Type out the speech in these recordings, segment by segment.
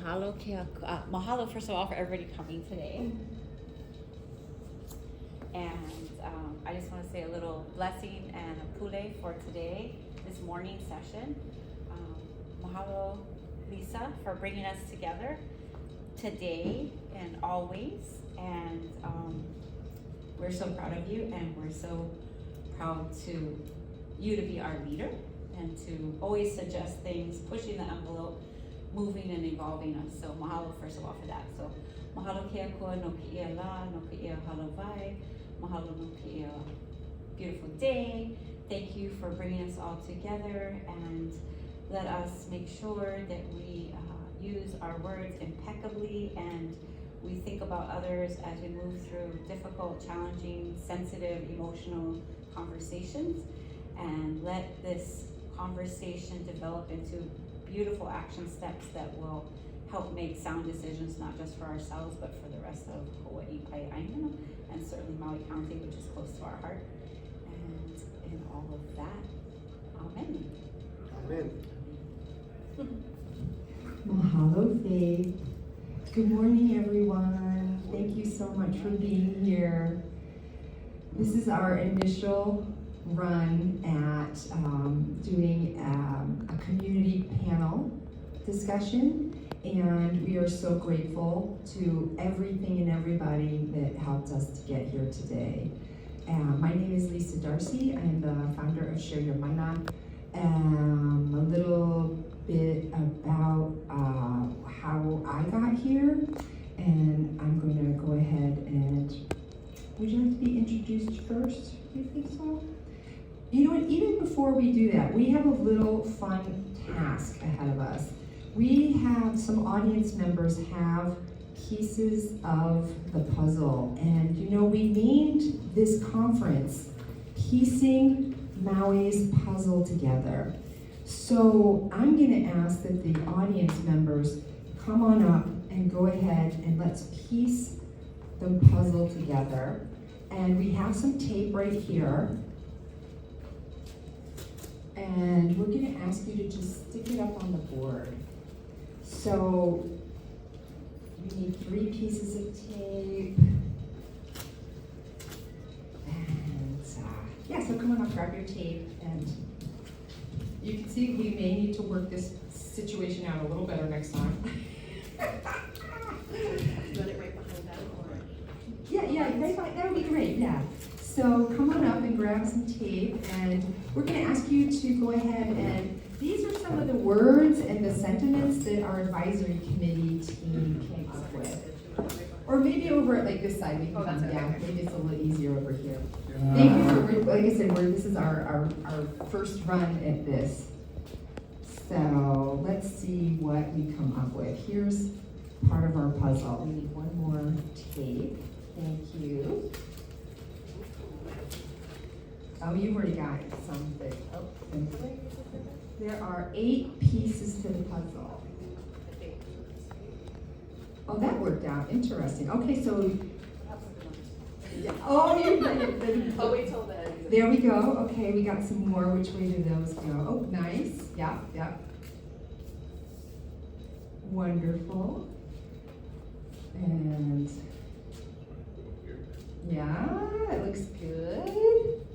Mahalo, first of all, for everybody coming today. And I just want to say a little blessing and a pule for today, this morning session. Mahalo, Lisa, for bringing us together today and always. And we're so proud of you, and we're so proud to you to be our leader and to always suggest things, pushing the envelope, moving and evolving us. So mahalo first of all for that. So mahalo ke akua no ke ia la, no ke ia halavai, mahalo no ke ia beautiful day. Thank you for bringing us all together, and let us make sure that we use our words impeccably, and we think about others as we move through difficult, challenging, sensitive, emotional conversations, and let this conversation develop into beautiful action steps that will help make sound decisions, not just for ourselves, but for the rest of Hawaii, Pae'aina, and certainly Maui County, which is close to our heart. And in all of that, amen. Amen. Mahalo, Faith. Good morning, everyone. Thank you so much for being here. This is our initial run at doing a community panel discussion, and we are so grateful to everything and everybody that helped us to get here today. My name is Lisa Darcy. I am the founder of Share Your Mana. A little bit about how I got here, and I'm going to go ahead and, would you like to be introduced first? Do you think so? You know what, even before we do that, we have a little fun task ahead of us. We have some audience members have pieces of the puzzle, and you know, we named this conference Piecing Maui's Puzzle Together. So I'm gonna ask that the audience members come on up and go ahead and let's piece the puzzle together. And we have some tape right here. And we're gonna ask you to just stick it up on the board. So we need 3 pieces of tape. And yeah, so come on up, grab your tape, and you can see we may need to work this situation out a little better next time. You want it right behind that, or? Yeah, right behind, that would be great, yeah. So come on up and grab some tape, and we're gonna ask you to go ahead and, these are some of the words and the sentiments that our advisory committee team came up with. Or maybe over at like this side, we can come down, maybe it's a little easier over here. Thank you for, like I said, this is our first run at this. So let's see what we come up with. Here's part of our puzzle. We need one more tape. Thank you. Oh, you've already got something. Oh, thank you. There are 8 pieces to the puzzle. Oh, that worked out. Interesting. Okay, so. Yeah. Oh, Oh, wait till then. There we go. Okay, we got some more. Which way do those go? Oh, nice. Yeah. Wonderful. And yeah, it looks good.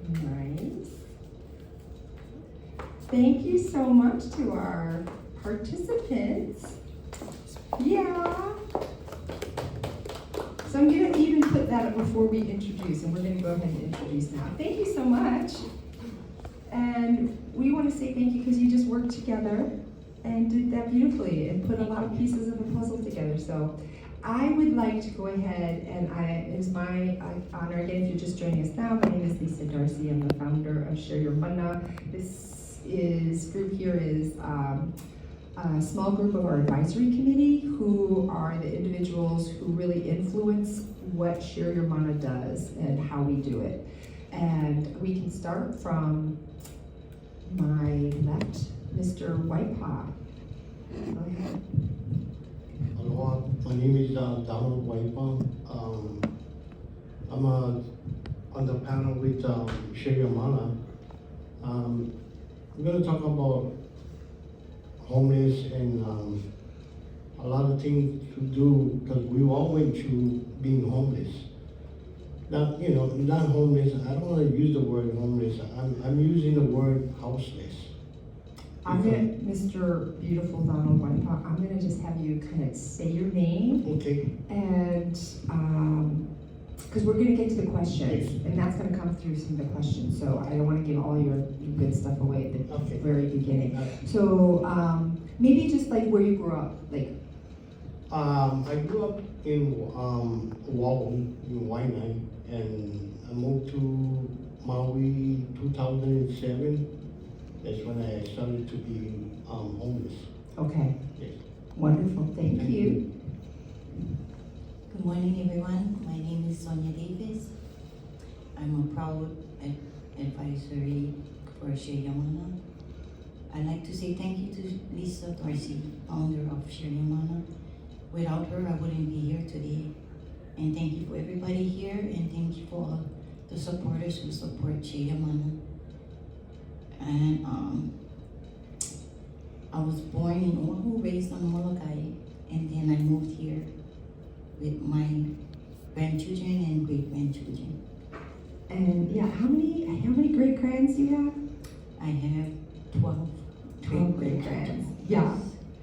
Nice. Thank you so much to our participants. Yeah. So I'm going to even put that up before we introduce, and we're going to go ahead and introduce now. Thank you so much. And we want to say thank you because you just worked together and did that beautifully and put a lot of pieces of the puzzle together. So I would like to go ahead, and it is my honor, again, if you're just joining us now, my name is Lisa Darcy. I'm the founder of Share Your Mana. This group here is a small group of our advisory committee who are the individuals who really influence what Share Your Mana does and how we do it. And we can start from my left, Mr. Whitepaw. Go ahead. Aloha, my name is Donald Whitebaum. I'm an on the panel with Sherry Amana. We're gonna talk about homeless and a lot of things to do, because we all went through being homeless. Not, you know, not homeless, I don't wanna use the word homeless, I'm using the word houseless. I'm gonna, Mr. Beautiful Donald Whitepaw, I'm gonna just have you kind of say your name Okay, and, because we're gonna get to the questions, and that's gonna come through some of the questions, so I don't wanna give all your good stuff away at the Okay. very beginning. So, maybe just like where you grew up, like, I grew up in Maui, in Waianae, and I moved to Maui 2007. That's when I started to be homeless. okay, Yes. wonderful, thank you. Good morning, everyone. My name is Sonia Davis. I'm a proud advisory for Sheyamana. I'd like to say thank you to Lisa Dorsey, founder of Sheyamana. Without her, I wouldn't be here today. And thank you for everybody here, and thank you for all the supporters who support Sheyamana. And I was born in Oahu, raised on Molokai, and then I moved here with my grandchildren and great-grandchildren. And yeah, how many great grands do you have? I have 12 12 great-grands. Yeah.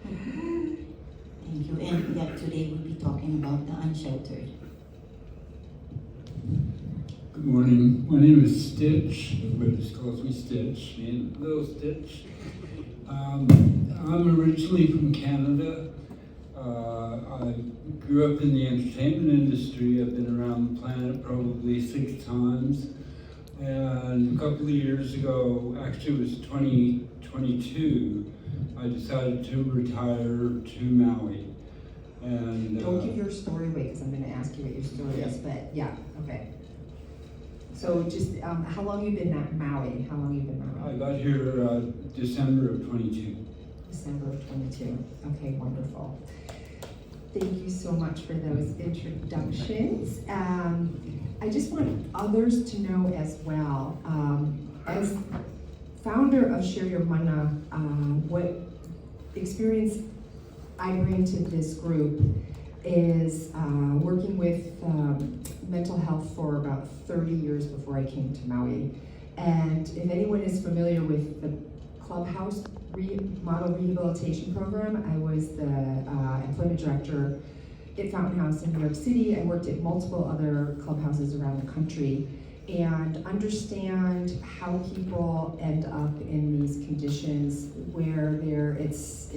Thank you. And yeah, today we'll be talking about the unsheltered. Good morning. My name is Stitch. Everybody just calls me Stitch, and Little Stitch. I'm originally from Canada. I grew up in the entertainment industry. I've been around the planet probably 6 times. And a couple of years ago, actually it was 2022, I decided to retire to Maui. And Don't give your story away, because I'm gonna ask you what your story is, but yeah, okay. So just, how long have you been at Maui? How long have you been at I Maui? got here December of 22. December of 22. Okay, wonderful. Thank you so much for those introductions. I just want others to know as well, as founder of Share Your Mana, what experience I bring to this group is working with mental health for about 30 years before I came to Maui. And if anyone is familiar with the Clubhouse Model Rehabilitation Program, I was the employment director at Fountain House in New York City. I worked at multiple other clubhouses around the country and understand how people end up in these conditions where it's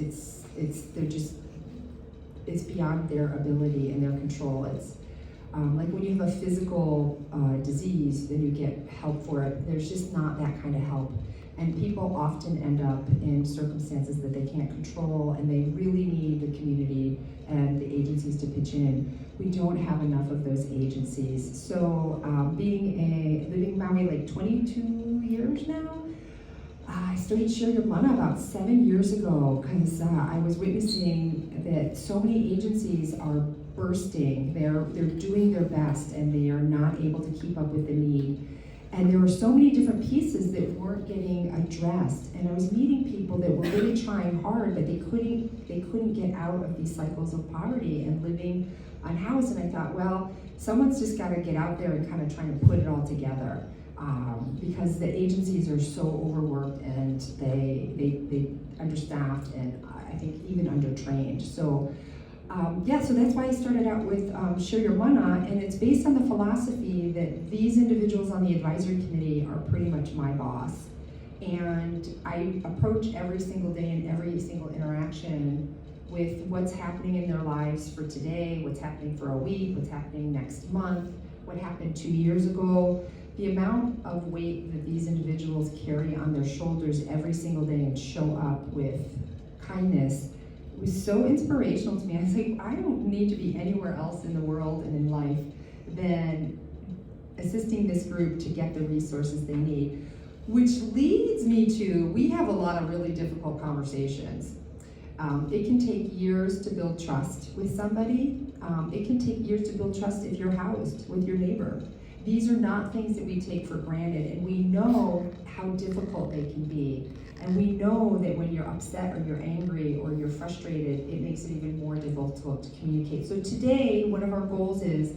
beyond their ability and their control. It's like when you have a physical disease, then you get help for it. There's just not that kind of help. And people often end up in circumstances that they can't control, and they really need the community and the agencies to pitch in. We don't have enough of those agencies. So living in Maui like 22 years now, I started Share Your Mana about 7 years ago, because I was witnessing that so many agencies are bursting. They're doing their best, and they are not able to keep up with the need. And there were so many different pieces that weren't getting addressed. And I was meeting people that were really trying hard, but they couldn't get out of these cycles of poverty and living unhoused. And I thought, well, someone's just got to get out there and kind of trying to put it all together. Because the agencies are so overworked, and they understaffed, and I think even undertrained. So so that's why I started out with Share Your Mana, and it's based on the philosophy that these individuals on the advisory committee are pretty much my boss. And I approach every single day and every single interaction with what's happening in their lives for today, what's happening for a week, what's happening next month, what happened 2 years ago. The amount of weight that these individuals carry on their shoulders every single day and show up with kindness was so inspirational to me. I was like, I don't need to be anywhere else in the world and in life than assisting this group to get the resources they need. Which leads me to, we have a lot of really difficult conversations. It can take years to build trust with somebody. It can take years to build trust if you're housed with your neighbor. These are not things that we take for granted, and we know how difficult they can be. And we know that when you're upset or you're angry or you're frustrated, it makes it even more difficult to communicate. So today, one of our goals is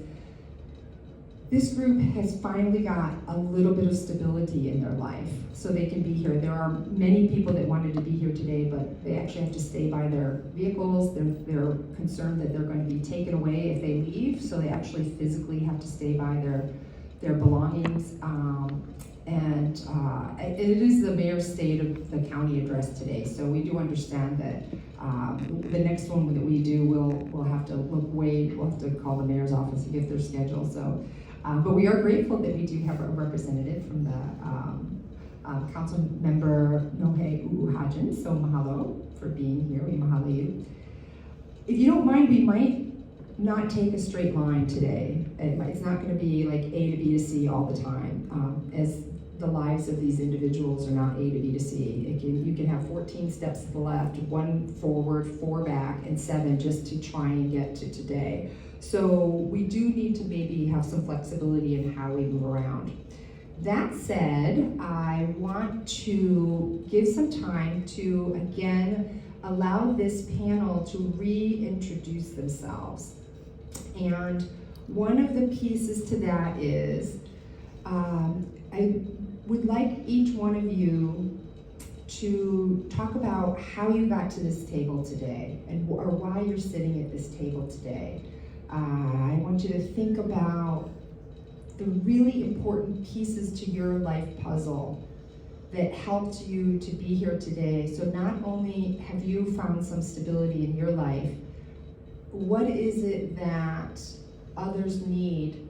this group has finally got a little bit of stability in their life so they can be here. There are many people that wanted to be here today, but they actually have to stay by their vehicles. They're concerned that they're going to be taken away if they leave, so they actually physically have to stay by their belongings. It is the mayor's state of the county address today, so we do understand that the next one that we do, we'll have to we'll have to call the mayor's office and get their schedule. So, but we are grateful that we do have a representative from the council member Nohe Uhajan. So mahalo for being here. We mahalo you. If you don't mind, we might not take a straight line today. It's not going to be like A to B to C all the time, as the lives of these individuals are not A to B to C. You can have 14 steps to the left, 1 forward, 4 back, and 7 just to try and get to today. So we do need to maybe have some flexibility in how we move around. That said, I want to give some time to, again, allow this panel to reintroduce themselves. And one of the pieces to that is, I would like each one of you to talk about how you got to this table today, or why you're sitting at this table today. I want you to think about the really important pieces to your life puzzle that helped you to be here today. So not only have you found some stability in your life, what is it that others need?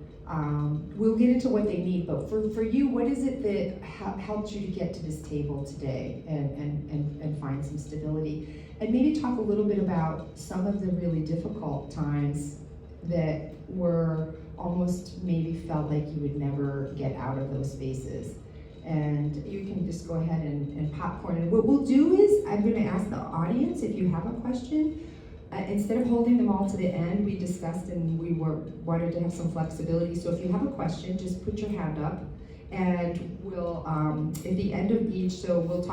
We'll get into what they need, but for you, what is it that helped you to get to this table today and find some stability? And maybe talk a little bit about some of the really difficult times that were almost maybe felt like you would never get out of those spaces. And you can just go ahead and popcorn. And what we'll do is, I'm going to ask the audience if you have a question. Instead of holding them all to the end, we discussed and we wanted to have some flexibility. So if you have a question, just put your hand up, and we'll, at the end of each, so we'll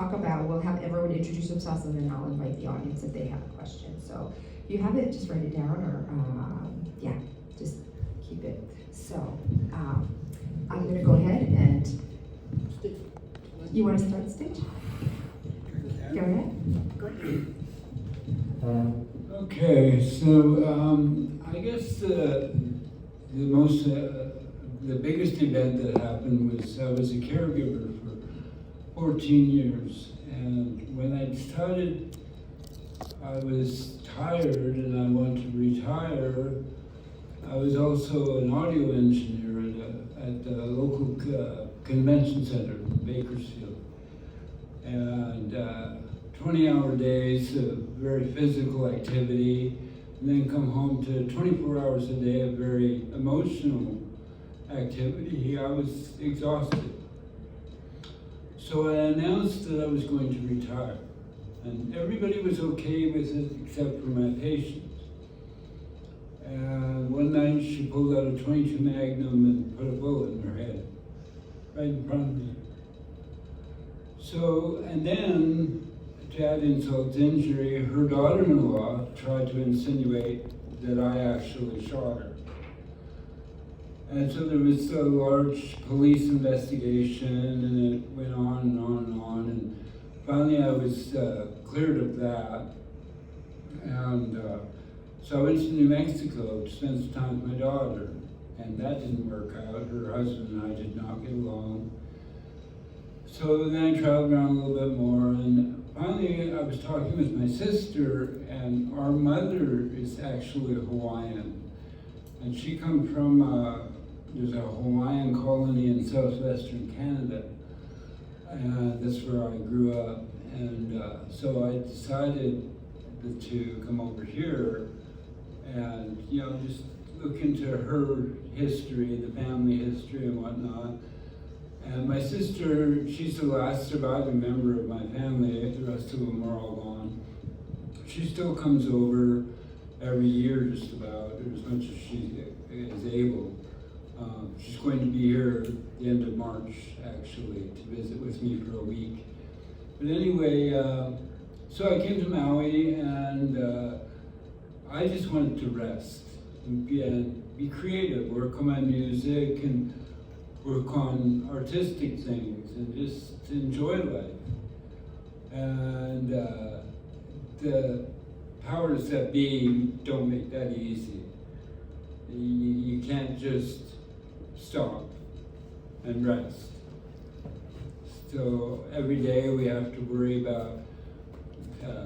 have everyone introduce themselves, and then I'll invite the audience if they have a question. So if you have it, just write it down, or yeah, just keep it. So I'm gonna go ahead and, you wanna start the stage? Go ahead. Go ahead. Okay, so I guess the biggest event that happened was I was a caregiver for 14 years, and when I decided I was tired and I wanted to retire, I was also an audio engineer at the local convention center in Bakersfield, and 20-hour days of very physical activity, and then come home to 24 hours a day of very emotional activity. I was exhausted. So I announced that I was going to retire. And everybody was okay with it except for my patient. And one night she pulled out a .22 Magnum and put a bullet in her head, right in front of me. So, and then, to add insult to injury, her daughter-in-law tried to insinuate that I actually shot her. And so there was a large police investigation, and it went on and on and on. And finally I was cleared of that. And so I went to New Mexico to spend some time with my daughter. And that didn't work out. Her husband and I did not get along. So then I traveled around a little bit more, and finally I was talking with my sister, and our mother is actually Hawaiian. And she comes from, there's a Hawaiian colony in southwestern Canada. And that's where I grew up. And so I decided to come over here and, just look into her history, the family history and whatnot. And my sister, she's the last surviving member of my family. The rest of them are all gone. She still comes over every year just about, or as much as she is able. She's going to be here at the end of March, actually, to visit with me for a week. But anyway, so I came to Maui, and I just wanted to rest and be creative, work on my music and work on artistic things and just enjoy life. And the powers that be don't make that easy. You can't just stop and rest. So every day we have to worry about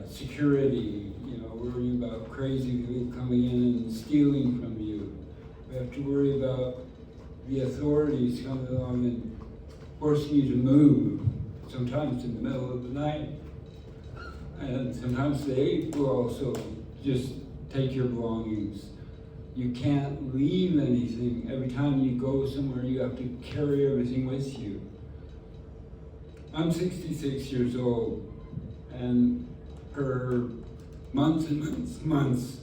security, worrying about crazy people coming in and stealing from you. We have to worry about the authorities coming along and forcing you to move, sometimes in the middle of the night. And sometimes they will also just take your belongings. You can't leave anything. Every time you go somewhere, you have to carry everything with you. I'm 66 years old, and for months and months,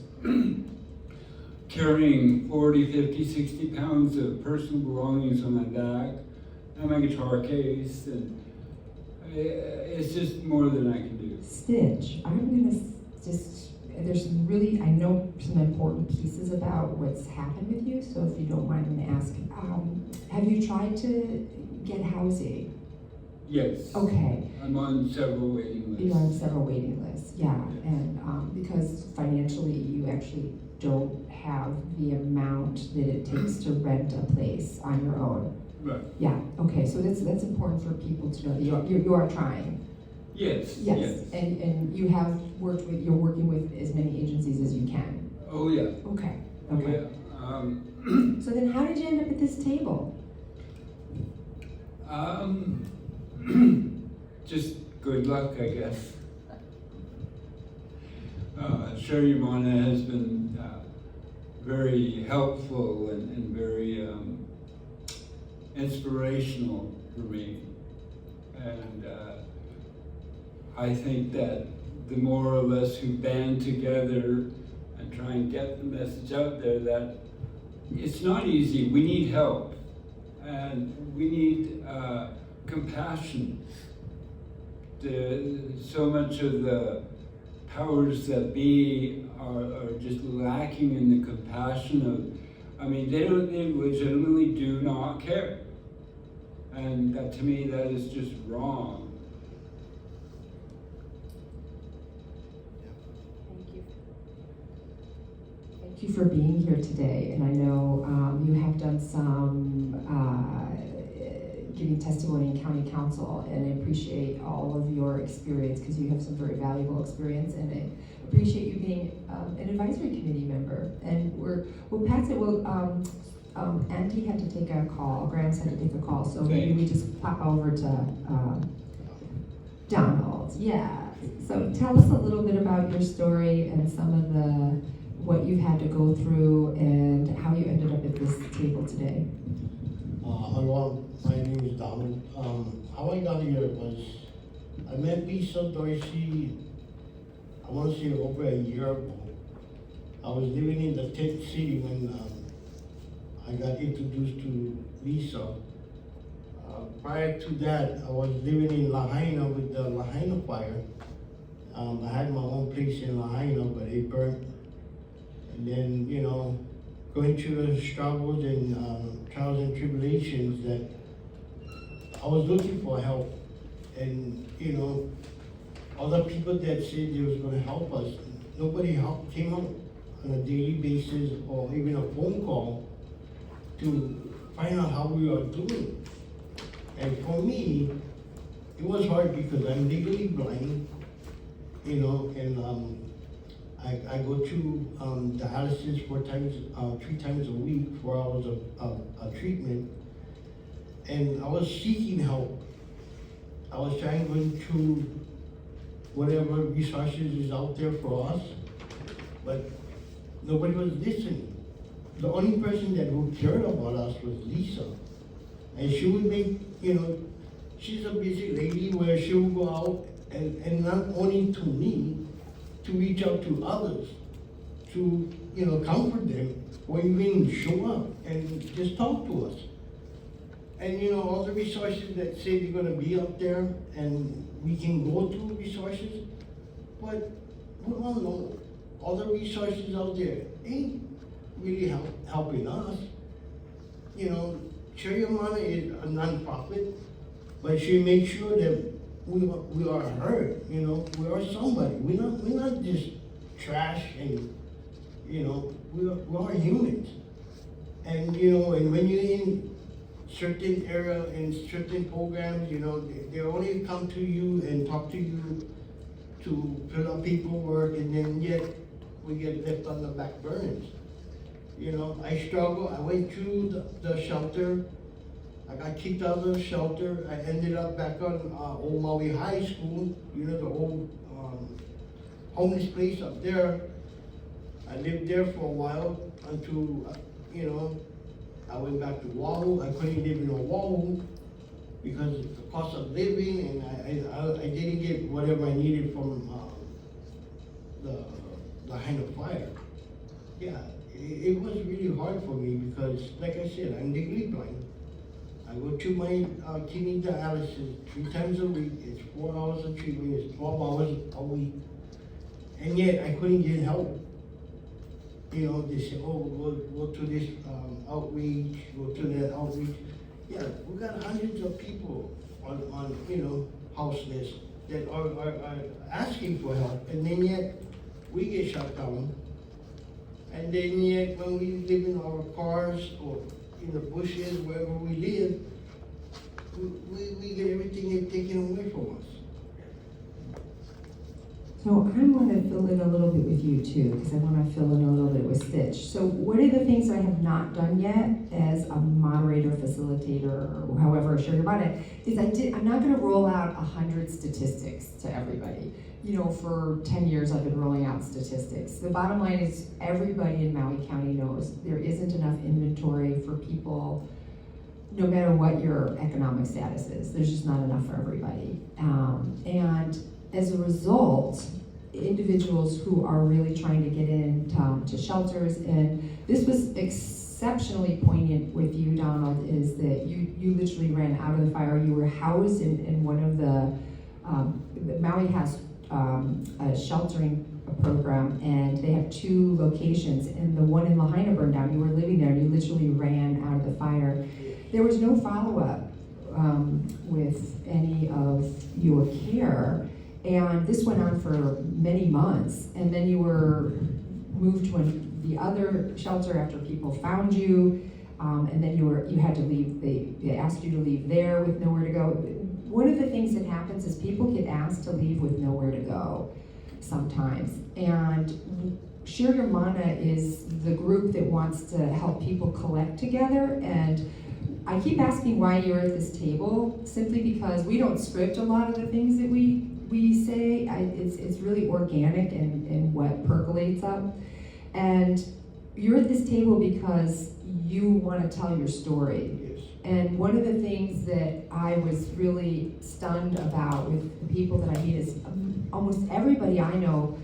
carrying 40, 50, 60 pounds of personal belongings on my back, and my guitar case, and it's just more than I can do. Stitch, I'm gonna there's some really, I know some important pieces about what's happened with you, so if you don't mind, I'm gonna ask, have you tried to get housing? Yes. Okay. I'm on several waiting lists. You're on several waiting lists, yeah, and because financially you actually don't have the amount that it takes to rent a place on your own. Right. Yeah, okay, so that's important for people to know that you are trying. Yes. Yes, and you're working with as many agencies as you can. Oh yeah. Okay, Oh, okay. yeah. So then how did you end up at this table? Just good luck, I guess. Sherry Mana has been very helpful and very inspirational for me. And I think that the more of us who band together and try and get the message out there that it's not easy, we need help. And we need compassion. So much of the powers that be are just lacking in the compassion of, they legitimately do not care. And that, to me, that is just wrong. Thank you. Thank you for being here today, and I know you have done some giving testimony in county council, and I appreciate all of your experience because you have some very valuable experience, and I appreciate you being an advisory committee member. And we'll pass it. Andy had to take a call. Grams had to take a call, so maybe we just pop over to Donald. Yeah. So tell us a little bit about your story and some of what you've had to go through and how you ended up at this table today. Hello, my name is Donald. How I got here was, I met Lisa Dorsey, I want to say over a year ago. I was living in the tent city when I got introduced to Lisa. Prior to that, I was living in Lahaina with the Lahaina fire. I had my own place in Lahaina, but it burnt. And then, going through the struggles and trials and tribulations, that I was looking for help. And, other people that said they was gonna help us, nobody came out on a daily basis or even a phone call to find out how we are doing. And for me, it was hard because I'm legally blind, and I go through dialysis 3 times a week, 4 hours of treatment, and I was seeking help. I was trying going through whatever resources is out there for us, but nobody was listening. The only person that who cared about us was Lisa, and she would make, she's a busy lady where she would go out and not only to me, to reach out to others, to comfort them, or even show up and just talk to us. And you know, all the resources that say they're gonna be up there and we can go to resources, but we all know all the resources out there ain't really helping us. You know, Share Your Mana is a non-profit, but she makes sure that we are heard, you know, we are somebody. We're not just trash and, you know, we are humans. And, you know, and when you're in certain area, in certain programs, you know, they only come to you and talk to you to fill out paperwork, and then yet we get left on the back burners. You know, I struggle, I went through the shelter, I got kicked out of the shelter, I ended up back on Old Maui High School, you know, the old homeless place up there. I lived there for a while until, you know, I went back to Oahu. I couldn't live in Oahu because of the cost of living, and I didn't get whatever I needed from the Hand of Fire. Yeah, it was really hard for me because, like I said, I'm legally blind. I go to my kidney dialysis 3 times a week. It's 4 hours of treatment. It's 12 hours a week, and yet I couldn't get help. You know, they say, oh, go to this outreach, go to that outreach. Yeah, we got hundreds of people on you know, Houseless that are asking for help, and then yet we get shut down. And then yet when we live in our cars or in the bushes, wherever we live, we get everything taken away from us. So I want to fill in a little bit with you too, because I want to fill in a little bit with Stitch. So one of the things I have not done yet as a moderator, facilitator, or however, Share Your Mana, is I'm not going to roll out 100 statistics to everybody. You know, for 10 years I've been rolling out statistics. The bottom line is everybody in Maui County knows there isn't enough inventory for people, no matter what your economic status is. There's just not enough for everybody. And as a result, individuals who are really trying to get into shelters, and this was exceptionally poignant with you, Donald, is that you literally ran out of the fire. You were housed in one of the Maui has a sheltering program, and they have 2 locations, and the one in Lahaina burned down. You were living there, and you literally ran out of the fire. There was no follow-up with any of your care. And this went on for many months, and then you were moved to the other shelter after people found you, and then you had to leave. They asked you to leave there with nowhere to go. One of the things that happens is people get asked to leave with nowhere to go sometimes. And Share Your Mana is the group that wants to help people collect together. And I keep asking why you're at this table, simply because we don't script a lot of the things that we say. It's really organic and what percolates up. And you're at this table because you want to tell your story. Yes. And one of the things that I was really stunned about with the people that I meet is almost everybody I know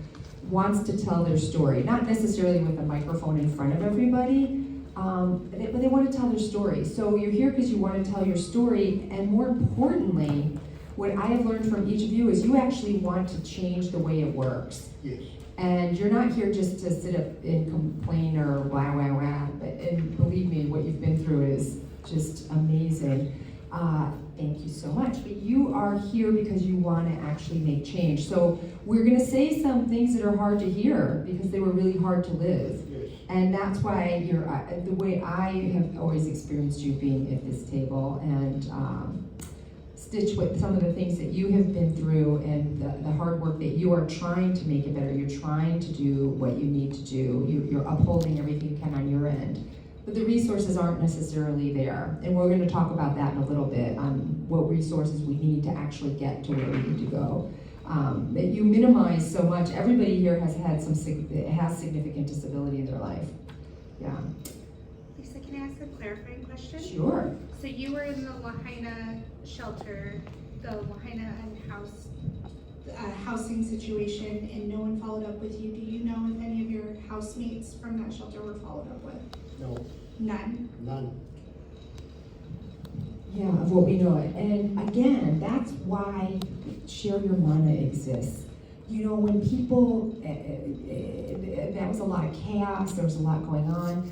wants to tell their story. Not necessarily with a microphone in front of everybody, but they want to tell their story. So you're here because you want to tell your story, and more importantly, what I have learned from each of you is you actually want to change the way it works. Yes. And you're not here just to sit up and complain or blah, blah, blah. And believe me, what you've been through is just amazing. Thank you so much. But you are here because you want to actually make change. So we're going to say some things that are hard to hear because they were really hard to live. Yes. And that's why you're the way I have always experienced you being at this table, and Stitch with some of the things that you have been through and the hard work that you are trying to make it better. You're trying to do what you need to do. You're upholding everything you can on your end. But the resources aren't necessarily there. And we're going to talk about that in a little bit, on what resources we need to actually get to where we need to go. That you minimize so much. Everybody here has had significant disability in their life. Yeah. Lisa, can I ask a clarifying question? Sure. So you were in the Lahaina shelter, the Lahaina housing situation, and no one followed up with you. Do you know if any of your housemates from that shelter were followed up with? No. None? None. Yeah, of what we know. And again, that's why Share Your Mana exists. You know, when people, that was a lot of chaos, there was a lot going on.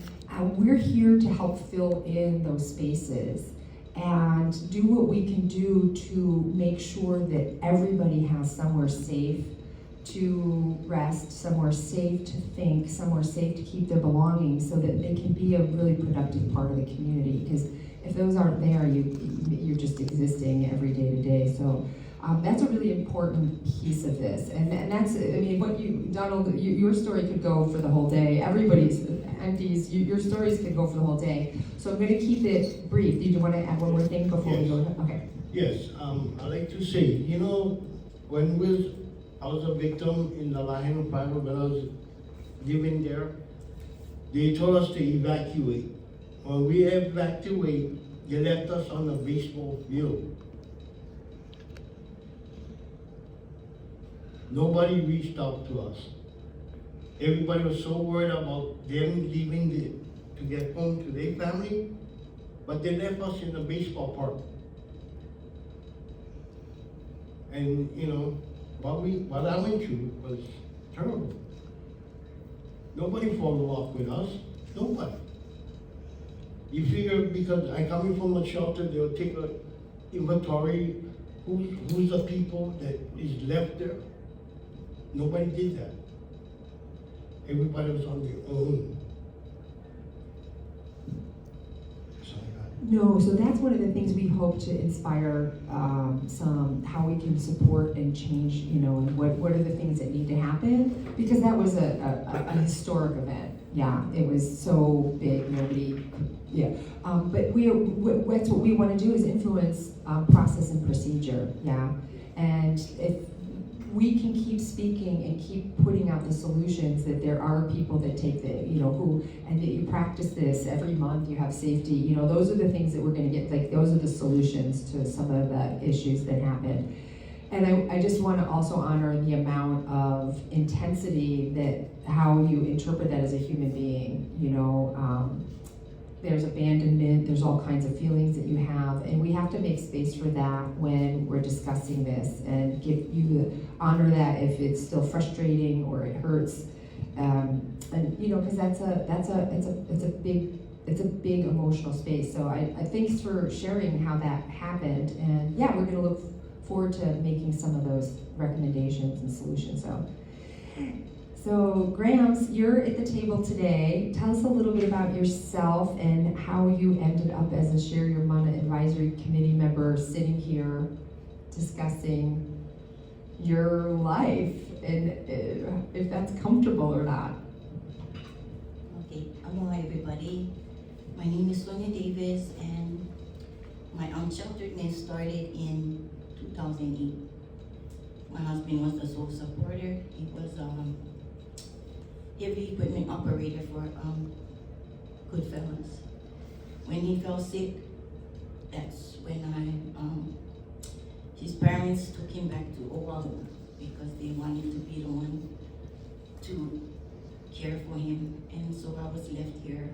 We're here to help fill in those spaces and do what we can do to make sure that everybody has somewhere safe to rest, somewhere safe to think, somewhere safe to keep their belongings so that they can be a really productive part of the community. Because if those aren't there, you're just existing every day to day. So that's a really important piece of this. And that's, I mean, what you, Donald, your story could go for the whole day. Everybody's, MDs, your stories could go for the whole day. So I'm going to keep it brief. Did you want to add one more thing before we go? Okay. Yes, I'd like to say, you know, when I was a victim in the Lahaina Private, when I was living there, they told us to evacuate. When we evacuate, they left us on the baseball field. Nobody reached out to us. Everybody was so worried about them leaving to get home to their family, but they left us in the baseball park. And you know, what I went through was terrible. Nobody followed up with us. Nobody. You figure because I coming from a shelter, they'll take an inventory. Who's the people that is left there? Nobody did that. Everybody was on their own. No, so that's one of the things we hope to inspire how we can support and change, you know, and what are the things that need to happen, because that was a historic event. Yeah, it was so big, nobody, yeah. But that's what we want to do is influence process and procedure, yeah. And if we can keep speaking and keep putting out the solutions, that there are people that take the, you know, and that you practice this every month, you have safety, you know, those are the things that we're gonna get, like, those are the solutions to some of the issues that happen. And I just wanna also honor the amount of intensity that, how you interpret that as a human being, you know, there's abandonment, there's all kinds of feelings that you have, and we have to make space for that when we're discussing this, and give you honor that if it's still frustrating or it hurts, and you know, because it's a big emotional space. So I thanks for sharing how that happened, and yeah, we're gonna look forward to making some of those recommendations and solutions. So Grams, you're at the table today. Tell us a little bit about yourself and how you ended up as a Share Your Mana Advisory Committee member sitting here discussing your life, and if that's comfortable or not. Okay, aloha everybody. My name is Sonia Davis, and my unshelteredness started in 2008. My husband was the sole supporter. He was heavy equipment operator for Goodfellas. When he fell sick, that's when his parents took him back to Oahu because they wanted to be the one to care for him. And so I was left here.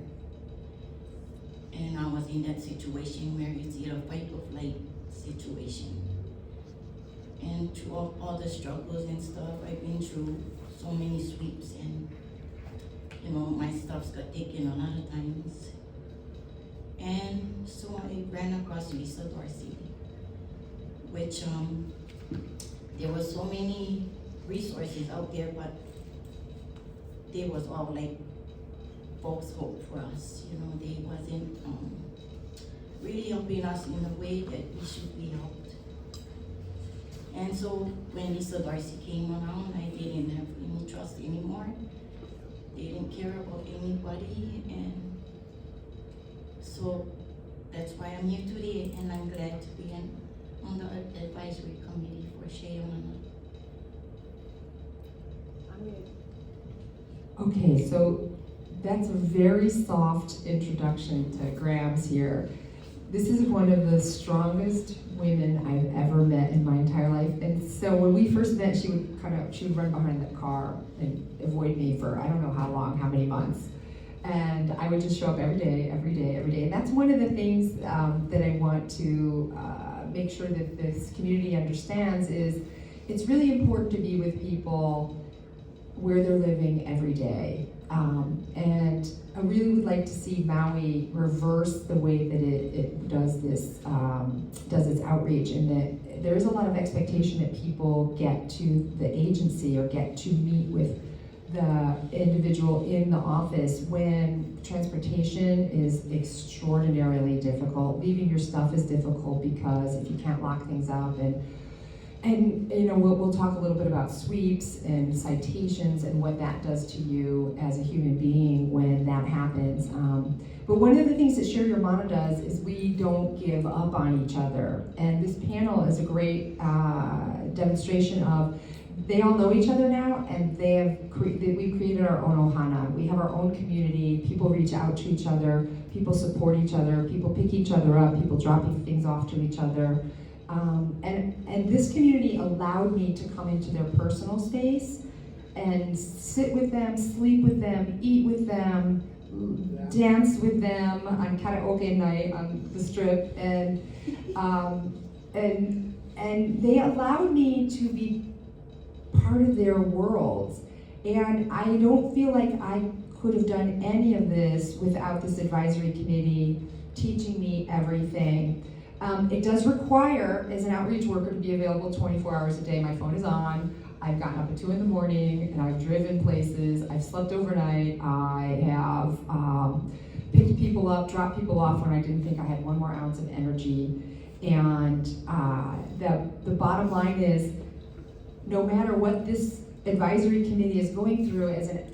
And I was in that situation where it's either fight or flight situation. And through all the struggles and stuff, I've been through so many sweeps, and you know, my stuff's got taken a lot of times. And so I ran across Lisa Dorsey, which there were so many resources out there, but they was all like false hope for us. You know, they wasn't really helping us in a way that we should be helped. And so when Lisa Darcy came around, I didn't have any trust anymore. They didn't care about anybody, and so that's why I'm here today, and I'm glad to be on the advisory committee for Share Your Mana. Okay, so that's a very soft introduction to Grams here. This is one of the strongest women I've ever met in my entire life. And so when we first met, she would run behind the car and avoid me for I don't know how long, how many months. And I would just show up every day. And that's one of the things that I want to make sure that this community understands is it's really important to be with people where they're living every day. And I really would like to see Maui reverse the way that it does this, does its outreach, and that there's a lot of expectation that people get to the agency or get to meet with the individual in the office when transportation is extraordinarily difficult. Leaving your stuff is difficult because if you can't lock things up, and you know, we'll talk a little bit about sweeps and citations and what that does to you as a human being when that happens. But one of the things that Share Your Mana does is we don't give up on each other. And this panel is a great demonstration of they all know each other now, and we've created our own ohana. We have our own community. People reach out to each other. People support each other. People pick each other up. People dropping things off to each other. And this community allowed me to come into their personal space and sit with them, sleep with them, eat with them, dance with them on karaoke night on the strip, and they allowed me to be part of their worlds. And I don't feel like I could have done any of this without this advisory committee teaching me everything. It does require, as an outreach worker, to be available 24 hours a day. My phone is on. I've gotten up at 2 in the morning and I've driven places. I've slept overnight. I have picked people up, dropped people off when I didn't think I had one more ounce of energy. And the bottom line is, no matter what this advisory committee is going through,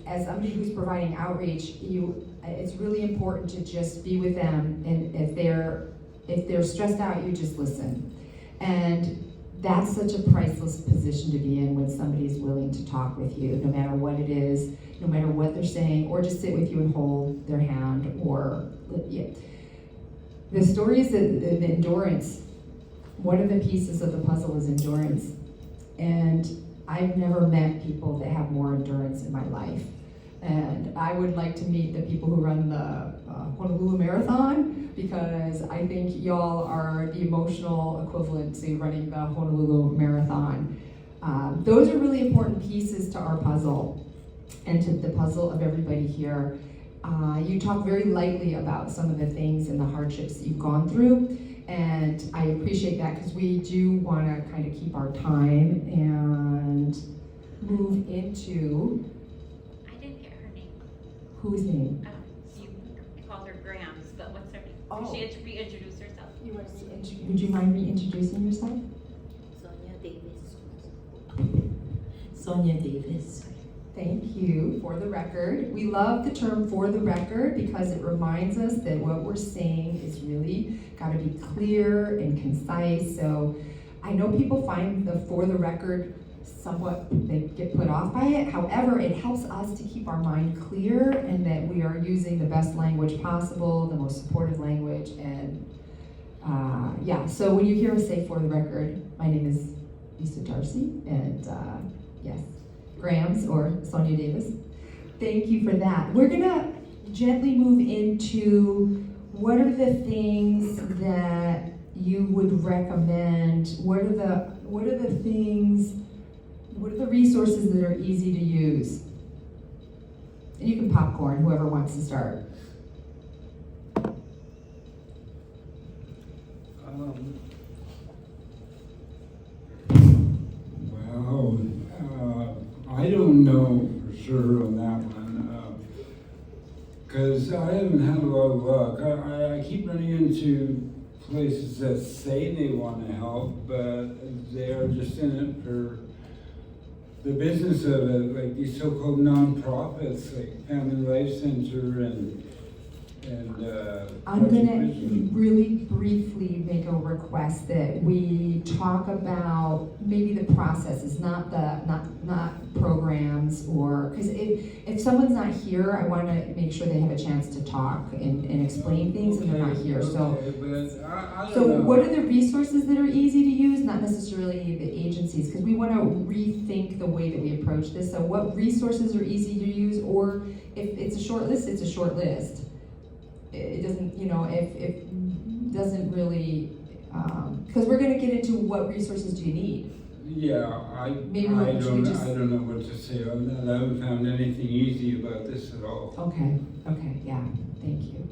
as somebody who's providing outreach, it's really important to just be with them. And if they're stressed out, you just listen. And that's such a priceless position to be in when somebody's willing to talk with you, no matter what it is, no matter what they're saying, or just sit with you and hold their hand. Or the story is the endurance. One of the pieces of the puzzle is endurance. And I've never met people that have more endurance in my life. And I would like to meet the people who run the Honolulu Marathon, because I think y'all are the emotional equivalent to running the Honolulu Marathon. Those are really important pieces to our puzzle and to the puzzle of everybody here. You talk very lightly about some of the things and the hardships that you've gone through, and I appreciate that, because we do want to kind of keep our time and move into... I didn't get her name. Whose name? You called her Grams, but what's her name? Oh. She reintroduce herself. Would you mind reintroducing yourself? Sonia Davis. Thank you. For the record. We love the term "for the record" because it reminds us that what we're saying is really got to be clear and concise. So I know people find the "for the record" somewhat, they get put off by it. However, it helps us to keep our mind clear and that we are using the best language possible, the most supportive language. And so when you hear us say "for the record," my name is Lisa Darcy, and yes, Grams or Sonia Davis. Thank you for that. We're gonna gently move into what are the things that you would recommend. What are the things? What are the resources that are easy to use? And you can popcorn, whoever wants to start. I don't know for sure on that one, because I haven't had a lot of luck. I keep running into places that say they want to help, but they are just in it for the business of it, like these so-called nonprofits like Family Life Center and And, I'm gonna really briefly make a request that we talk about maybe the processes, not programs, or, because if someone's not here, I wanna make sure they have a chance to talk and explain things, and they're not here, so. Okay, but I don't So know. what are the resources that are easy to use, not necessarily the agencies, because we wanna rethink the way that we approach this, so what resources are easy to use, or if it's a short list, it's a short list. It doesn't, if doesn't really, because we're gonna get into what resources do you need. Yeah, I Maybe don't should we just- know what to say on that. I haven't found anything easy about this at all. Okay, yeah, thank you.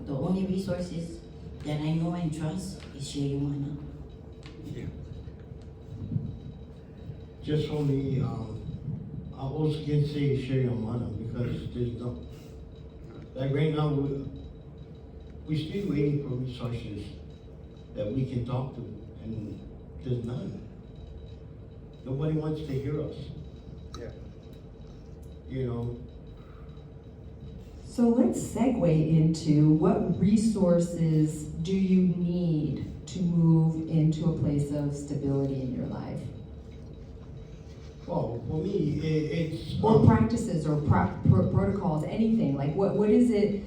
The only resources that I know and trust is Sheyamana. Yeah. Just for me, I also can say share your money because there's no, like right now, we're still waiting for resources that we can talk to, and there's none. Nobody wants to hear us. Yeah. You know, So let's segue into what resources do you need to move into a place of stability in your life? well, for me, it's. Or practices or protocols, anything, like what is it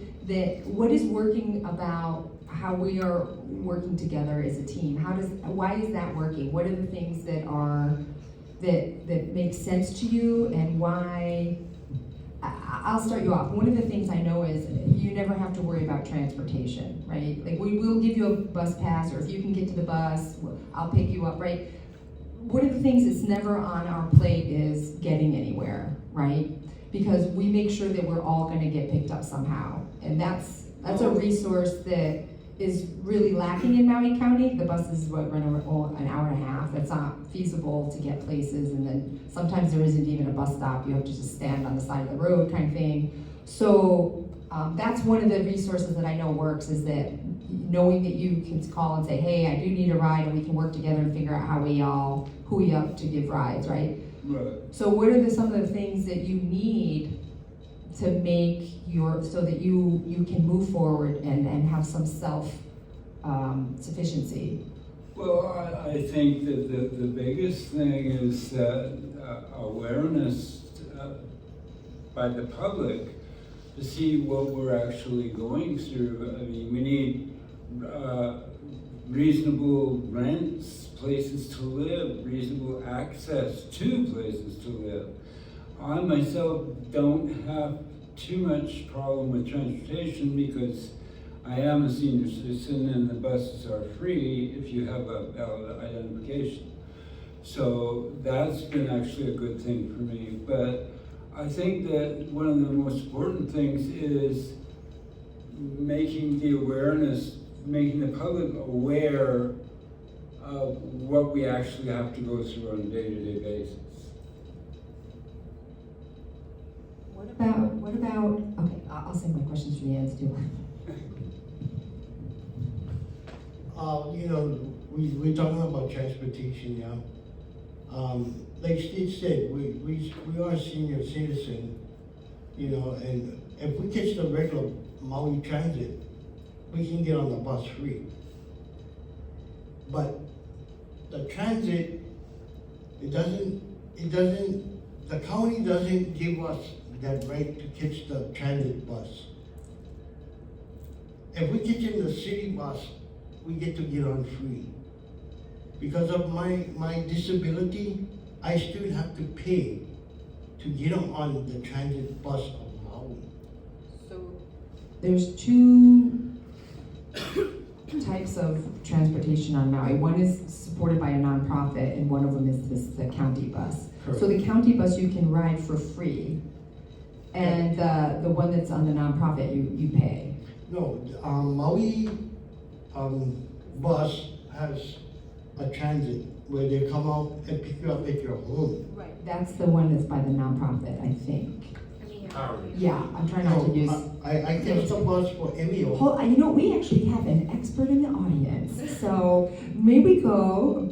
what is working about how we are working together as a team? Why is that working? What are the things that make sense to you, and why? I'll start you off. One of the things I know is you never have to worry about transportation, right? Like we will give you a bus pass, or if you can get to the bus, I'll pick you up, right? One of the things that's never on our plate is getting anywhere, right? Because we make sure that we're all gonna get picked up somehow. And that's a resource that is really lacking in Maui County. The buses run an hour and a half. It's not feasible to get places, and then sometimes there isn't even a bus stop. You have to just stand on the side of the road kind of thing. So that's one of the resources that I know works, is that knowing that you can call and say, hey, I do need a ride, and we can work together and figure out how we all hooey up to give rides, right? Right. So what are some of the things that you need to make so that you can move forward and have some self sufficiency? Well, I think that the biggest thing is that awareness by the public to see what we're actually going through. I mean, we need reasonable rents, places to live, reasonable access to places to live. I myself don't have too much problem with transportation because I am a senior citizen and the buses are free if you have a valid identification. So that's been actually a good thing for me. But I think that one of the most important things is making the public aware of what we actually have to go through on a day-to-day basis. What about, okay, I'll save my questions for the end too. We're talking about transportation now. Like Steve said, we are senior citizen, and if we catch the regular Maui transit, we can get on the bus free. But the transit, the county doesn't give us that right to catch the transit bus. If we catch in the city bus, we get to get on free. Because of my disability, I still have to pay to get on the transit bus of Maui. So there's two types of transportation on Maui. One is supported by a nonprofit, and one of them is the county bus. Correct. So the county bus you can ride for free, and the one that's on the nonprofit you pay. No, Maui bus has a transit where they come out and pick you up at your home. Right. That's the one that's by the nonprofit, I think. I mean, parish. Yeah, I'm trying not to use. I catch the bus for MEO. You know, we actually have an expert in the audience. So may we go,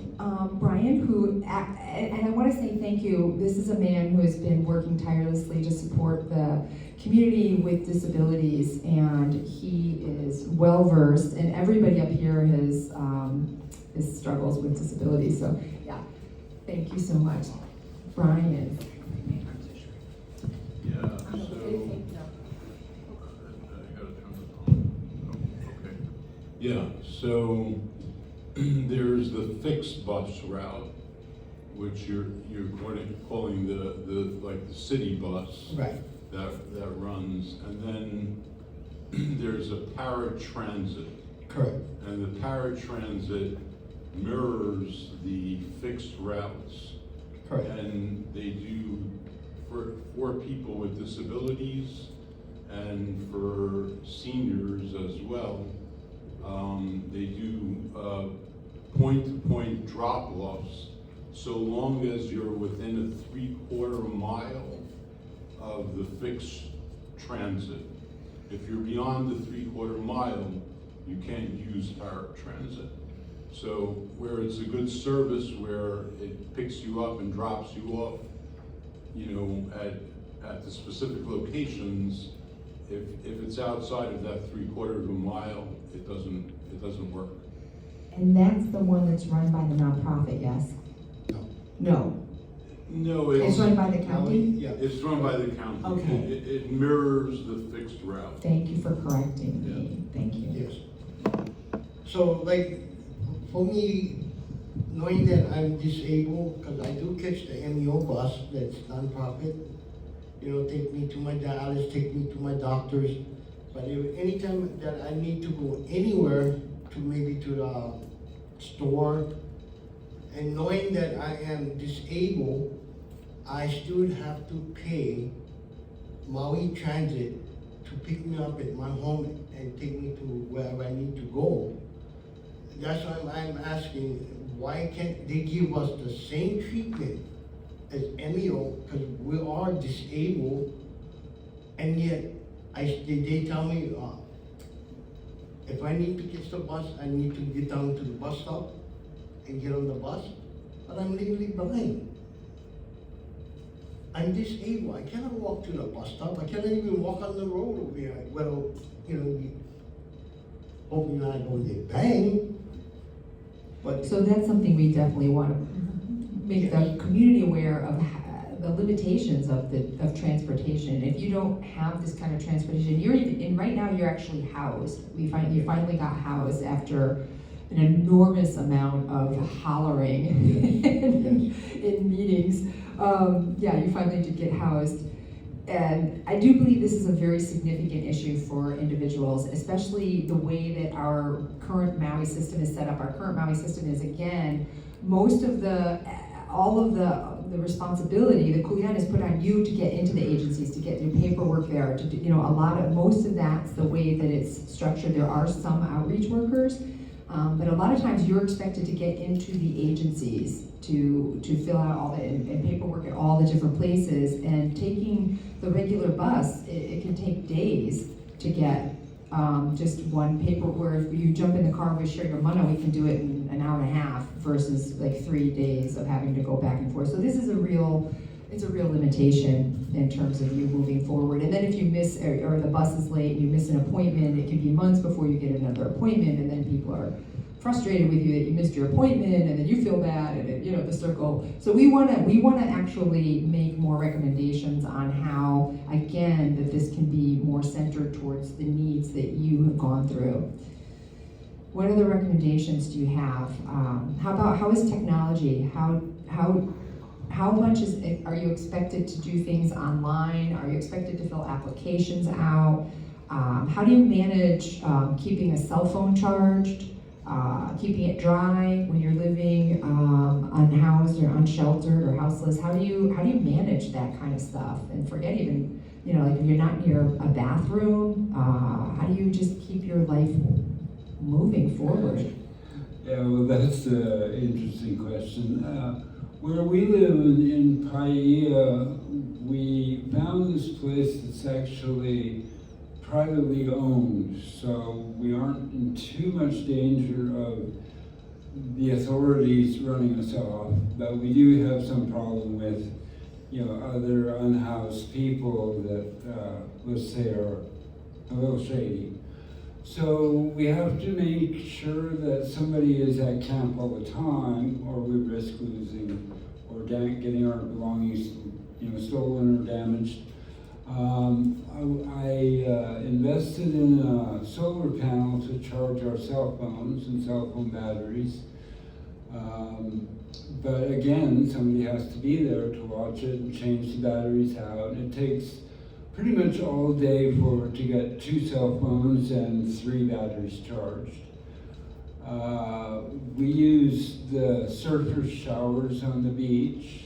Brian, and I want to say thank you. This is a man who has been working tirelessly to support the community with disabilities, and he is well versed, and everybody up here has struggles with disabilities. So yeah, thank you so much, Brian. Yeah, so, I gotta turn this on. Oh, okay. Yeah, so there's the fixed bus route, which you're calling the city bus. Right. That runs, and then there's a paratransit. Correct. And the paratransit mirrors the fixed routes. Correct. And they do for people with disabilities and for seniors as well. They do point-to-point drop-offs so long as you're within a 3/4 mile of the fixed transit. If you're beyond the 3/4 mile, you can't use paratransit. So where it's a good service, where it picks you up and drops you off, at the specific locations, if it's outside of that 3/4 mile, it doesn't work. And that's the one that's run by the nonprofit, yes? No. No, It's run by the county? Yeah. It's run by the county. Okay. It mirrors the fixed route. Thank you for correcting me. Thank you. Yes. So like, for me, knowing that I'm disabled, because I do catch the MEO bus that's nonprofit, take me to my dialysis, take me to my doctors. But anytime that I need to go anywhere, maybe to the store, and knowing that I am disabled, I still have to pay Maui Transit to pick me up at my home and take me to wherever I need to go. That's why I'm asking, why can't they give us the same treatment as MEO, because we are disabled, and yet they tell me, if I need to catch the bus, I need to get down to the bus stop and get on the bus, but I'm legally blind. I'm disabled. I cannot walk to the bus stop. I cannot even walk on the road over here. Well, hoping not go get banged. But So that's something we definitely want to make the community aware of the limitations of transportation. If you don't have this kind of transportation, right now you're actually housed. You finally got housed after an enormous amount of hollering in meetings. You finally did get housed. And I do believe this is a very significant issue for individuals, especially the way that our current Maui system is set up. Our current Maui system is, again, all of the responsibility, the kuleana is put on you to get into the agencies, to get your paperwork there, to do, most of that's the way that it's structured. There are some outreach workers, but a lot of times you're expected to get into the agencies to fill out all the and paperwork at all the different places, and taking the regular bus, it can take days to get just one paper, where if you jump in the car with share your money, we can do it in an hour and a half versus like 3 days of having to go back and forth. So this is a real limitation in terms of you moving forward. And then if you miss, or the bus is late, you miss an appointment, it can be months before you get another appointment, and then people are frustrated with you that you missed your appointment, and then you feel bad, and then, the circle. So we want to actually make more recommendations on how, again, that this can be more centered towards the needs that you have gone through. What other recommendations do you have? How is technology? How much are you expected to do things online? Are you expected to fill applications out? How do you manage keeping a cell phone charged? Keeping it dry when you're living unhoused or unsheltered or houseless? How do you manage that kind of stuff? And forget even, like if you're not near a bathroom, how do you just keep your life moving forward? Yeah, well, that's an interesting question. Where we live in Paia, we found this place that's actually privately owned, so we aren't in too much danger of the authorities running us off, but we do have some problem with, other unhoused people that, let's say, are a little shady. So we have to make sure that somebody is at camp all the time, or we risk losing or getting our belongings, stolen or damaged. I invested in a solar panel to charge our cell phones and cell phone batteries. But again, somebody has to be there to watch it and change the batteries out. It takes pretty much all day to get 2 cell phones and 3 batteries charged. We use the surfer showers on the beach.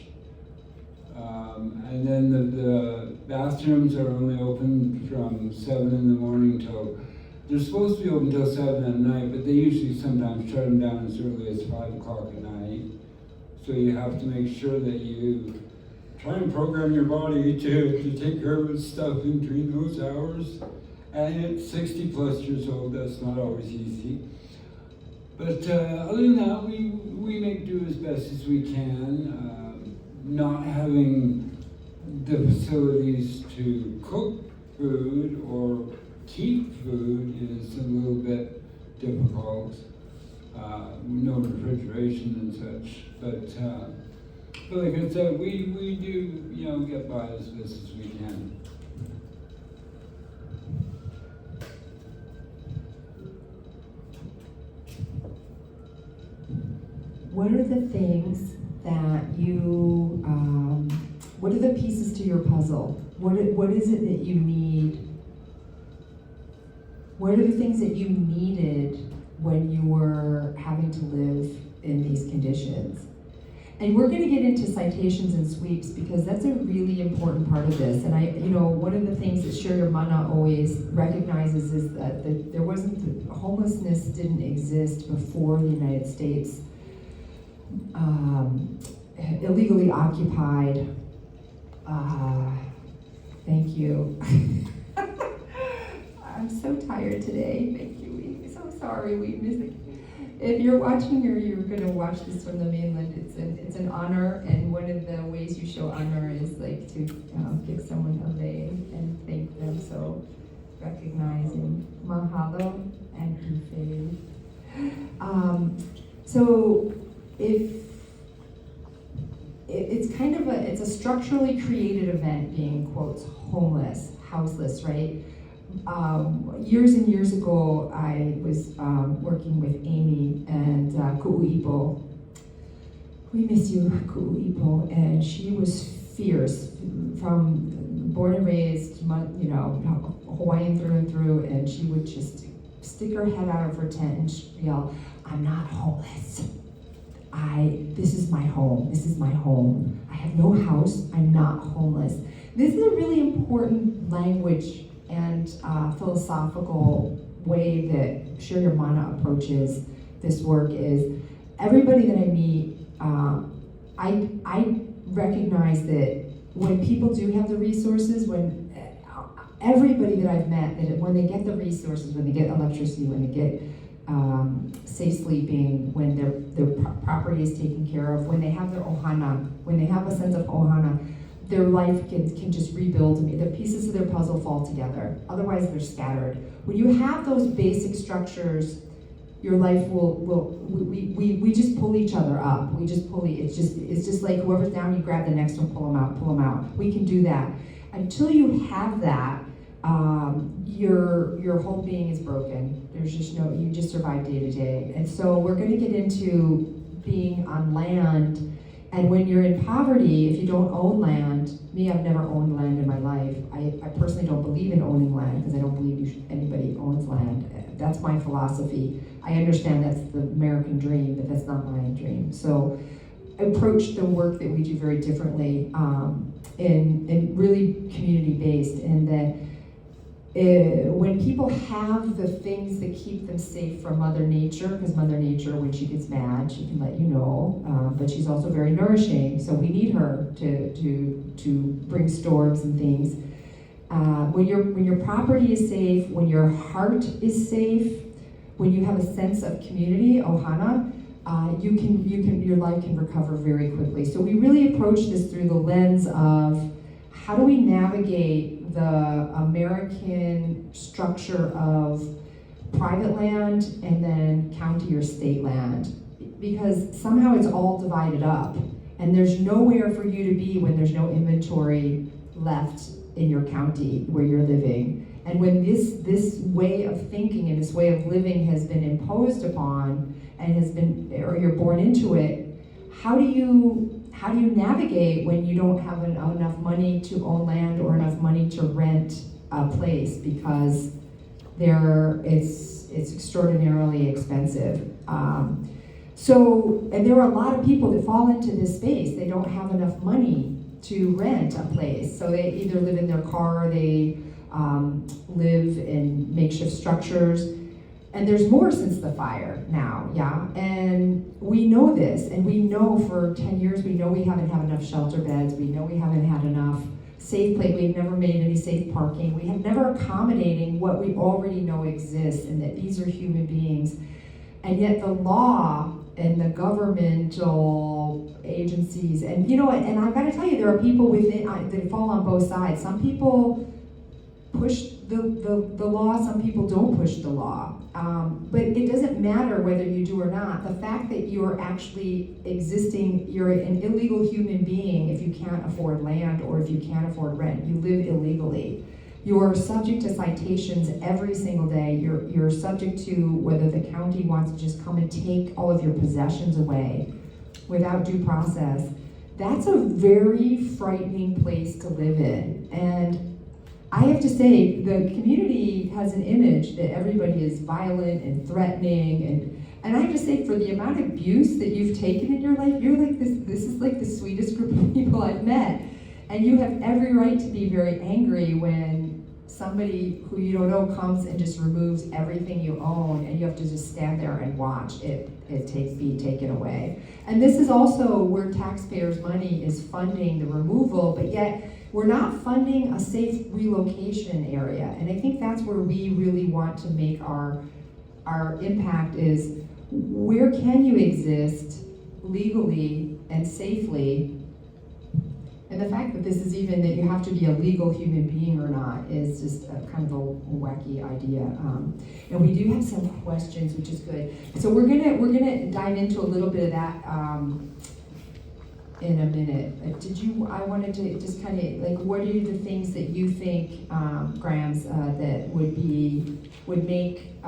And then the bathrooms are only open from 7 in the morning till, they're supposed to be open till 7 at night, but they usually sometimes shut them down as early as 5 o'clock at night. So you have to make sure that you try and program your body to take care of its stuff in between those hours. And at 60 plus years old, that's not always easy. But other than that, we make do as best as we can. Not having the facilities to cook food or keep food is a little bit difficult. No refrigeration and such, but like I said, we do get by as best as we can. What are the things that you, what are the pieces to your puzzle? What is it that you need? What are the things that you needed when you were having to live in these conditions? And we're going to get into citations and sweeps because that's a really important part of this. And one of the things that Share Your Mana always recognizes is that homelessness didn't exist before the United States illegally occupied. Thank you. I'm so tired today. Thank you. We're so sorry we missed it. If you're watching or you're going to watch this from the mainland, it's an honor, and one of the ways you show honor is like to give someone a lei and thank them. So recognizing mahalo and ife. So if it's kind of it's a structurally created event, being quotes homeless, houseless, right? Years and years ago, I was working with Amy and Ku'uipo. We miss you, Ku'uipo. And she was fierce, from born and raised, Hawaiian through and through. And she would just stick her head out of her tent and yell, "I'm not homeless. This is my home. This is my home. I have no house. I'm not homeless." This is a really important language and philosophical way that Share Your Mana approaches this work. Is everybody that I meet, I recognize that when people do have the resources, when everybody that I've met, that when they get the resources, when they get electricity, when they get safe sleeping, when their property is taken care of, when they have their ohana, when they have a sense of ohana, their life can just rebuild. The pieces of their puzzle fall together. Otherwise, they're scattered. When you have those basic structures, your life we just pull each other up. We just pull. It's just like whoever's down, you grab the next one, pull them out. We can do that. Until you have that, your whole being is broken. There's just you just survive day to day. And so we're going to get into being on land. And when you're in poverty, if you don't own land, I've never owned land in my life. I personally don't believe in owning land because I don't believe anybody owns land. That's my philosophy. I understand that's the American dream, but that's not my dream. So I approach the work that we do very differently, and really community-based, in that when people have the things that keep them safe from Mother Nature, because Mother Nature, when she gets mad, she can let you know, but she's also very nourishing, so we need her to bring storms and things. When your property is safe, when your heart is safe, when you have a sense of community, ohana, your life can recover very quickly. So we really approach this through the lens of how do we navigate the American structure of private land and then county or state land, because somehow it's all divided up and there's nowhere for you to be when there's no inventory left in your county where you're living. And when this way of thinking and this way of living has been imposed upon and has been, or you're born into it, how do you navigate when you don't have enough money to own land or enough money to rent a place, because it's extraordinarily expensive. And there are a lot of people that fall into this space. They don't have enough money to rent a place, so they either live in their car or they live in makeshift structures. And there's more since the fire now, yeah? And we know this, and we know for 10 years, we know we haven't had enough shelter beds, we know we haven't had enough safe play, we've never made any safe parking, we have never accommodating what we already know exists, and that these are human beings. And yet the law and the governmental agencies, and you know what, and I've got to tell you, there are people within that fall on both sides. Some people push the law, some people don't push the law. But it doesn't matter whether you do or not. The fact that you're actually existing, you're an illegal human being if you can't afford land or if you can't afford rent. You live illegally. You're subject to citations every single day. You're subject to whether the county wants to just come and take all of your possessions away without due process. That's a very frightening place to live in. And I have to say, the community has an image that everybody is violent and threatening, and I have to say, for the amount of abuse that you've taken in your life, you're like this is like the sweetest group of people I've met. And you have every right to be very angry when somebody who you don't know comes and just removes everything you own, and you have to just stand there and watch it be taken away. And this is also where taxpayers' money is funding the removal, but yet we're not funding a safe relocation area. And I think that's where we really want to make our impact is, where can you exist legally and safely? And the fact that this is even that you have to be a legal human being or not is just a kind of a wacky idea. And we do have some questions, which is good. So we're gonna dive into a little bit of that in a minute. I wanted to just kind of like, what are the things that you think, Grams, that would make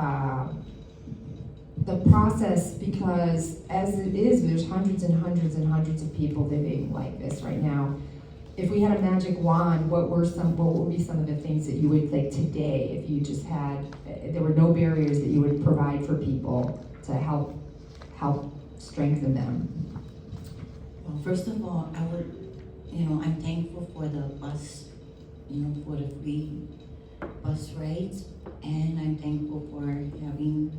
the process, because as it is, there's hundreds and hundreds and hundreds of people living like this right now. If we had a magic wand, what would be some of the things that you would, like today, if you just had, there were no barriers that you would provide for people to help strengthen them? Well, first of all, I'm thankful for the bus, for the free bus rides, and I'm thankful for having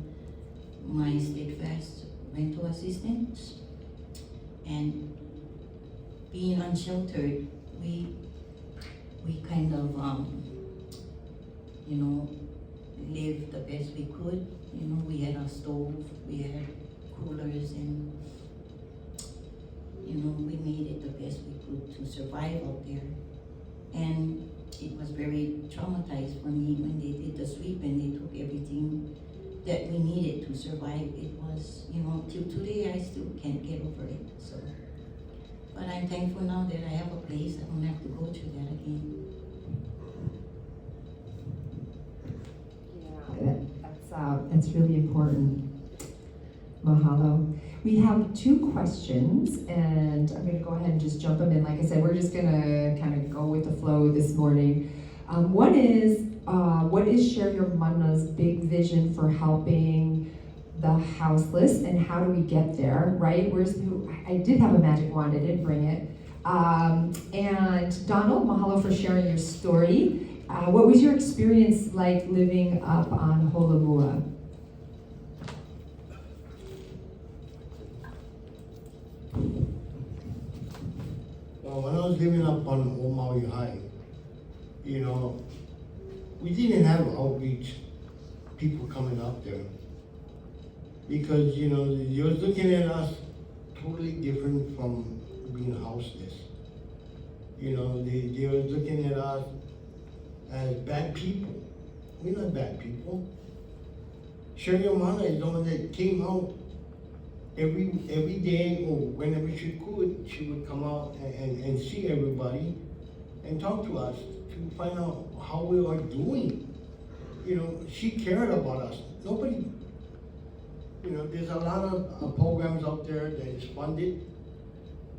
my steadfast rental assistance. And being unsheltered, we kind of, lived the best we could. We had a stove, we had coolers, and we made it the best we could to survive out there. And it was very traumatized for me when they did the sweep and they took everything that we needed to survive. It was, till today I still can't get over it. So, but I'm thankful now that I have a place. I don't have to go through that again. Yeah, that's really important. Mahalo. We have 2 questions, and I'm going to go ahead and just jump them in. Like I said, we're just going to kind of go with the flow this morning. One is, what is Share Your Mana's big vision for helping the houseless, and how do we get there, right? I did have a magic wand, I didn't bring it. And Donald, mahalo for sharing your story. What was your experience like living up on Holomua? Well, when I was living up on Old Maui High, you know, we didn't have outreach people coming up there. Because, you know, they was looking at us totally different from being houseless. You know, they was looking at us as bad people. We're not bad people. Sherry O'Mara is the one that came out every day or whenever she could. She would come out and see everybody and talk to us to find out how we are doing. You know, she cared about us. Nobody, you know, there's a lot of programs out there that is funded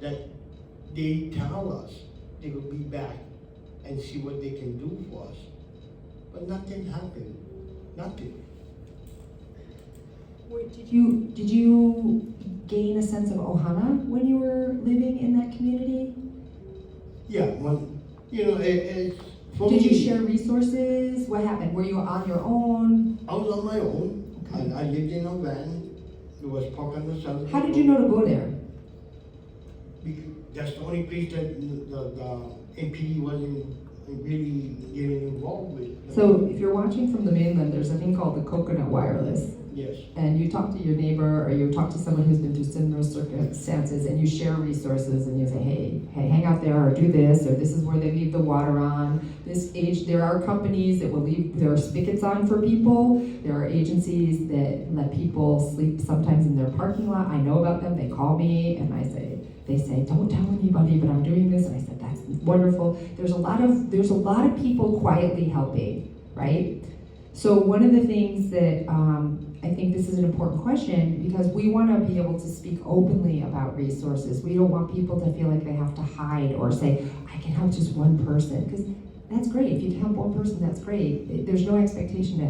that they tell us they will be back and see what they can do for us. But nothing happened. Nothing. Did you gain a sense of ohana when you were living in that community? Yeah, when, you know, it's for Did me, you share resources? What happened? Were you on your own? I was on my own. Okay. I lived in a van. It was parked on the side of the How did you know to go there? Because that's the only place that the MPD wasn't really getting involved with. So if you're watching from the mainland, there's a thing called the coconut wireless. Yes. And you talk to your neighbor or you talk to someone who's been through similar circumstances and you share resources and you say, hey, hang out there or do this or this is where they leave the water on. This age, there are companies that will leave their spigots on for people. There are agencies that let people sleep sometimes in their parking lot. I know about them. They call me and they say, don't tell anybody, but I'm doing this. And I said, that's wonderful. There's a lot of people quietly helping, right? So one of the things that I think this is an important question because we want to be able to speak openly about resources. We don't want people to feel like they have to hide or say, I can help just one person. Because that's great. If you can help one person, that's great. There's no expectation to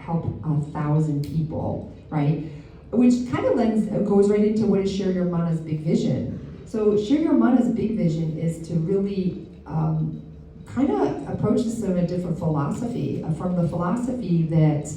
help 1,000 people, right? Which kind of goes right into what is Share Your Mana's big vision. So Share Your Mana's big vision is to really kind of approach this from a different philosophy, from the philosophy that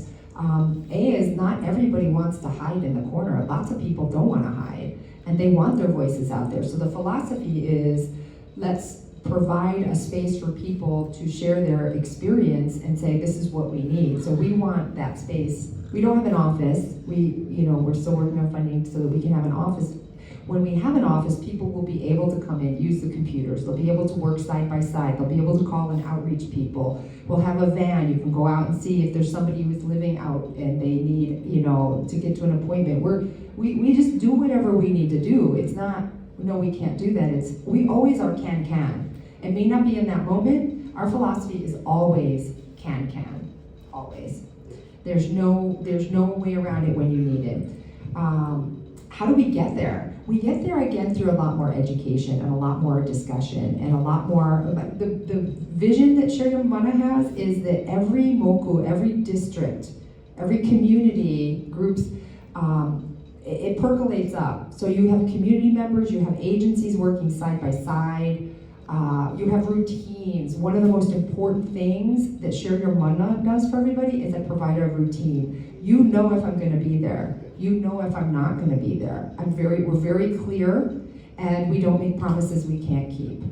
is not everybody wants to hide in the corner. Lots of people don't want to hide, and they want their voices out there. So the philosophy is, let's provide a space for people to share their experience and say, this is what we need. So we want that space. We don't have an office. We're still working on funding so that we can have an office. When we have an office, people will be able to come in, use the computers. They'll be able to work side by side. They'll be able to call and outreach people. We'll have a van. You can go out and see if there's somebody who's living out and they need, to get to an appointment. We just do whatever we need to do. It's not, no, we can't do that. It's, we always are can. It may not be in that moment. Our philosophy is always can, always. There's no way around it when you need it. How do we get there? We get there again through a lot more education and a lot more discussion and a lot more, the vision that Share Your Mana has is that every moku, every district, every community groups, it percolates up. So you have community members, you have agencies working side by side, you have routines. One of the most important things that Share Your Mana does for everybody is a provider of routine. You know if I'm gonna be there. You know if I'm not gonna be there. We're very clear, and we don't make promises we can't keep.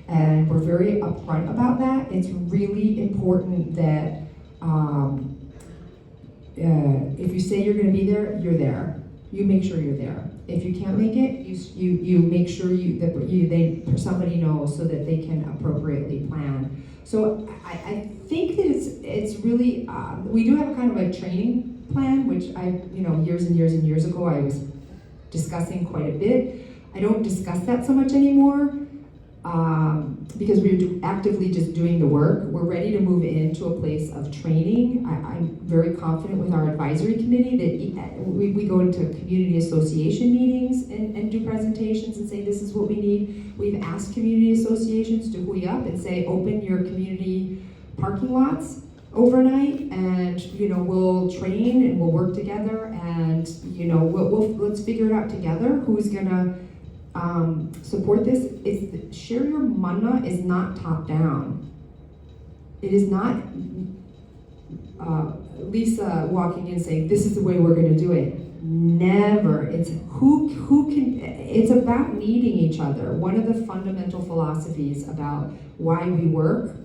And we're very upfront about that. It's really important that if you say you're gonna be there, you're there. You make sure you're there. If you can't make it, you make sure somebody knows so that they can appropriately plan. So I think that it's really we do have a kind of a training plan, which years and years ago I was discussing quite a bit. I don't discuss that so much anymore because we're actively just doing the work. We're ready to move into a place of training. I'm very confident with our advisory committee that we go into community association meetings and do presentations and say this is what we need. We've asked community associations to hui up and say open your community parking lots overnight, and we'll train and we'll work together, and let's figure it out together. Who's gonna support this? Share Your Mana is not top down. it is not Lisa walking in saying, this is the way we're going to do it. Never. It's who can, it's about needing each other. One of the fundamental philosophies about why we work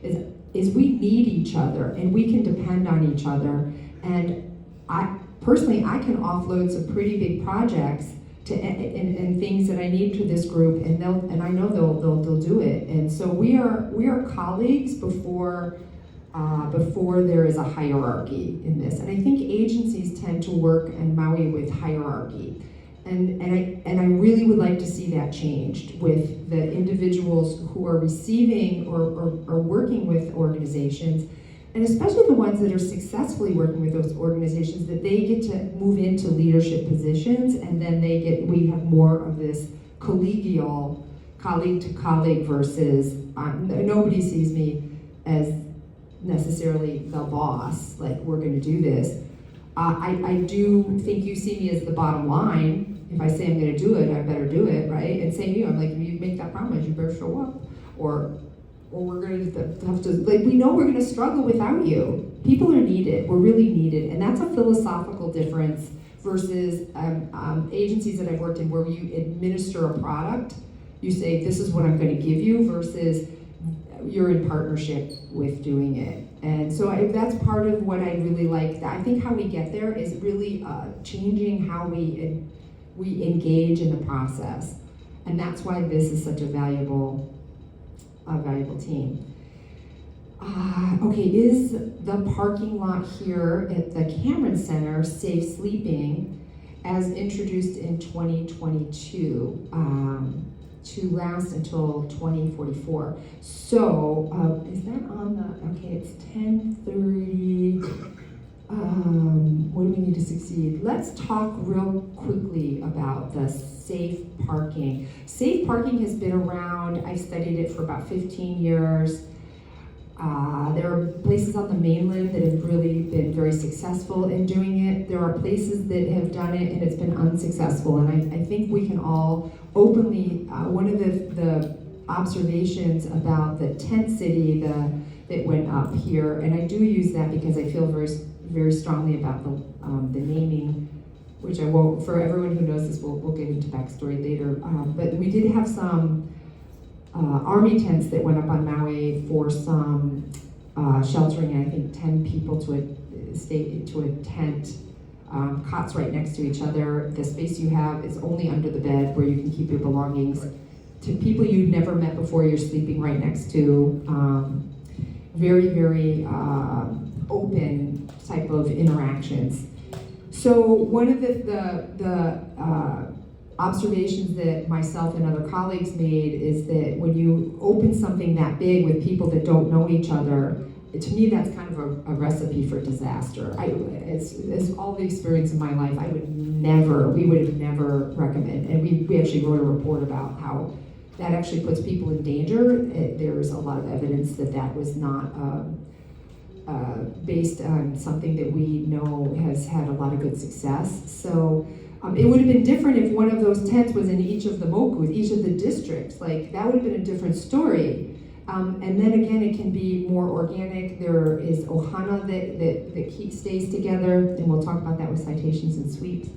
is we need each other and we can depend on each other. And I can offload some pretty big projects and things that I need to this group, and I know they'll do it. And so we are colleagues before there is a hierarchy in this. And I think agencies tend to work in Maui with hierarchy. And I really would like to see that changed with the individuals who are receiving or working with organizations, and especially the ones that are successfully working with those organizations, that they get to move into leadership positions, and then we have more of this collegial, colleague to colleague versus nobody sees me as necessarily the boss, like we're going to do this. I do think you see me as the bottom line. If I say I'm going to do it, I better do it, right? And same to you, I'm like, if you make that promise, you better show up. Or we're going to have to, like, we know we're going to struggle without you. People are needed, we're really needed. And that's a philosophical difference versus agencies that I've worked in where you administer a product. You say, this is what I'm going to give you, versus you're in partnership with doing it. And so that's part of what I really like. I think how we get there is really changing how we engage in the process. And that's why this is such a valuable team. Okay, is the parking lot here at the Cameron Center safe sleeping as introduced in 2022 to last until 2044? So is that on the, okay, it's 10:30. What do we need to succeed? Let's talk real quickly about the safe parking. Safe parking has been around. I've studied it for about 15 years. There are places on the mainland that have really been very successful in doing it. There are places that have done it and it's been unsuccessful. And I think we can all openly, one of the observations about the tent city that went up here, and I do use that because I feel very, very strongly about the naming, which I won't, for everyone who knows this, we'll get into backstory later. But we did have some army tents that went up on Maui for some sheltering, and I think 10 people to a tent, cots right next to each other. The space you have is only under the bed where you can keep your belongings. To people you've never met before, you're sleeping right next to. Very, very open type of interactions. So one of the observations that myself and other colleagues made is that when you open something that big with people that don't know each other, to me that's kind of a recipe for disaster. As all the experience in my life, we would never recommend, and we actually wrote a report about how that actually puts people in danger. There's a lot of evidence that was not based on something that we know has had a lot of good success. So it would have been different if one of those tents was in each of the mokus, each of the districts. Like, that would have been a different story. And then again, it can be more organic. There is ohana that stays together, and we'll talk about that with citations and sweeps,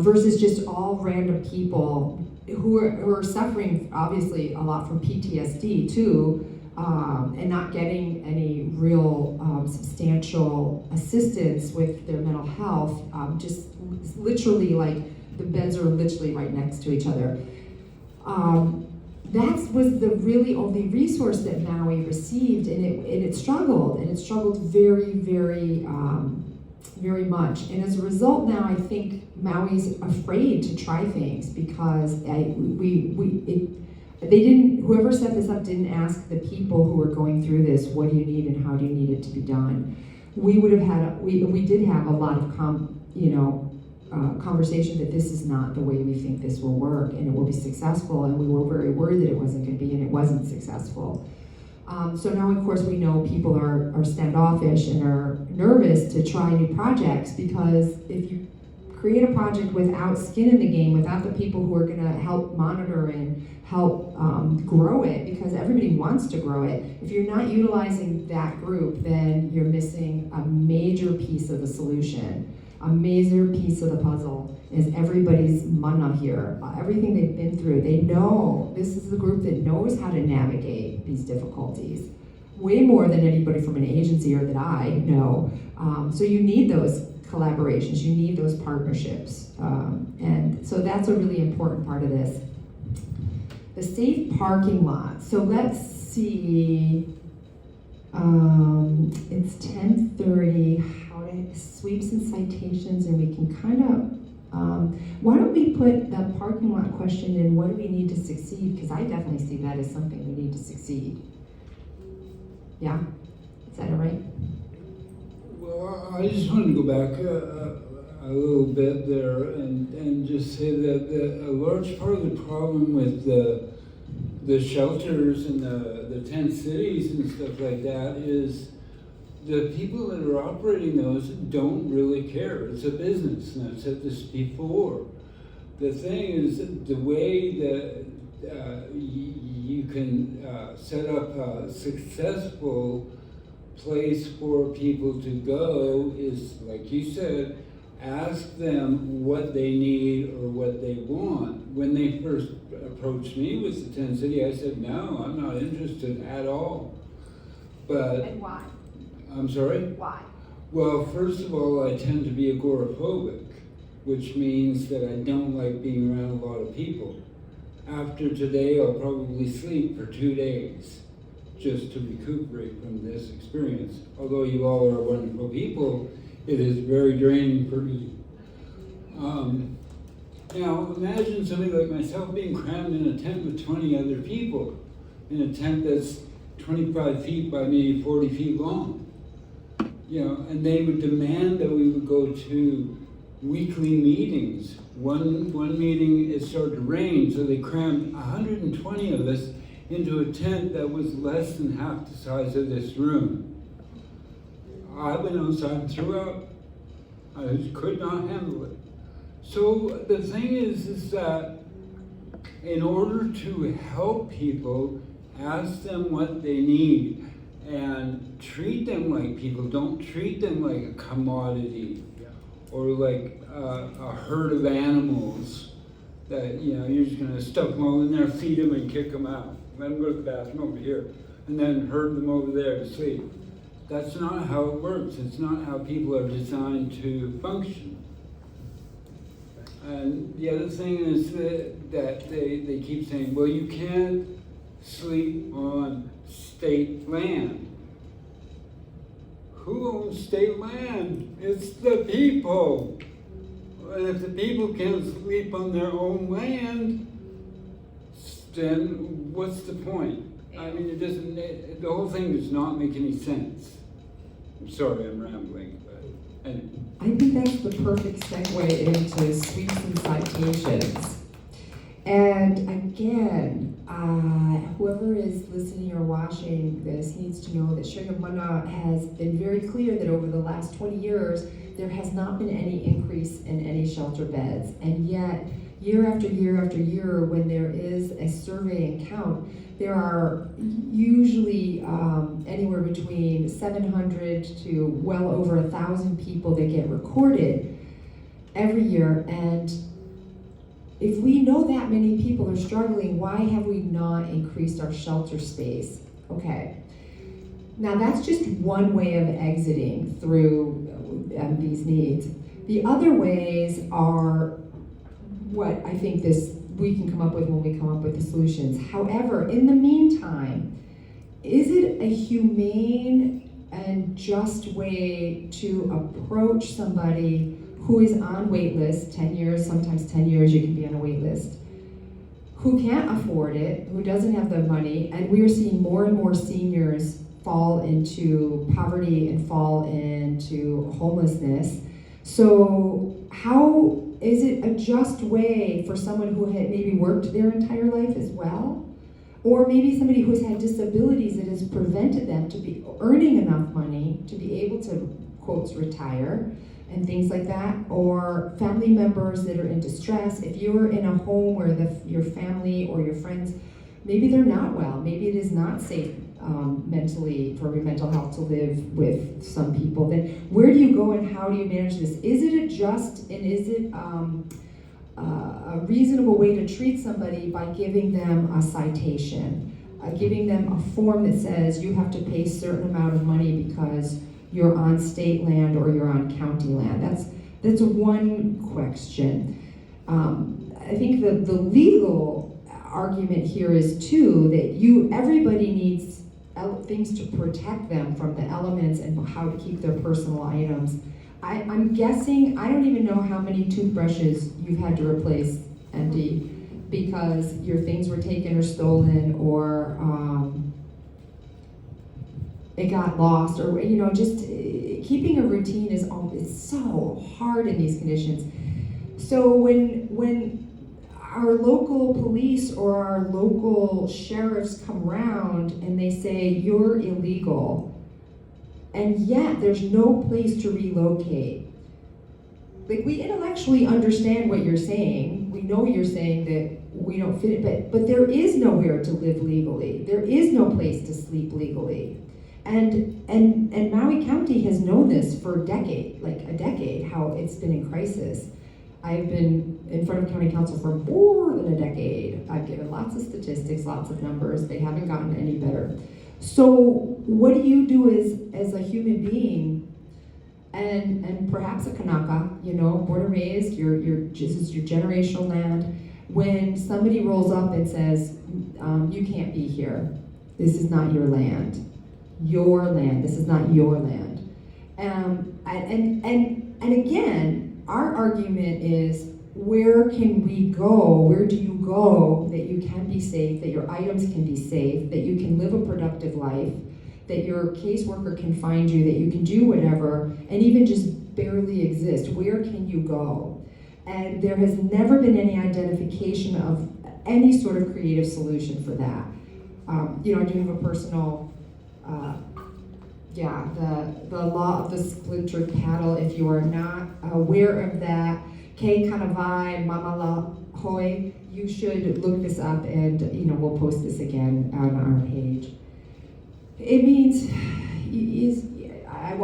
versus just all random people who are suffering, obviously, a lot from PTSD too, and not getting any real substantial assistance with their mental health. Just literally, like, the beds are literally right next to each other. That was the really only resource that Maui received, and it struggled very, very, very much. And as a result, now I think Maui's afraid to try things because whoever set this up didn't ask the people who were going through this, what do you need and how do you need it to be done? We did have a lot of conversation that this is not the way we think this will work and it will be successful, and we were very worried that it wasn't going to be, and it wasn't successful. So now, of course, we know people are standoffish and are nervous to try new projects, because if you create a project without skin in the game, without the people who are going to help monitor and help grow it, because everybody wants to grow it. If you're not utilizing that group, then you're missing a major piece of the solution. A major piece of the puzzle is everybody's mana here. Everything they've been through, they know. This is the group that knows how to navigate these difficulties. Way more than anybody from an agency or that I know. So you need those collaborations, you need those partnerships. And so that's a really important part of this. The safe parking lot. So let's see, it's 10:30, how to sweeps and citations, and we can kind of, why don't we put the parking lot question in, what do we need to succeed? Because I definitely see that as something we need to succeed. Yeah, is that all right? Well, I just wanted to go back a little bit there and just say that a large part of the problem with the shelters and the tent cities and stuff like that is the people that are operating those don't really care. It's a business, and I've said this before. The thing is, the way that you can set up a successful place for people to go is, like you said, ask them what they need or what they want. When they first approached me with the tent city, I said, no, I'm not interested at all. But And why? I'm sorry? Why? Well, first of all, I tend to be agoraphobic, which means that I don't like being around a lot of people. After today, I'll probably sleep for 2 days just to recuperate from this experience. Although you all are wonderful people, it is very draining for me. Now, imagine somebody like myself being crammed in a tent with 20 other people, in a tent that's 25 feet by maybe 40 feet long. You know, and they would demand that we would go to weekly meetings. One meeting, it started to rain, so they crammed 120 of us into a tent that was less than half the size of this room. I went outside and threw up. I just could not handle it. So the thing is that in order to help people, ask them what they need and treat them like people. Don't treat them like a commodity or like a herd of animals that, you know, you're just gonna stuff them all in there, feed them and kick them out. Let them go to the bathroom over here and then herd them over there to sleep. That's not how it works. It's not how people are designed to function. And the other thing is that they keep saying, well, you can't sleep on state land. Who owns state land? It's the people. And if the people can't sleep on their own land, then what's the point? I mean, it doesn't, the whole thing does not make any sense. I'm sorry, I'm rambling, but anyway. I think that's the perfect segue into sweeps and citations. And again, whoever is listening or watching this needs to know that Sugar Mana has been very clear that over the last 20 years, there has not been any increase in any shelter beds. And yet, year after year after year, when there is a survey and count, there are usually anywhere between 700 to well over 1,000 people that get recorded every year. And if we know that many people are struggling, why have we not increased our shelter space? Okay. Now that's just one way of exiting through these needs. The other ways are what I think we can come up with when we come up with the solutions. However, in the meantime, is it a humane and just way to approach somebody who is on wait list, 10 years, sometimes 10 years you can be on a wait list, who can't afford it, who doesn't have the money, and we are seeing more and more seniors fall into poverty and fall into homelessness. So how is it a just way for someone who had maybe worked their entire life as well? Or maybe somebody who's had disabilities that has prevented them to be earning enough money to be able to, quotes, retire and things like that, or family members that are in distress. If you're in a home where your family or your friends, maybe they're not well, maybe it is not safe mentally for your mental health to live with some people, then where do you go and how do you manage this? Is it a just and is it a reasonable way to treat somebody by giving them a citation, giving them a form that says you have to pay a certain amount of money because you're on state land or you're on county land? That's one question. I think the legal argument here is too that everybody needs things to protect them from the elements and how to keep their personal items. I'm guessing, I don't even know how many toothbrushes you've had to replace, MD, because your things were taken or stolen, or it got lost, or just keeping a routine is so hard in these conditions. So when our local police or our local sheriffs come around and they say you're illegal, and yet there's no place to relocate. Like, we intellectually understand what you're saying. We know you're saying that we don't fit it, but there is nowhere to live legally. There is no place to sleep legally. And Maui County has known this for a decade, how it's been in crisis. I've been in front of county council for more than a decade. I've given lots of statistics, lots of numbers. They haven't gotten any better. So what do you do as a human being, and perhaps a Kanaka, born and raised, this is your generational land, when somebody rolls up and says, you can't be here. This is not your land. Your land. This is not your land. And again, our argument is, where can we go? Where do you go that you can be safe, that your items can be safe, that you can live a productive life, that your caseworker can find you, that you can do whatever, and even just barely exist? Where can you go? And there has never been any identification of any sort of creative solution for that. I do have a personal, the law of the splintered paddle. If you are not aware of that, Kei Kanawai Mamala Hoi, you should look this up, and we'll post this again on our page. It means I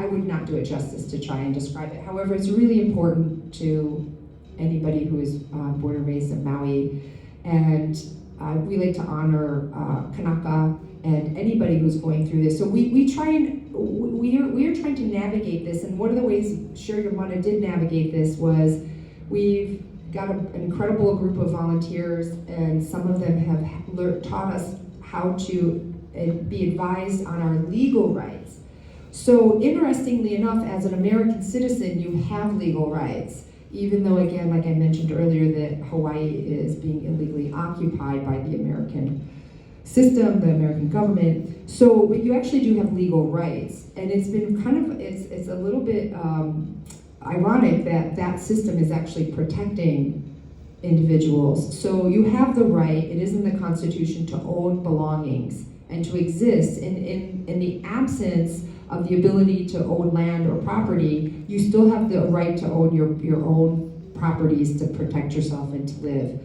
would not do it justice to try and describe it. However, it's really important to anybody who is born and raised in Maui, and we like to honor Kanaka and anybody who's going through this. So we are trying to navigate this, and one of the ways Sherry Yamana did navigate this was we've got an incredible group of volunteers, and some of them have taught us how to be advised on our legal rights. So interestingly enough, as an American citizen, you have legal rights, even though, again, like I mentioned earlier, that Hawaii is being illegally occupied by the American system, the American government. So, but you actually do have legal rights, and it's been it's a little bit ironic that system is actually protecting individuals. So you have the right, it is in the Constitution, to own belongings and to exist. In the absence of the ability to own land or property, you still have the right to own your own properties to protect yourself and to live.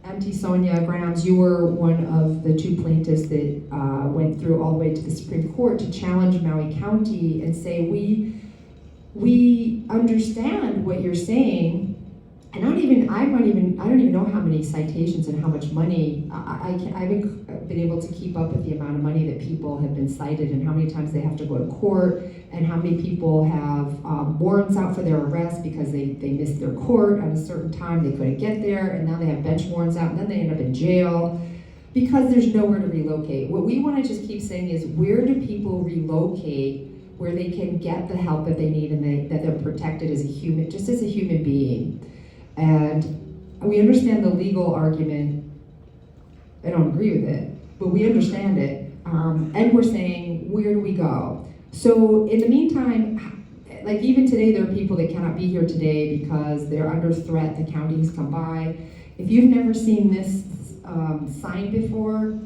Auntie Sonia Grams, you were one of the two plaintiffs that went through all the way to the Supreme Court to challenge Maui County and say, we understand what you're saying, and I don't even know how many citations and how much money. I haven't been able to keep up with the amount of money that people have been cited and how many times they have to go to court and how many people have warrants out for their arrest because they missed their court at a certain time, they couldn't get there, and now they have bench warrants out, and then they end up in jail because there's nowhere to relocate. What we want to just keep saying is, where do people relocate where they can get the help that they need and that they're protected as a human, just as a human being? And we understand the legal argument. I don't agree with it, but we understand it. And we're saying, where do we go? So in the meantime, like even today, there are people that cannot be here today because they're under threat. The county has come by. If you've never seen this sign before,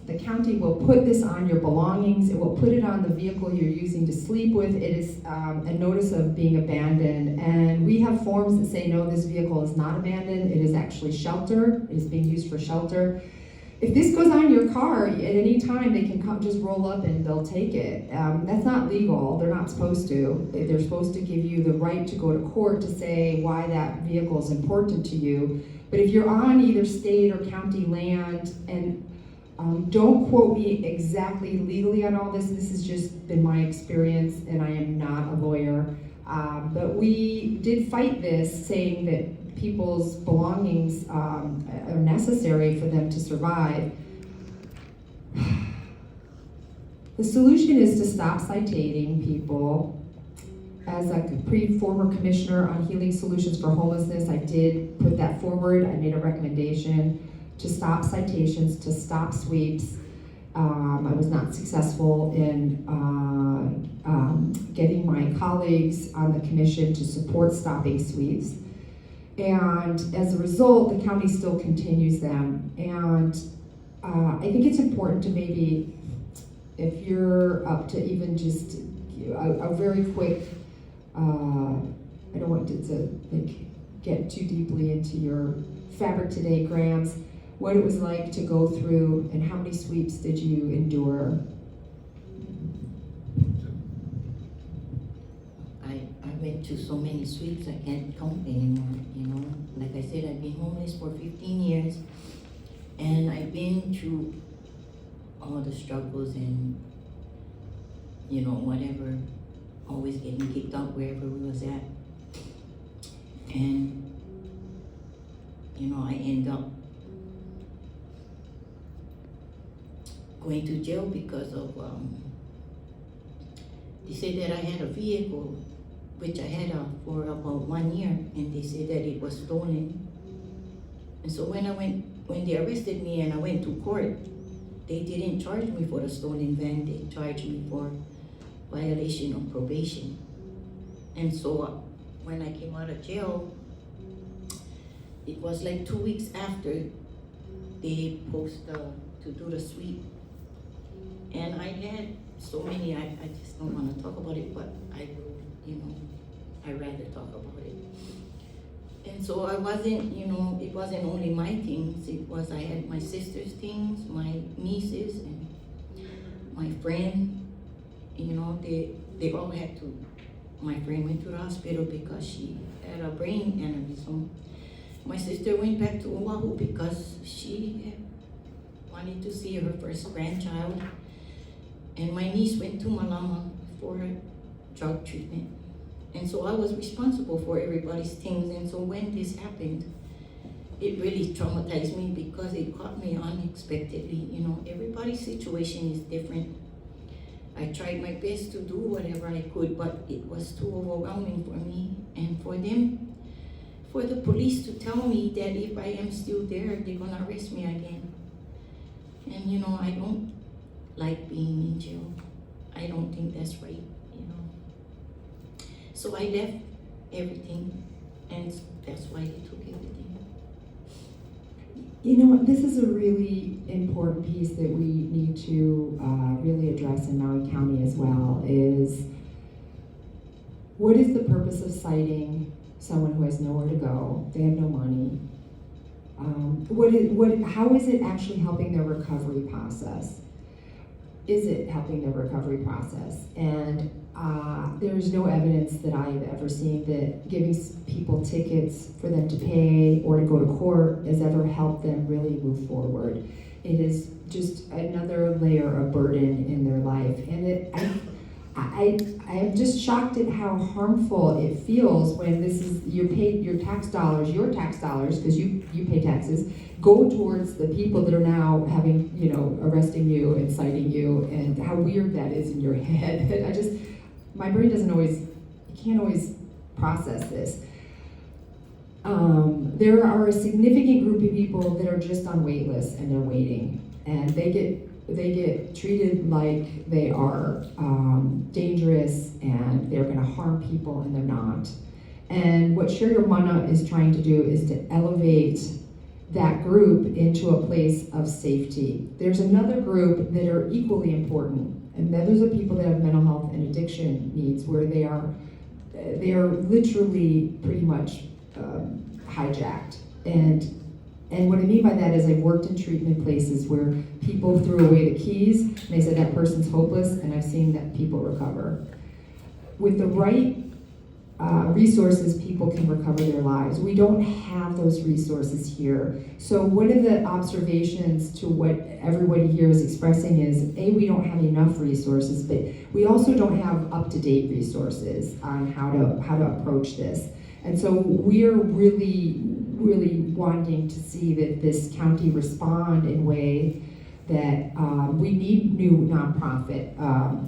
the county will put this on your belongings, it will put it on the vehicle you're using to sleep with. It is a notice of being abandoned, and we have forms that say, no, this vehicle is not abandoned, it is actually shelter, it is being used for shelter. If this goes on your car, at any time they can come, just roll up and they'll take it. That's not legal, they're not supposed to. They're supposed to give you the right to go to court to say why that vehicle is important to you. But if you're on either state or county land, and don't quote me exactly legally on all this, this has just been my experience and I am not a lawyer. But we did fight this, saying that people's belongings are necessary for them to survive. The solution is to stop citating people. As a former commissioner on Healing Solutions for Homelessness, I did put that forward. I made a recommendation to stop citations, to stop sweeps. I was not successful in getting my colleagues on the commission to support stopping sweeps. And as a result, the county still continues them. And I think it's important to maybe, if you're up to even just a very quick, I don't want it to get too deeply into your fabric today, Grams, what it was like to go through and how many sweeps did you endure? I went to so many sweeps I can't count anymore, you know. Like I said, I've been homeless for 15 years, and I've been through all the struggles and, you know, whatever, always getting kicked out wherever we was at. And, you know, I end up going to jail because of, they said that I had a vehicle, which I had for about 1 year, and they said that it was stolen. And so when they arrested me and I went to court, they didn't charge me for the stolen van, they charged me for violation of probation. And so when I came out of jail, it was like 2 weeks after they posed to do the sweep. And I had so many, I just don't want to talk about it, but I will, you know, I'd rather talk about it. And so I wasn't, you know, it wasn't only my things, it was, I had my sister's things, my nieces, and my friend, you know, they all had to, my friend went to the hospital because she had a brain aneurysm. My sister went back to Oahu because she wanted to see her first grandchild. And my niece went to Malama for her drug treatment. And so I was responsible for everybody's things. And so when this happened, it really traumatized me because it caught me unexpectedly. You know, everybody's situation is different. I tried my best to do whatever I could, but it was too overwhelming for me. And for them, for the police to tell me that if I am still there, they're gonna arrest me again. And you know, I don't like being in jail. I don't think that's right, you know. So I left everything, and that's why they took everything. You know, this is a really important piece that we need to really address in Maui County as well, is what is the purpose of citing someone who has nowhere to go? They have no money. How is it actually helping their recovery process? Is it helping their recovery process? And there is no evidence that I've ever seen that giving people tickets for them to pay or to go to court has ever helped them really move forward. It is just another layer of burden in their life. And I am just shocked at how harmful it feels when this is, your tax dollars, because you pay taxes, go towards the people that are now having, you know, arresting you and citing you, and how weird that is in your head. My brain can't always process this. There are a significant group of people that are just on wait lists and they're waiting, and they get treated like they are dangerous and they're gonna harm people, and they're not. And what Share Your Mana is trying to do is to elevate that group into a place of safety. There's another group that are equally important, and those are people that have mental health and addiction needs, where they are literally pretty much hijacked. And what I mean by that is I've worked in treatment places where people threw away the keys and they said that person's hopeless, and I've seen that people recover. With the right resources, people can recover their lives. We don't have those resources here. So one of the observations to what everybody here is expressing is, A, we don't have enough resources, but we also don't have up-to-date resources on how to approach this. And so we're really wanting to see that this county respond in a way that we need new nonprofit,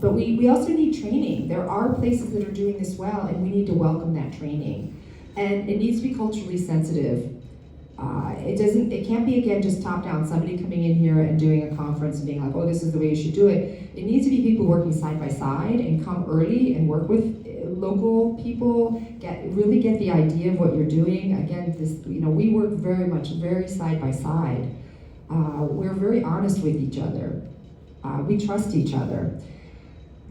but we also need training. There are places that are doing this well, and we need to welcome that training. And it needs to be culturally sensitive. It can't be, again, just top down, somebody coming in here and doing a conference and being like, oh, this is the way you should do it. It needs to be people working side by side and come early and work with local people, really get the idea of what you're doing. Again, we work very side by side. We're very honest with each other. We trust each other.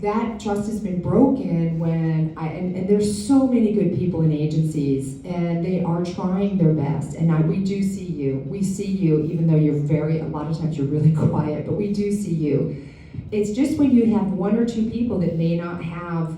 That trust has been broken when and there's so many good people in agencies, and they are trying their best. And we do see you. We see you, even though a lot of times you're really quiet, but we do see you. It's just when you have one or two people that may not have,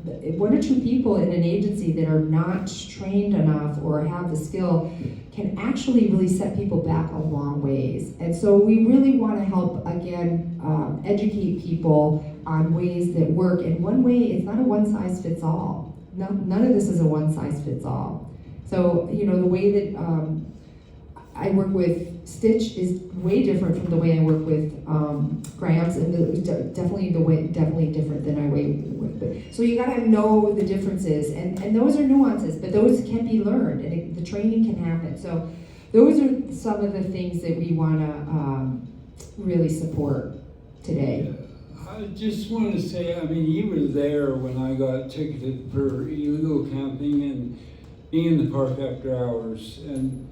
one or two people in an agency that are not trained enough or have the skill can actually really set people back a long ways. And so we really want to help, again, educate people on ways that work. And one way, it's not a one-size-fits-all. None of this is a one-size-fits-all. So, the way that I work with Stitch is way different from the way I work with Grams, and definitely different than I work with. So you gotta know the differences, and those are nuances, but those can be learned, and the training can happen. So those are some of the things that we wanna really support today. I just want to say, you were there when I got ticketed for illegal camping and being in the park after hours, and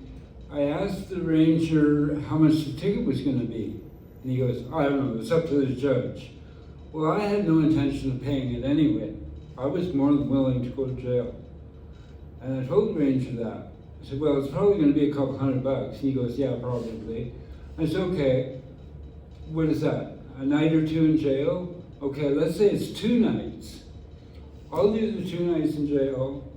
I asked the ranger how much the ticket was going to be, and he goes, I don't know, it's up to the judge. Well, I had no intention of paying it anyway. I was more than willing to go to jail. And I told the ranger that. I said, well, it's probably going to be a couple $100. And he goes, yeah, probably. I said, okay, what is that? A night or two in jail? Okay, let's say it's 2 nights. I'll do the 2 nights in jail.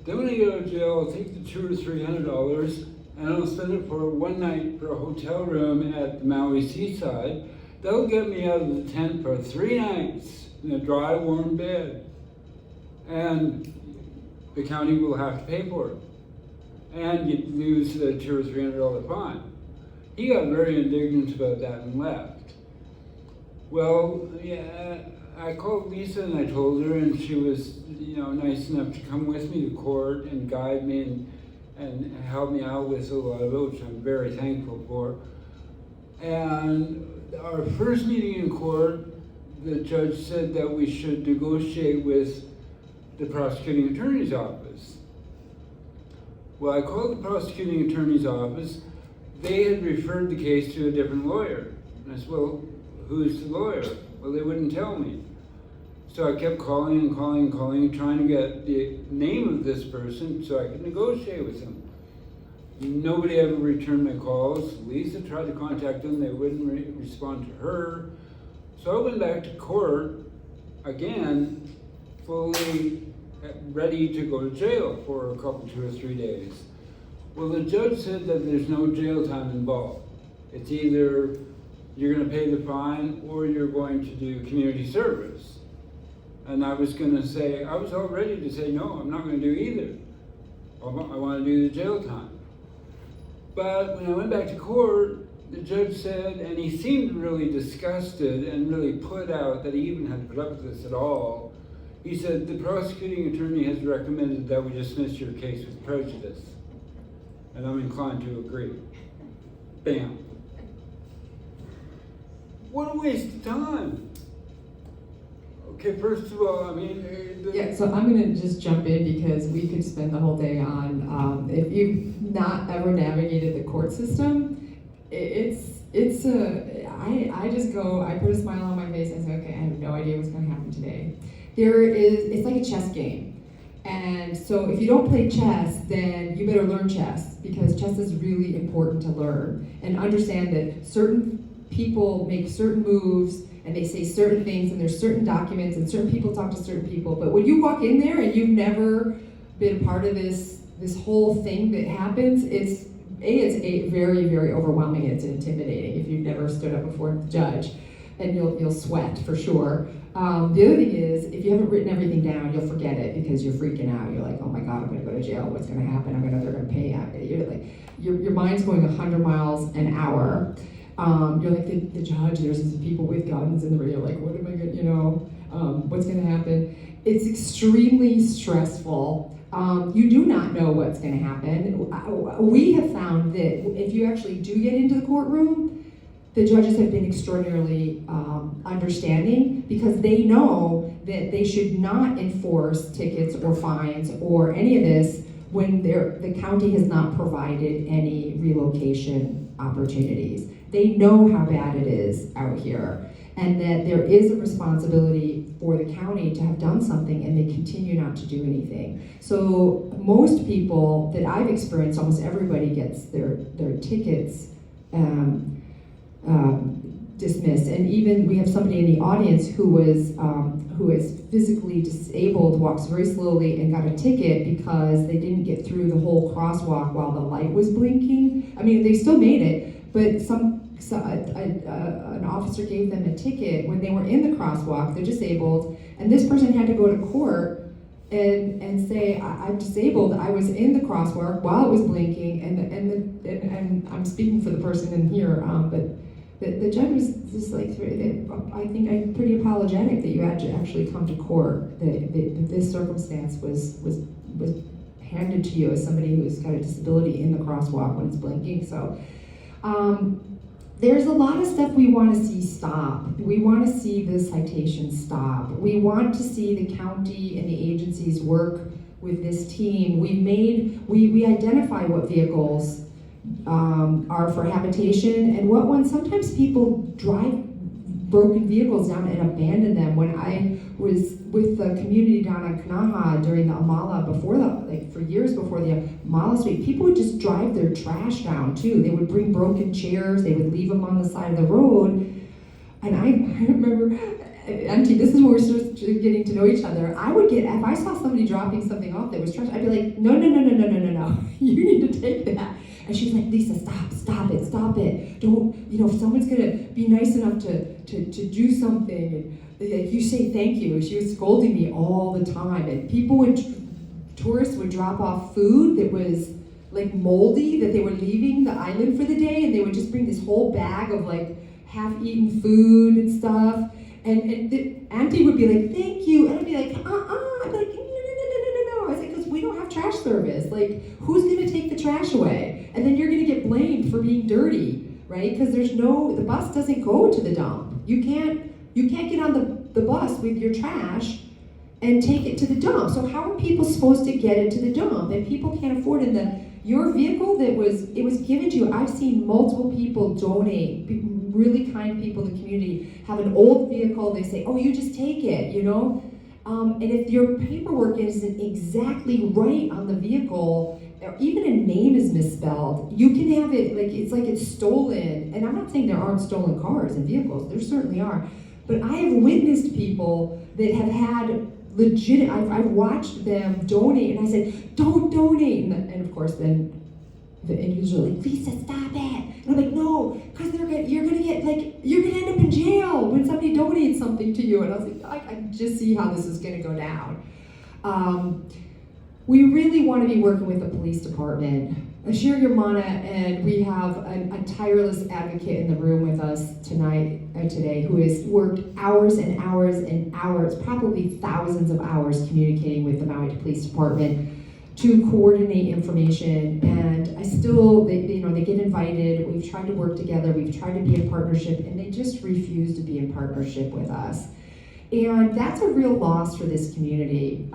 Then when I get out of jail, I'll take the $200 or $300 and I'll spend it for 1 night for a hotel room at the Maui seaside. That'll get me out of the tent for 3 nights in a dry, warm bed. And the county will have to pay for it. And you lose the $200 or $300 fine. He got very indignant about that and left. Well, yeah, I called Lisa and I told her, and she was, nice enough to come with me to court and guide me and help me out with a lot of it, which I'm very thankful for. And our first meeting in court, the judge said that we should negotiate with the prosecuting attorney's office. Well, I called the prosecuting attorney's office. They had referred the case to a different lawyer. And I said, well, who's the lawyer? Well, they wouldn't tell me. So I kept calling, trying to get the name of this person so I could negotiate with him. Nobody ever returned my calls. Lisa tried to contact them, they wouldn't respond to her. So I went back to court again, fully ready to go to jail for a couple, 2 or 3 days. Well, the judge said that there's no jail time involved. It's either you're going to pay the fine or you're going to do community service. And I was all ready to say, no, I'm not going to do either. I want to do the jail time. But when I went back to court, the judge said, and he seemed really disgusted and really put out that he even had to put up with this at all. He said, the prosecuting attorney has recommended that we dismiss your case with prejudice. And I'm inclined to agree. Bam. What a waste of time. Okay, first of all, I mean, Yeah, so I'm gonna just jump in because we could spend the whole day on, if you've not ever navigated the court system, I just go, I put a smile on my face and say, okay, I have no idea what's gonna happen today. It's like a chess game. And so if you don't play chess, then you better learn chess because chess is really important to learn and understand that certain people make certain moves and they say certain things and there's certain documents and certain people talk to certain people. But when you walk in there and you've never been part of this whole thing that happens, it's very, very overwhelming and it's intimidating if you've never stood up before the judge, and you'll sweat for sure. The other thing is, if you haven't written everything down, you'll forget it because you're freaking out. You're like, oh my God, I'm gonna go to jail. What's gonna happen? They're gonna pay out. You're like, your mind's going 100 miles an hour. You're like the judge. There's these people with guns in the room. You're like, what am I gonna, what's gonna happen? It's extremely stressful. You do not know what's going to happen. We have found that if you actually do get into the courtroom, the judges have been extraordinarily understanding because they know that they should not enforce tickets or fines or any of this when the county has not provided any relocation opportunities. They know how bad it is out here and that there is a responsibility for the county to have done something and they continue not to do anything. So most people that I've experienced, almost everybody gets their tickets dismissed. And even we have somebody in the audience who is physically disabled, walks very slowly and got a ticket because they didn't get through the whole crosswalk while the light was blinking. I mean, they still made it, but an officer gave them a ticket when they were in the crosswalk. They're disabled, and this person had to go to court and say, I'm disabled. I was in the crosswalk while it was blinking, and I'm speaking for the person in here, but the judge was just like, I think I'm pretty apologetic that you had to actually come to court. That this circumstance was handed to you as somebody who's got a disability in the crosswalk when it's blinking. So. There's a lot of stuff we want to see stop. We want to see the citations stop. We want to see the county and the agencies work with this team. We identify what vehicles are for habitation and what ones. Sometimes people drive broken vehicles down and abandon them. When I was with the community down on Kanaha during the Amala for years before the Amala Street, people would just drive their trash down too. They would bring broken chairs, they would leave them on the side of the road. And I remember, Auntie, this is where we're sort of getting to know each other. If I saw somebody dropping something off that was trash, I'd be like, no, you need to take that. And she's like, Lisa, stop it. Don't, if someone's gonna be nice enough to do something, and like you say thank you. She was scolding me all the time. And tourists would drop off food that was like moldy, that they were leaving the island for the day, and they would just bring this whole bag of like half-eaten food and stuff. And the auntie would be like, thank you. And I'd be like, I'd be like, no. I was like, because we don't have trash service. Like, who's going to take the trash away? And then you're going to get blamed for being dirty, right? Because the bus doesn't go to the dump. You can't get on the bus with your trash and take it to the dump. So how are people supposed to get it to the dump? And people can't afford it. Your vehicle it was given to you. I've seen multiple people donate, really kind people in the community have an old vehicle. They say, oh, you just take it, and if your paperwork isn't exactly right on the vehicle, or even a name is misspelled, you can have it like it's stolen. And I'm not saying there aren't stolen cars and vehicles, there certainly are. But I have witnessed people that have had legit, I've watched them donate, and I said, don't donate. And of course, then the individual like, Lisa, stop it. And I'm like, no, because you're gonna end up in jail when somebody donates something to you. And I was like, I just see how this is gonna go down. We really want to be working with the police department. Ashir Yamana, and we have a tireless advocate in the room with us today who has worked hours and hours and hours, probably thousands of hours communicating with the Maui Police Department to coordinate information. And they get invited. We've tried to work together. We've tried to be in partnership, and they just refuse to be in partnership with us. And that's a real loss for this community.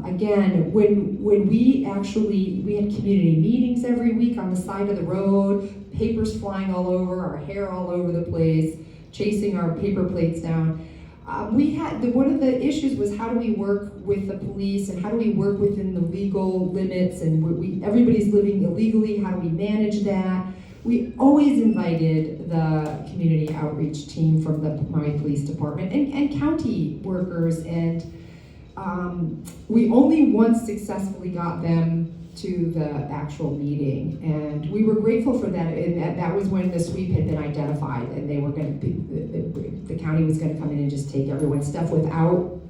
Again, when we had community meetings every week on the side of the road, papers flying all over, our hair all over the place, chasing our paper plates down. One of the issues was how do we work with the police and how do we work within the legal limits, and everybody's living illegally, how do we manage that? We always invited the community outreach team from the Maui Police Department and county workers, and we only once successfully got them to the actual meeting, and we were grateful for that. And that was when the sweep had been identified, and they were going to the county was going to come in and just take everyone's stuff without.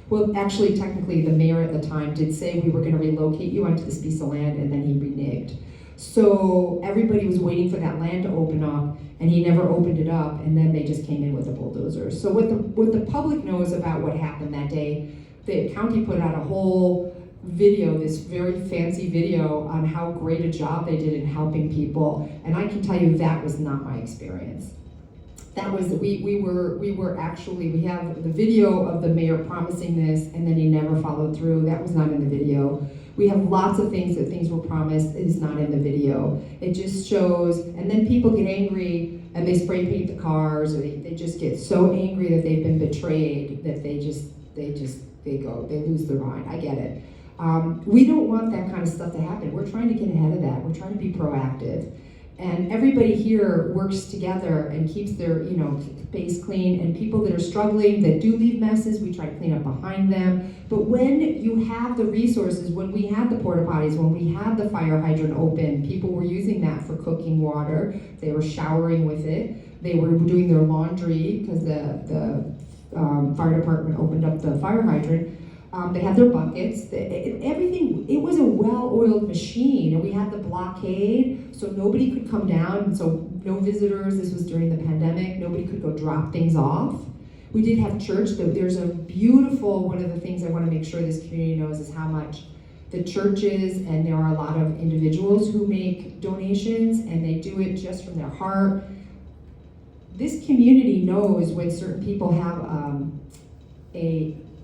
Well, actually, technically, the mayor at the time did say we were going to relocate you onto this piece of land, and then he reneged. So everybody was waiting for that land to open up, and he never opened it up, and then they just came in with a bulldozer. So what the public knows about what happened that day, the county put out a whole video, this very fancy video on how great a job they did in helping people, and I can tell you that was not my experience. That was, we have the video of the mayor promising this, and then he never followed through. That was not in the video. We have lots of things were promised, is not in the video. It just shows, and then people get angry and they spray paint the cars, or they just get so angry that they've been betrayed that they lose their mind. I get it. We don't want that kind of stuff to happen. We're trying to get ahead of that. We're trying to be proactive. And everybody here works together and keeps their, space clean. And people that are struggling, that do leave messes, we try to clean up behind them. But when you have the resources, when we had the porta potties, when we had the fire hydrant open, people were using that for cooking water. They were showering with it. They were doing their laundry because the fire department opened up the fire hydrant. They had their buckets, everything. It was a well-oiled machine, and we had the blockade, so nobody could come down, so no visitors. This was during the pandemic. Nobody could go drop things off. We did have church. There's a beautiful, one of the things I want to make sure this community knows is how much the churches, and there are a lot of individuals who make donations, and they do it just from their heart. This community knows when certain people have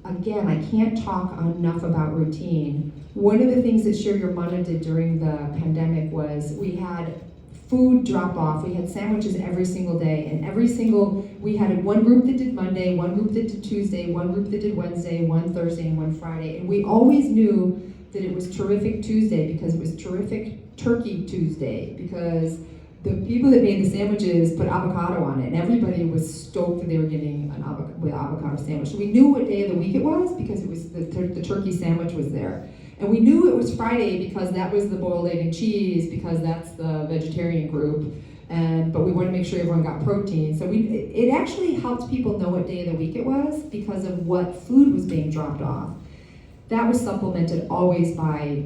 Again, I can't talk enough about routine. One of the things that Share Your Mana did during the pandemic was we had food drop off. We had sandwiches every single day, and we had one group that did Monday, one group that did Tuesday, one group that did Wednesday, one Thursday, and one Friday. And we always knew that it was Terrific Tuesday because it was Terrific Turkey Tuesday, because the people that made the sandwiches put avocado on it, and everybody was stoked that they were getting an avocado sandwich. So we knew what day of the week it was because it was the turkey sandwich was there. And we knew it was Friday because that was the boiled egg and cheese, because that's the vegetarian group. But we wanted to make sure everyone got protein. So it actually helped people know what day of the week it was because of what food was being dropped off. That was supplemented always by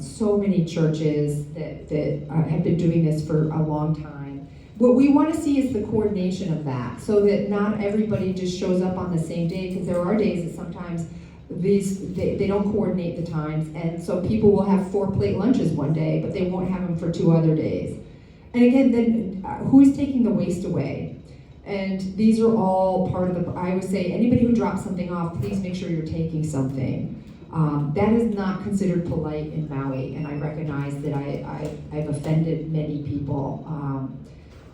so many churches that have been doing this for a long time. What we want to see is the coordination of that, so that not everybody just shows up on the same day, because there are days that sometimes they don't coordinate the times, and so people will have 4-plate lunches one day, but they won't have them for 2 other days. And again, then who is taking the waste away? And these are all part of I always say, anybody who drops something off, please make sure you're taking something. That is not considered polite in Maui, and I recognize that I've offended many people.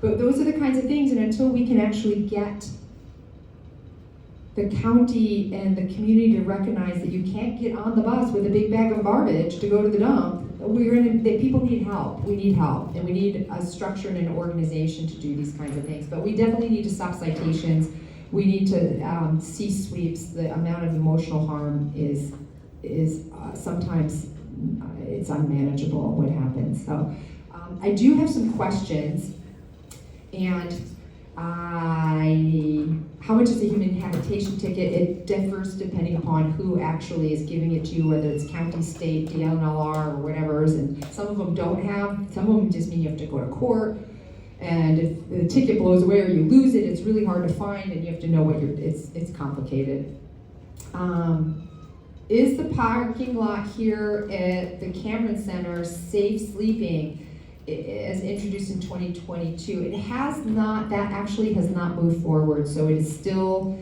But those are the kinds of things, and until we can actually get the county and the community to recognize that you can't get on the bus with a big bag of garbage to go to the dump, that people need help. We need help, and we need a structure and an organization to do these kinds of things. But we definitely need to stop citations. We need to cease sweeps. The amount of emotional harm is sometimes it's unmanageable what happens. So I do have some questions, and how much is a human habitation ticket? It differs depending upon who actually is giving it to you, whether it's county, state, DNLR, or whatever. And some of them don't have. Some of them just mean you have to go to court. And if the ticket blows away or you lose it, it's really hard to find, and you have to know what it's complicated. Is the parking lot here at the Cameron Center safe sleeping as introduced in 2022? It has not, that actually has not moved forward, so it is still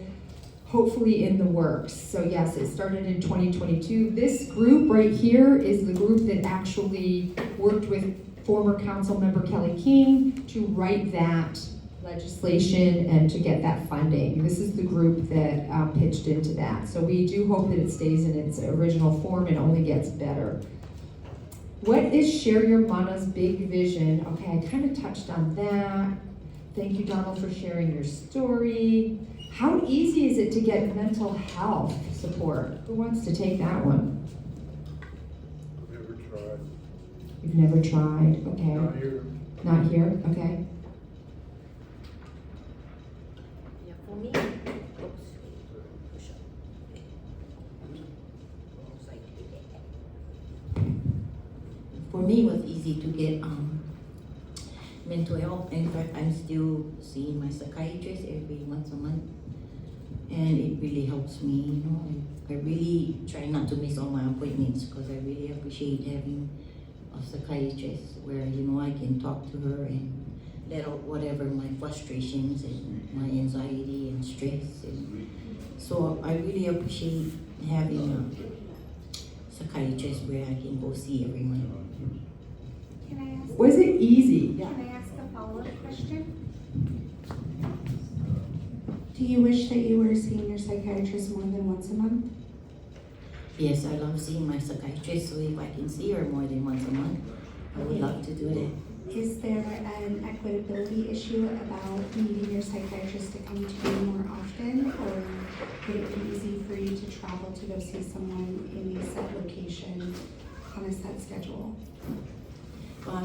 hopefully in the works. So yes, it started in 2022. This group right here is the group that actually worked with former council member Kelly King to write that legislation and to get that funding. This is the group that pitched into that. So we do hope that it stays in its original form and only gets better. What is Share Your Mana's big vision? Okay, I kind of touched on that. Thank you, Donald, for sharing your story. How easy is it to get mental health support? Who wants to take that one? Never tried. You've never tried, okay. Not here. Not here, okay. Yeah, for me, For me, it was easy to get mental health. In fact, I'm still seeing my psychiatrist every once a month, and it really helps me. You know, I really try not to miss all my appointments because I really appreciate having a psychiatrist where I can talk to her and let out whatever my frustrations and my anxiety and stress. And so I really appreciate having a psychiatrist where I can go see every month. Can I ask? Was it easy? Can I ask a follow-up question? Do you wish that you were seeing your psychiatrist more than once a month? Yes, I love seeing my psychiatrist, so if I can see her more than once a month, I would love to do that. Is there an equitability issue about needing your psychiatrist to come to you more often? Or would it be easy for you to travel to go see someone in a set location on a set schedule?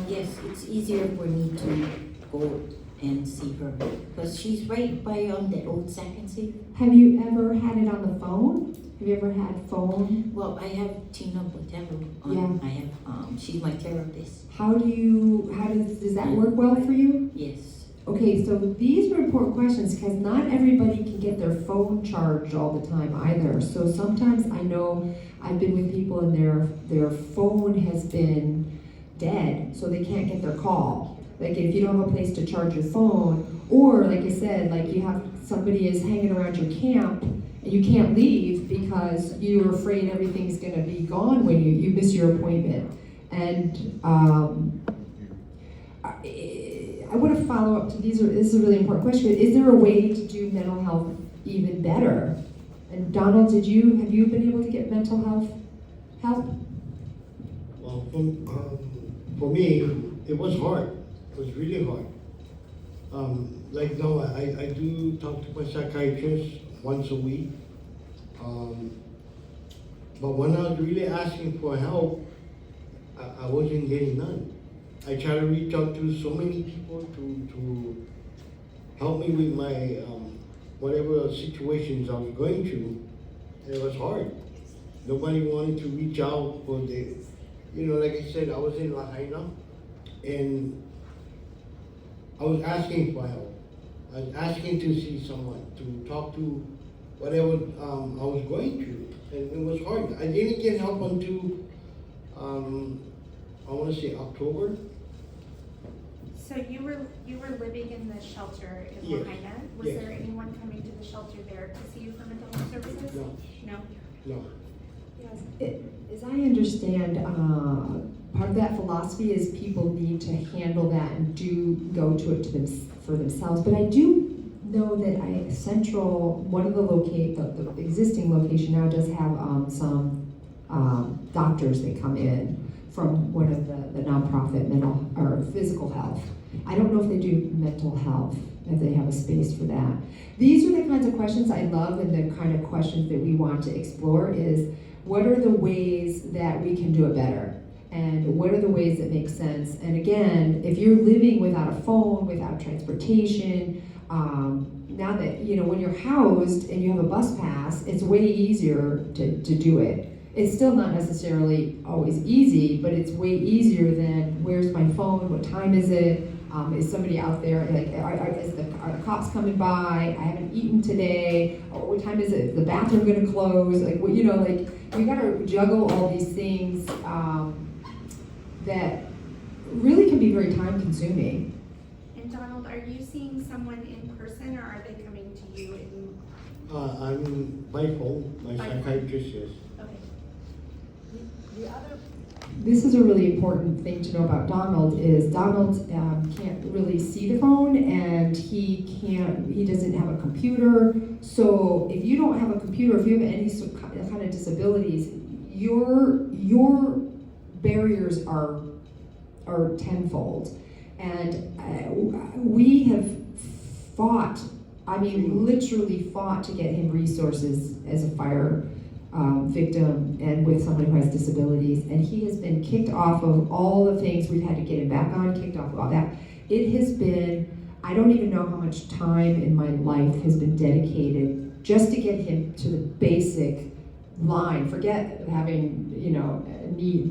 Yes, it's easier for me to go and see her because she's right by that old Second City. Have you ever had it on the phone? Have you ever had phone? Well, I have Tina Botello on. Yeah. I have she's my therapist. How does that work well for you? Yes. Okay, so these are important questions because not everybody can get their phone charged all the time either. So sometimes I know I've been with people and their phone has been dead, so they can't get their call. Like if you don't have a place to charge your phone, or like I said, like you have somebody is hanging around your camp and you can't leave because you're afraid everything's gonna be gone when you miss your appointment. And I want to follow up to this is a really important question. Is there a way to do mental health even better? And Donald, have you been able to get mental health help? Well, for me, it was hard. It was really hard. Like now, I do talk to my psychiatrist once a week. But when I was really asking for help, I wasn't getting none. I tried to reach out to so many people to help me with my whatever situations I was going through. And it was hard. Nobody wanted to reach out for like I said, I was in Lahaina and I was asking for help. I was asking to see someone, to talk to whatever I was going through. And it was hard. I didn't get help until, I want to say October. So you were living in the shelter in Yes. Lahaina. Was Yes. there anyone coming to the shelter there to see you for mental health services? No. No? No. As I understand, part of that philosophy is people need to handle that and do go to it for themselves. But I do know that one of the existing location now does have some doctors that come in from one of the nonprofit mental or physical health. I don't know if they do mental health, if they have a space for that. These are the kinds of questions I love, and the kind of questions that we want to explore is, what are the ways that we can do it better? And what are the ways that make sense? And again, if you're living without a phone, without transportation, now that, when you're housed and you have a bus pass, it's way easier to do it. It's still not necessarily always easy, but it's way easier than, where's my phone? What time is it? Is somebody out there? Like, are the cops coming by? I haven't eaten today. Oh, what time is it? Is the bathroom gonna close? Like, we gotta juggle all these things that really can be very time consuming. And Don, Donald, are you seeing someone in person or are they coming to you in, I'm by phone, my By phone. psychiatrist is. okay. The other, This is a really important thing to know about Donald is Donald can't really see the phone and he doesn't have a computer. So if you don't have a computer, if you have any kind of disabilities, your barriers are tenfold. And we have fought, I mean, literally fought to get him resources as a fire victim and with someone who has disabilities, and he has been kicked off of all the things we've had to get him back on, kicked off of all that. It has been, I don't even know how much time in my life has been dedicated just to get him to the basic line, forget having,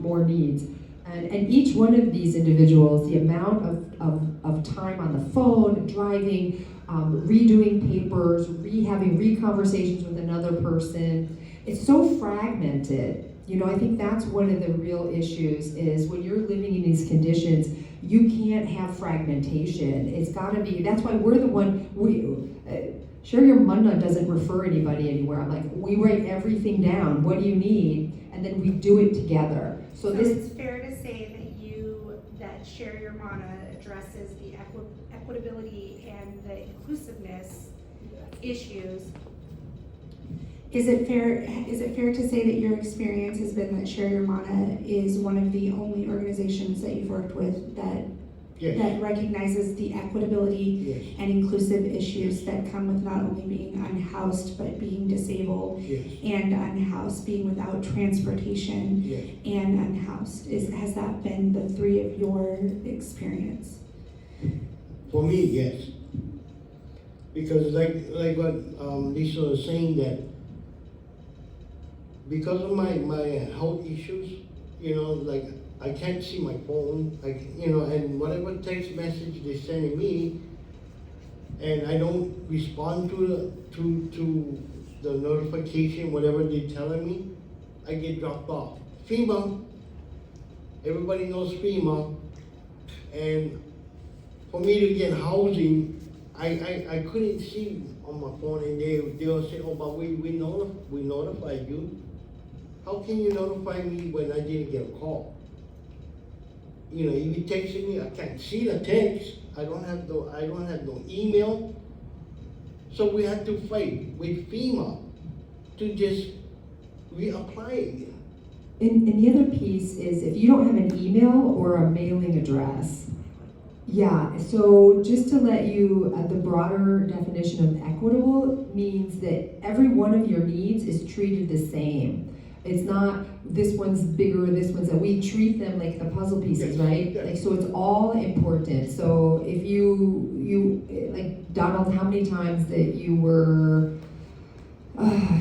more needs. And each one of these individuals, the amount of time on the phone, driving, redoing papers, having re-conversations with another person, it's so fragmented. I think that's one of the real issues is when you're living in these conditions, you can't have fragmentation. It's gotta be, that's why we're the one, Sherry Munda doesn't refer anybody anywhere. I'm like, we write everything down. What do you need? And then we do it together. So this, it's fair to say that Share Your Mana addresses the equitability and the inclusiveness issues. Is it fair to say that your experience has been that Share Your Mana is one of the only organizations that you've worked with that Yes, recognizes the equitability yes, and inclusive issues that come with not only being unhoused, but being disabled yes, and unhoused, being without transportation yes. and unhoused? Has that been the three of your experience? For me, yes. Because like what Lisa was saying, that because of my health issues, like I can't see my phone, and whatever text message they're sending me, and I don't respond to the notification, whatever they're telling me, I get dropped off. FEMA, everybody knows FEMA, and for me to get housing, I couldn't see on my phone, and they'll say, oh, but we notified you. How can you notify me when I didn't get a call? If you texted me, I can't see the text. I don't have no email. So we had to fight with FEMA to just reapply again. and the other piece is if you don't have an email or a mailing address, yeah, so just to let you, the broader definition of equitable means that every one of your needs is treated the same. It's not this one's bigger, this one's that we treat them like the puzzle pieces, Yes, right? yes. Like, so it's all important. So if you like Donald, how many times that you were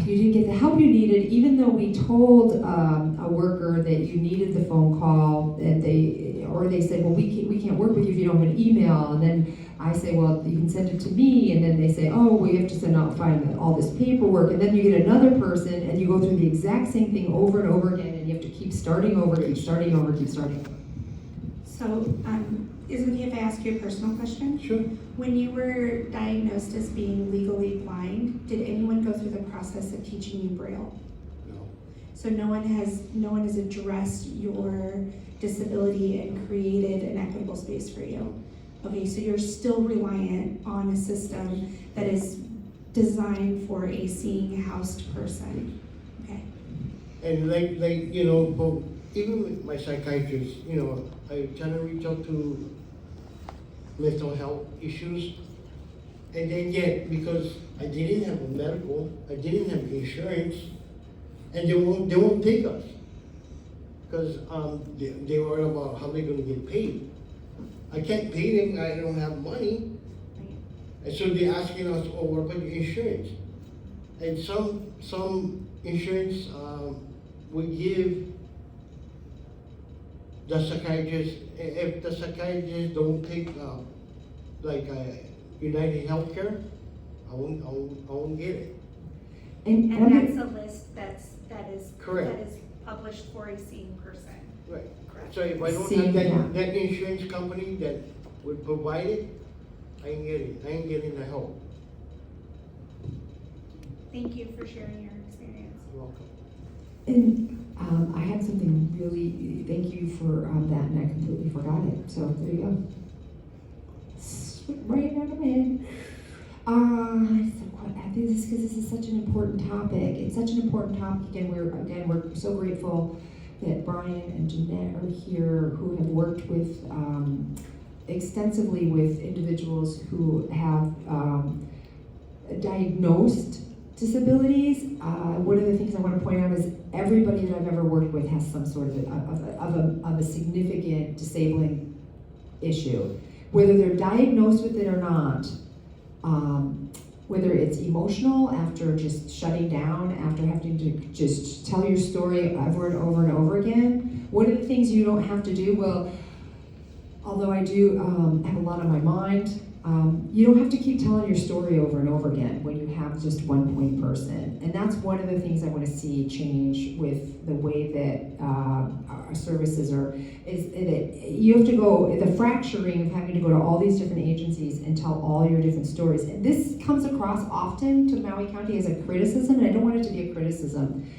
you didn't get the help you needed, even though we told a worker that you needed the phone call, and they said, well, we can't work with you if you don't have an email, and then I say, well, you can send it to me, and then they say, oh, we have to find all this paperwork, and then you get another person, and you go through the exact same thing over and over again, and you have to keep starting over. So, is it okay if I ask you a personal question? Sure. When you were diagnosed as being legally blind, did anyone go through the process of teaching you Braille? No. So no one has addressed your disability and created an equitable space for you. Okay, so you're still reliant on a system that is designed for a seeing housed person. Okay. And even with my psychiatrist, I try to reach out to mental health issues, and then yet because I didn't have a medical, I didn't have insurance, and they won't take us because they worry about how they're going to get paid. I can't pay them. I don't have money, and so they're asking us, "Oh, what about your insurance?" And some insurance will give the psychiatrist, if the psychiatrist don't take United Healthcare, I won't get it. And And that's a list that is Correct. that is published for a seeing person. Right. Correct. So if I don't See, have yeah. that insurance company that would provide it, I ain't getting the help. Thank you for sharing your experience. You're welcome. And I had something really, thank you for that, and I completely forgot it. So there you go. Slipped right out of my head. I think this is because this is such an important topic. It's such an important topic, and we're so grateful that Brian and Jeanette are here, who have worked with extensively with individuals who have diagnosed disabilities. One of the things I want to point out is everybody that I've ever worked with has some sort of a significant disabling issue, whether they're diagnosed with it or not. Whether it's emotional, after just shutting down, after having to just tell your story over and over and over again. What are the things you don't have to do? Well, although I do have a lot on my mind, you don't have to keep telling your story over and over again when you have just one point person. And that's one of the things I want to see change with the way that our services are, is that you have to go, the fracturing of having to go to all these different agencies and tell all your different stories. And this comes across often to Maui County as a criticism, and I don't want it to be a criticism.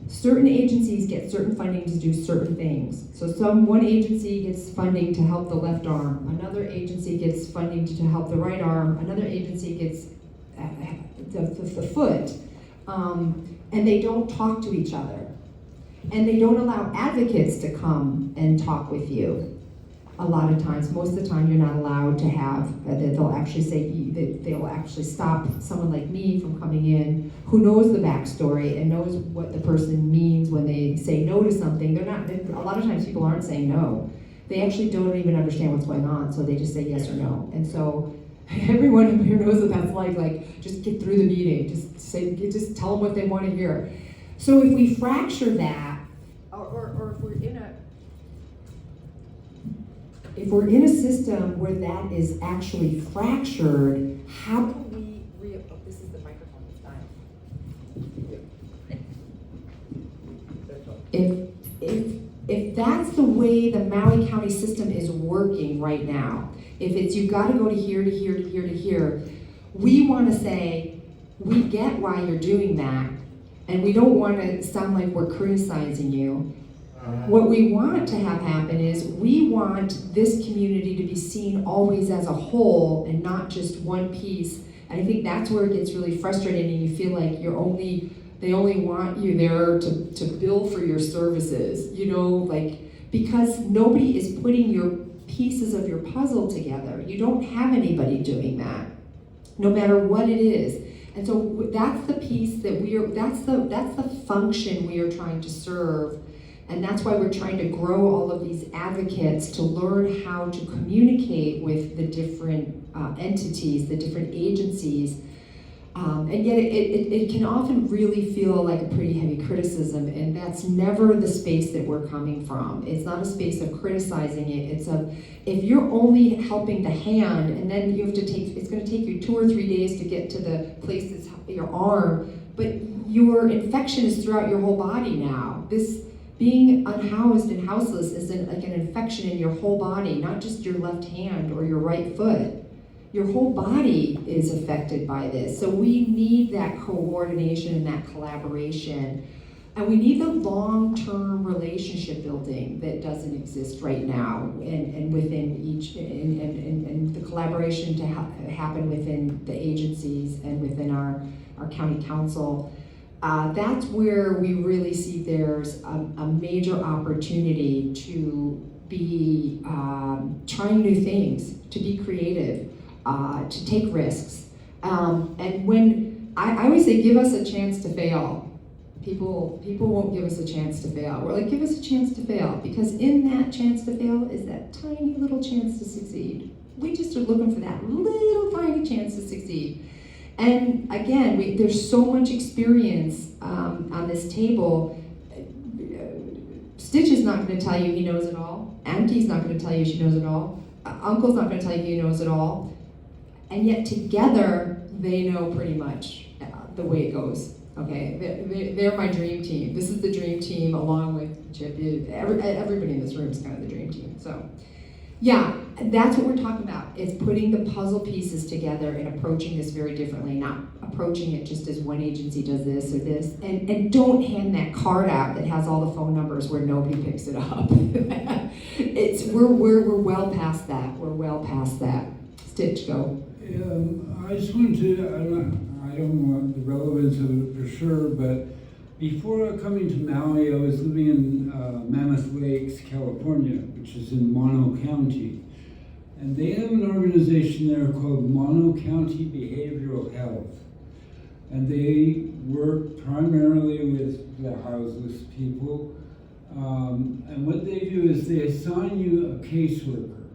Certain agencies get certain funding to do certain things. So one agency gets funding to help the left arm, another agency gets funding to help the right arm, another agency gets the foot, and they don't talk to each other. And they don't allow advocates to come and talk with you. A lot of times, most of the time, you're not allowed to have, that they'll actually say, that they'll actually stop someone like me from coming in who knows the backstory and knows what the person means when they say no to something. They're not, a lot of times people aren't saying no. They actually don't even understand what's going on, so they just say yes or no. And so everyone here knows what that's like just get through the meeting, just tell them what they want to hear. So if we fracture that, or if we're in a system where that is actually fractured, how do we oh, this is the microphone, it's not. If that's the way the Maui County system is working right now, if it's you gotta go to here, to here, to here, to here, we wanna say, we get why you're doing that, and we don't wanna sound like we're criticizing you. What we want to have happen is we want this community to be seen always as a whole and not just one piece. And I think that's where it gets really frustrating, and you feel like they only want you there to bill for your services, because nobody is putting your pieces of your puzzle together. You don't have anybody doing that, no matter what it is. And so that's the piece that that's the function we are trying to serve. And that's why we're trying to grow all of these advocates to learn how to communicate with the different entities, the different agencies. And yet it can often really feel like a pretty heavy criticism, and that's never the space that we're coming from. It's not a space of criticizing it. It's if you're only helping the hand, and then it's gonna take you 2 or 3 days to get to the place that's your arm, but your infection is throughout your whole body now. This being unhoused and houseless is like an infection in your whole body, not just your left hand or your right foot. Your whole body is affected by this. So we need that coordination and that collaboration. And we need the long-term relationship building that doesn't exist right now, and within each, and the collaboration to happen within the agencies and within our county council. That's where we really see there's a major opportunity to be trying new things, to be creative, to take risks. And when I always say, give us a chance to fail. People won't give us a chance to fail. We're like, give us a chance to fail, because in that chance to fail is that tiny little chance to succeed. We just are looking for that little tiny chance to succeed. And again, there's so much experience on this table. Stitch is not going to tell you he knows it all. Auntie's not going to tell you she knows it all. Uncle's not going to tell you he knows it all. And yet together, they know pretty much the way it goes. Okay, they're my dream team. This is the dream team, along with Chip. Everybody in this room is kind of the dream team. So Yeah, that's what we're talking about. It's putting the puzzle pieces together and approaching this very differently, not approaching it just as one agency does this or this. And don't hand that card out that has all the phone numbers where nobody picks it up. We're well past that. We're well past that. Stitch, go. I just wanted to, I don't know the relevance of it for sure, but before coming to Maui, I was living in Mammoth Lakes, California, which is in Mono County. And they have an organization there called Mono County Behavioral Health. And they work primarily with the houseless people. And what they do is they assign you a caseworker.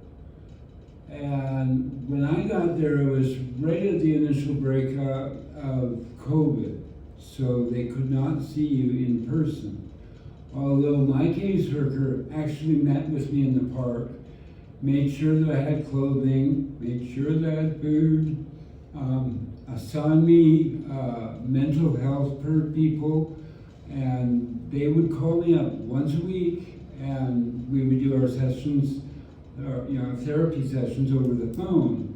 And when I got there, it was right at the initial breakout of COVID. So they could not see you in person. Although my caseworker actually met with me in the park, made sure that I had clothing, made sure that I had food, assigned me mental health people, and they would call me up once a week, and we would do our sessions, therapy sessions over the phone.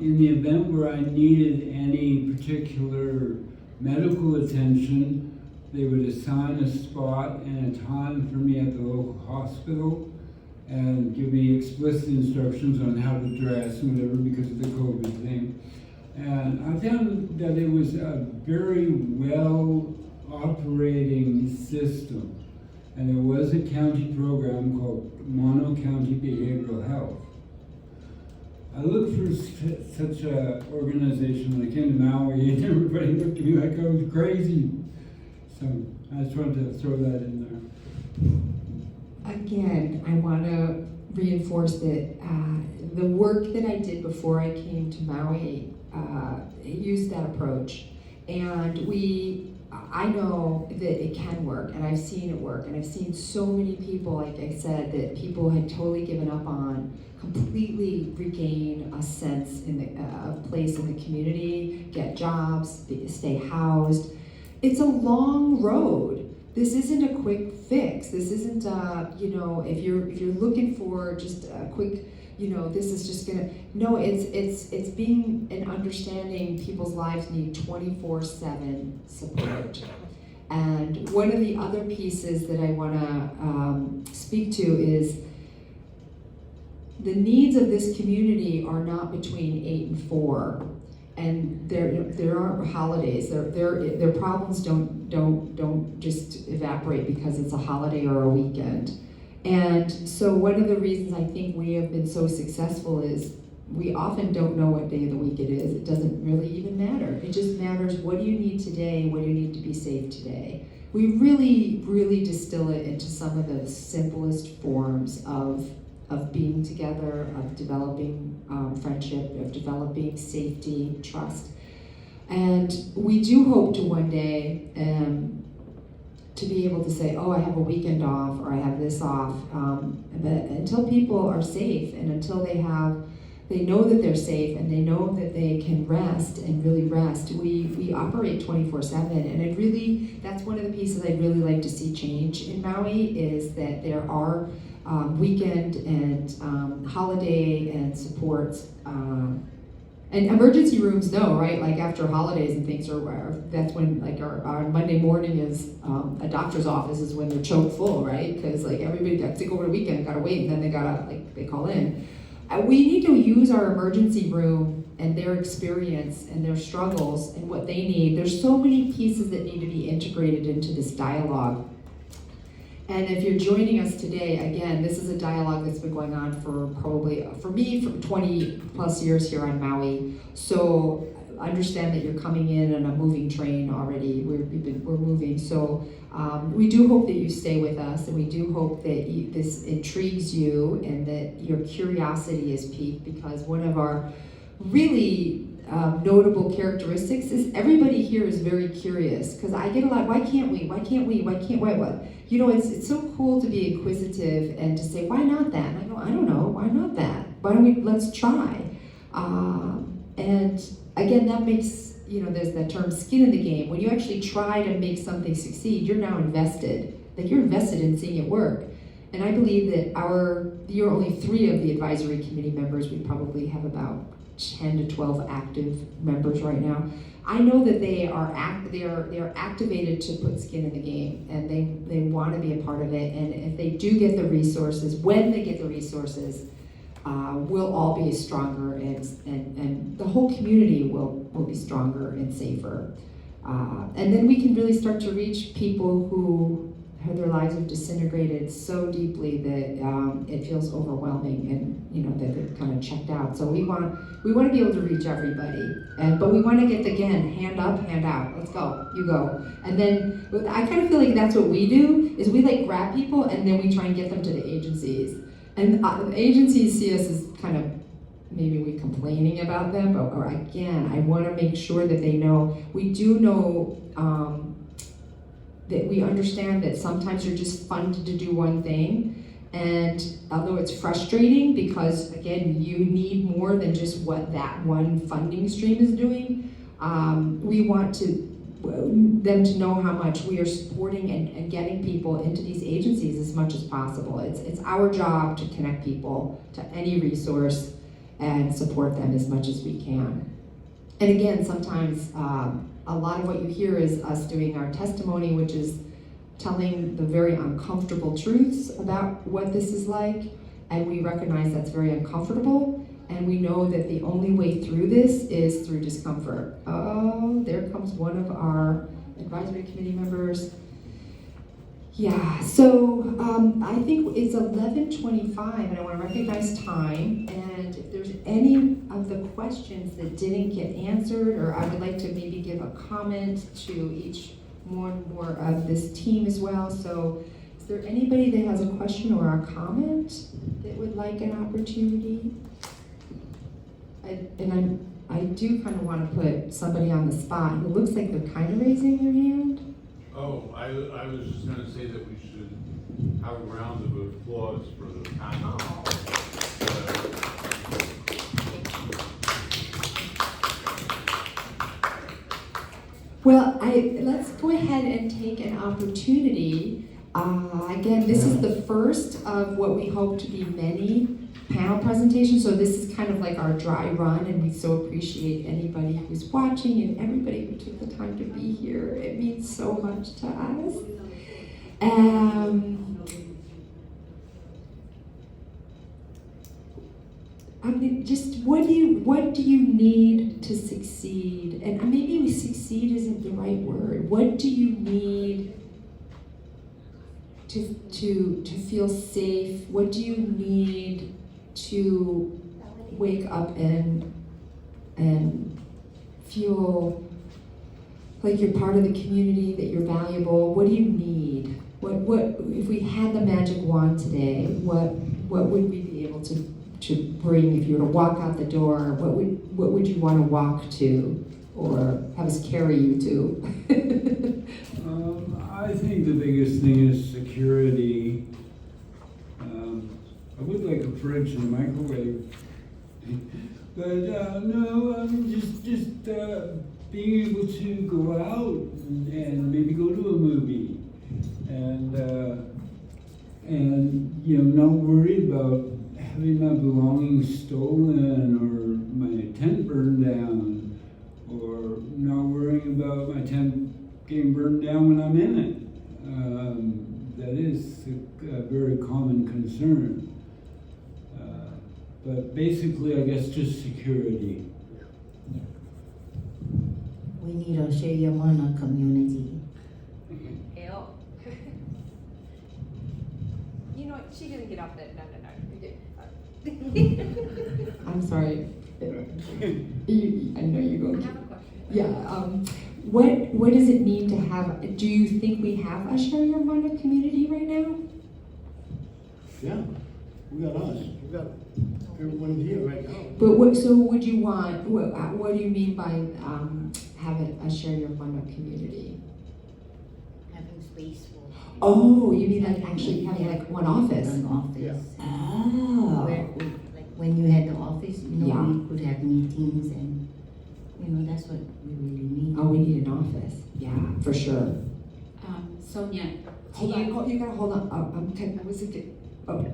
In the event where I needed any particular medical attention, they would assign a spot and a time for me at the local hospital and give me explicit instructions on how to dress and whatever because of the COVID thing. And I found that it was a very well operating system. And there was a county program called Mono County Behavioral Health. I looked for such an organization when I came to Maui, and everybody looked at me like I was crazy. So I just wanted to throw that in there. Again, I want to reinforce that the work that I did before I came to Maui used that approach. And I know that it can work, and I've seen it work, and I've seen so many people, like I said, that people had totally given up on, completely regain a sense of place in the community, get jobs, stay housed. It's a long road. This isn't a quick fix. This isn't, if you're looking for just a quick, this is just gonna. No, it's being and understanding people's lives need 24/7 support. And one of the other pieces that I want to speak to is the needs of this community are not between 8 and 4. And there aren't holidays. Their problems don't just evaporate because it's a holiday or a weekend. And so one of the reasons I think we have been so successful is we often don't know what day of the week it is. It doesn't really even matter. It just matters, what do you need today? What do you need to be safe today? We really, really distill it into some of the simplest forms of being together, of developing friendship, of developing safety, trust. And we do hope to one day to be able to say, oh, I have a weekend off, or I have this off. But until people are safe, and until they know that they're safe, and they know that they can rest and really rest, we operate 24/7. And that's one of the pieces I'd really like to see change in Maui, is that there are weekend and holiday and supports, and emergency rooms though, right? Like after holidays and things, that's when like our Monday morning is a doctor's office is when they're choke full, right? Because like everybody got sick over the weekend, gotta wait, and then they call in. We need to use our emergency room and their experience and their struggles and what they need. There's so many pieces that need to be integrated into this dialogue. And if you're joining us today, again, this is a dialogue that's been going on for 20 plus years here on Maui. So understand that you're coming in on a moving train already. We're moving. So we do hope that you stay with us, and we do hope that this intrigues you and that your curiosity is piqued, because one of our really notable characteristics is everybody here is very curious. Because I get a lot, why can't we? Why can't we? Why can't we? What? It's so cool to be inquisitive and to say, why not that? And I go, I don't know, why not that? Let's try. And again, that makes, there's that term skin in the game. When you actually try to make something succeed, you're now invested. Like, you're invested in seeing it work. And I believe that you're only 3 of the advisory committee members. We probably have about 10 to 12 active members right now. I know that they are activated to put skin in the game, and they want to be a part of it. And if they do get the resources, when they get the resources, we'll all be stronger, and the whole community will be stronger and safer. And then we can really start to reach people who their lives have disintegrated so deeply that it feels overwhelming, and that they're kind of checked out. So we want to be able to reach everybody, but we want to get again, hand up, hand out. Let's go, you go. And then I kind of feel like that's what we do, is we like grab people and then we try and get them to the agencies. And the agencies see us as kind of, maybe we complaining about them, or again, I want to make sure that they know, we do know that we understand that sometimes you're just funded to do one thing. And although it's frustrating, because again, you need more than just what that one funding stream is doing, we want them to know how much we are supporting and getting people into these agencies as much as possible. It's our job to connect people to any resource and support them as much as we can. And again, sometimes a lot of what you hear is us doing our testimony, which is telling the very uncomfortable truths about what this is like, and we recognize that's very uncomfortable, and we know that the only way through this is through discomfort. Oh, there comes one of our advisory committee members. Yeah, so I think it's 11:25, and I want to recognize time, and if there's any of the questions that didn't get answered, or I would like to maybe give a comment to each more and more of this team as well. So is there anybody that has a question or a comment that would like an opportunity? I do kind of want to put somebody on the spot who looks like they're kind of raising their hand. Oh, I was just going to say that we should have a round of applause for the panel. Well, let's go ahead and take an opportunity. Again, this is the first of what we hope to be many panel presentations. So this is kind of like our dry run, and we so appreciate anybody who's watching and everybody who took the time to be here. It means so much to us. I mean, just what do you need to succeed? And maybe succeed isn't the right word. What do you need to feel safe? What do you need to wake up and feel like you're part of the community, that you're valuable? What do you need? What if we had the magic wand today? What would we be able to bring if you were to walk out the door? What would you want to walk to, or have us carry you to? I think the biggest thing is security. I would like a fridge and a microwave, but no, just being able to go out and maybe go to a movie, and not worried about having my belongings stolen or my tent burned down, or not worrying about my tent getting burned down when I'm in it. That is a very common concern. But basically, I guess just security. We need a Sheyamana community. Help. You know what? She didn't get off that. No. I'm sorry. I know you're going I to. have a question. Yeah. What does it mean to have? Do you think we have a Sheyamana community right now? Yeah, we got us, we got everyone here right now. But so would you want? What do you mean by having a Sheyamana community? Having space for. Oh, you mean like actually having like one office? An office. Yeah. Oh. Like when you had the office, Yeah. we could have meetings, and that's what we really need. Oh, we need an office. Yeah, for sure. Sonia, Hold on. You gotta hold on. Okay, I was Oh,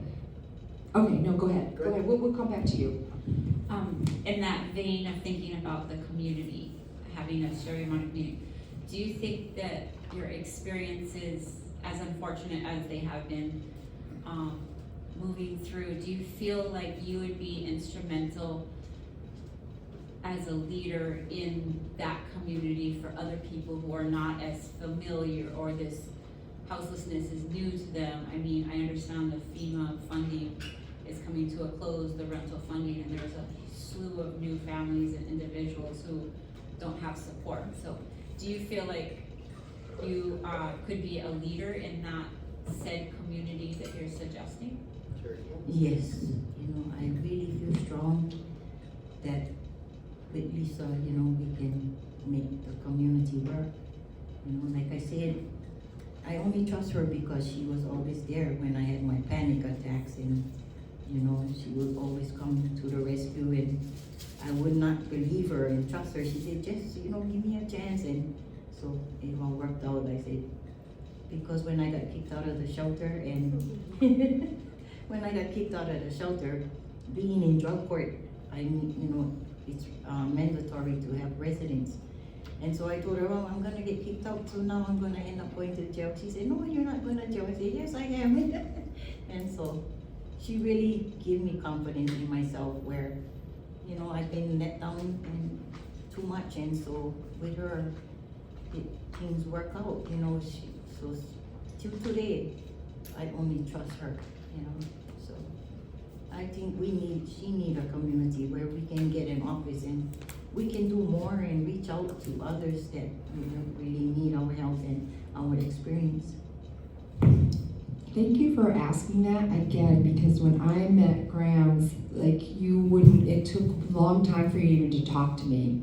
okay, no, go ahead, go ahead, we'll come back to you. In that vein of thinking about the community, having a sharing amount of community, do you think that your experiences, as unfortunate as they have been, moving through, do you feel like you would be instrumental as a leader in that community for other people who are not as familiar, or this houselessness is new to them? I mean, I understand the FEMA funding is coming to a close, the rental funding, and there's a slew of new families and individuals who don't have support. So do you feel like you could be a leader in that said community that you're suggesting? Yes, I really feel strong that with Lisa, we can make the community work. Like I said, I only trust her because she was always there when I had my panic attacks, and she would always come to the rescue, and I would not believe her and trust her. She said, just, give me a chance, and so it all worked out. I said, because when I got kicked out of the shelter, and being in drug court, it's mandatory to have residence. And so I told her, oh, I'm gonna get kicked out, so now I'm gonna end up going to jail. She said, no, you're not going to jail. I said, yes, I am. And so she really gave me confidence in myself, where, I've been let down and too much, and so with her, things work out, so till today, I only trust her, so I think she need a community where we can get an office and we can do more and reach out to others that really need our help and our experience. Thank you for asking that again, because when I met Grams, it took a long time for you even to talk to me.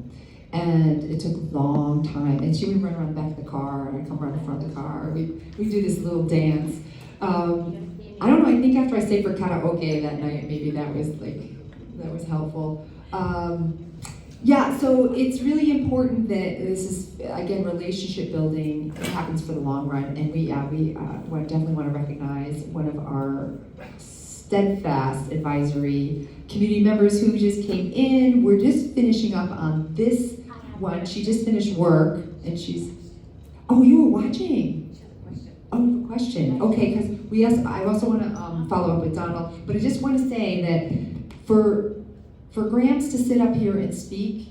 And it took a long time. And she would run around the back of the car, and I'd come around the front of the car. We do this little dance. I don't know, I think after I stayed for karaoke that night, maybe that was helpful. Yeah, so it's really important that this is, again, relationship building. It happens for the long run, and we definitely want to recognize one of our steadfast advisory community members who just came in. We're just finishing up on this one. She just finished work, and oh, you were watching? Oh, you have a question. Okay, because I also want to follow up with Donald, but I just want to say that for Grams to sit up here and speak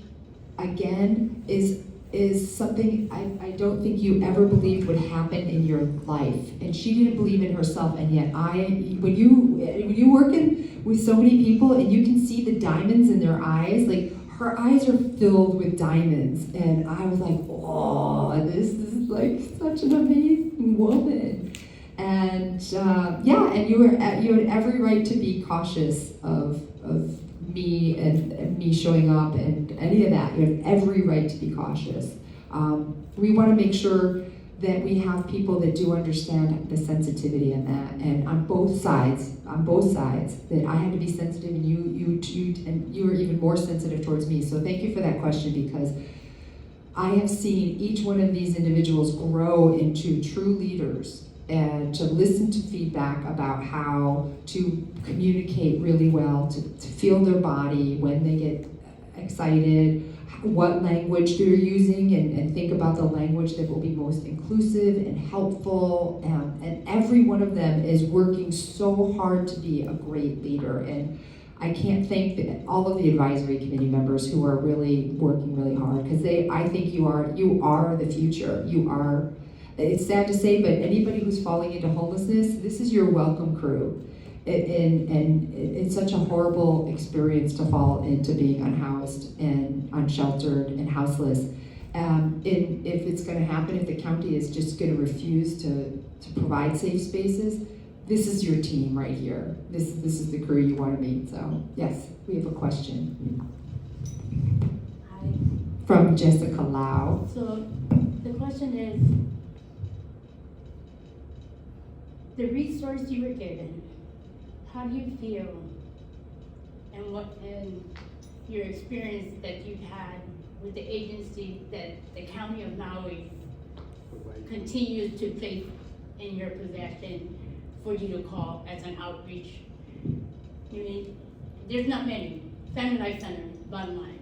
again is something I don't think you ever believed would happen in your life. And she didn't believe in herself, and yet when you working with so many people and you can see the diamonds in their eyes, like her eyes are filled with diamonds, and I was like, oh, this is like such an amazing woman. And and you had every right to be cautious of me and me showing up and any of that. You have every right to be cautious. We want to make sure that we have people that do understand the sensitivity in that, and on both sides, that I had to be sensitive, and you were even more sensitive towards me. So thank you for that question, because I have seen each one of these individuals grow into true leaders, and to listen to feedback about how to communicate really well, to feel their body when they get excited, what language they're using, and think about the language that will be most inclusive and helpful. And every one of them is working so hard to be a great leader. And I can't thank all of the advisory committee members who are really working really hard, because I think you are the future. You are. It's sad to say, but anybody who's falling into homelessness, this is your welcome crew. And it's such a horrible experience to fall into being unhoused and unsheltered and houseless. If it's going to happen, if the county is just going to refuse to provide safe spaces, this is your team right here. This is the crew you want to meet. So yes, we have a question. Hi. From Jessica Lau. So the question is, the resource you were given, how do you feel, and your experience that you've had with the agency that the County of Maui continues to place in your possession for you to call as an outreach? I mean, there's not many. Family Life Center, bottom line.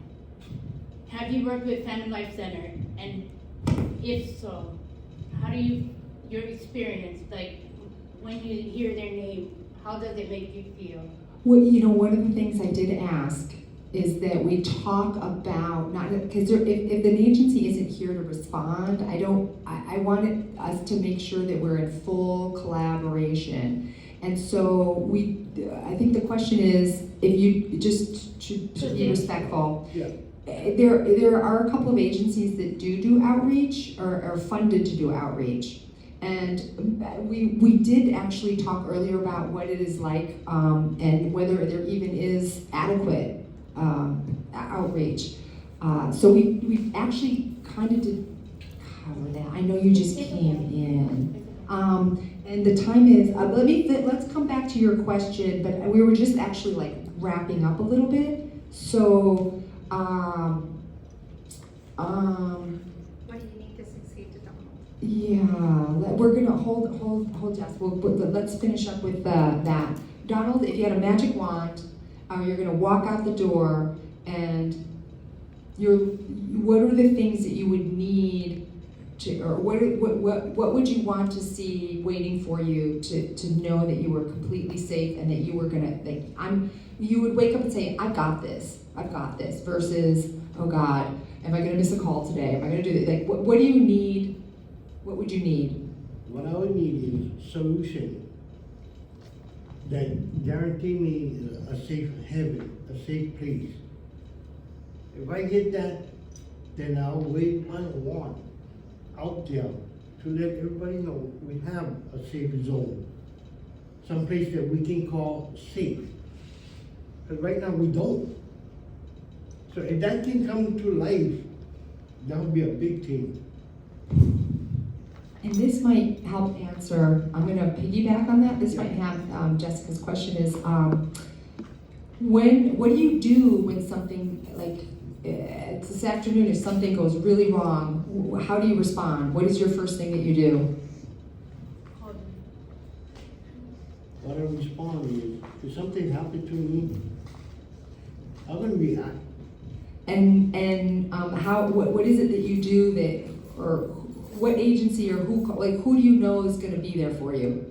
Have you worked with Family Life Center? And if so, how do you, your experience, like when you hear their name, how does it make you feel? Well, one of the things I did ask is that we talk about, not because if an agency isn't here to respond, I wanted us to make sure that we're in full collaboration. And so I think the question is, if you just to be respectful, Yeah. there are a couple of agencies that do outreach or are funded to do outreach. And we did actually talk earlier about what it is like and whether there even is adequate outreach. So we actually kind of did cover that. I know you just came in. And the time is, let's come back to your question, but we were just actually like wrapping up a little bit. So, What do you need to succeed to Donald? yeah, we're gonna hold Jess. Let's finish up with that. Donald, if you had a magic wand, you're gonna walk out the door, and what are the things that you would need to, or what would you want to see waiting for you to know that you were completely safe and that you were gonna you would wake up and say, I've got this, versus, oh God, am I gonna miss a call today? Am I gonna do this? Like, what do you need? What would you need? What I would need is solution that guarantee me a safe haven, a safe place. If I get that, then I'll wave my wand out there to let everybody know we have a safe zone. Some place that we can call safe. Because right now we don't. So if that can come to life, that would be a big thing. And this might help answer, I'm gonna piggyback on that. This might have, Jessica's question is, what do you do when something, like, this afternoon, if something goes really wrong, how do you respond? What is your first thing that you do? What I respond is, if something happened to me, I'm gonna react. And what is it that you do that, or what agency or who do you know is gonna be there for you?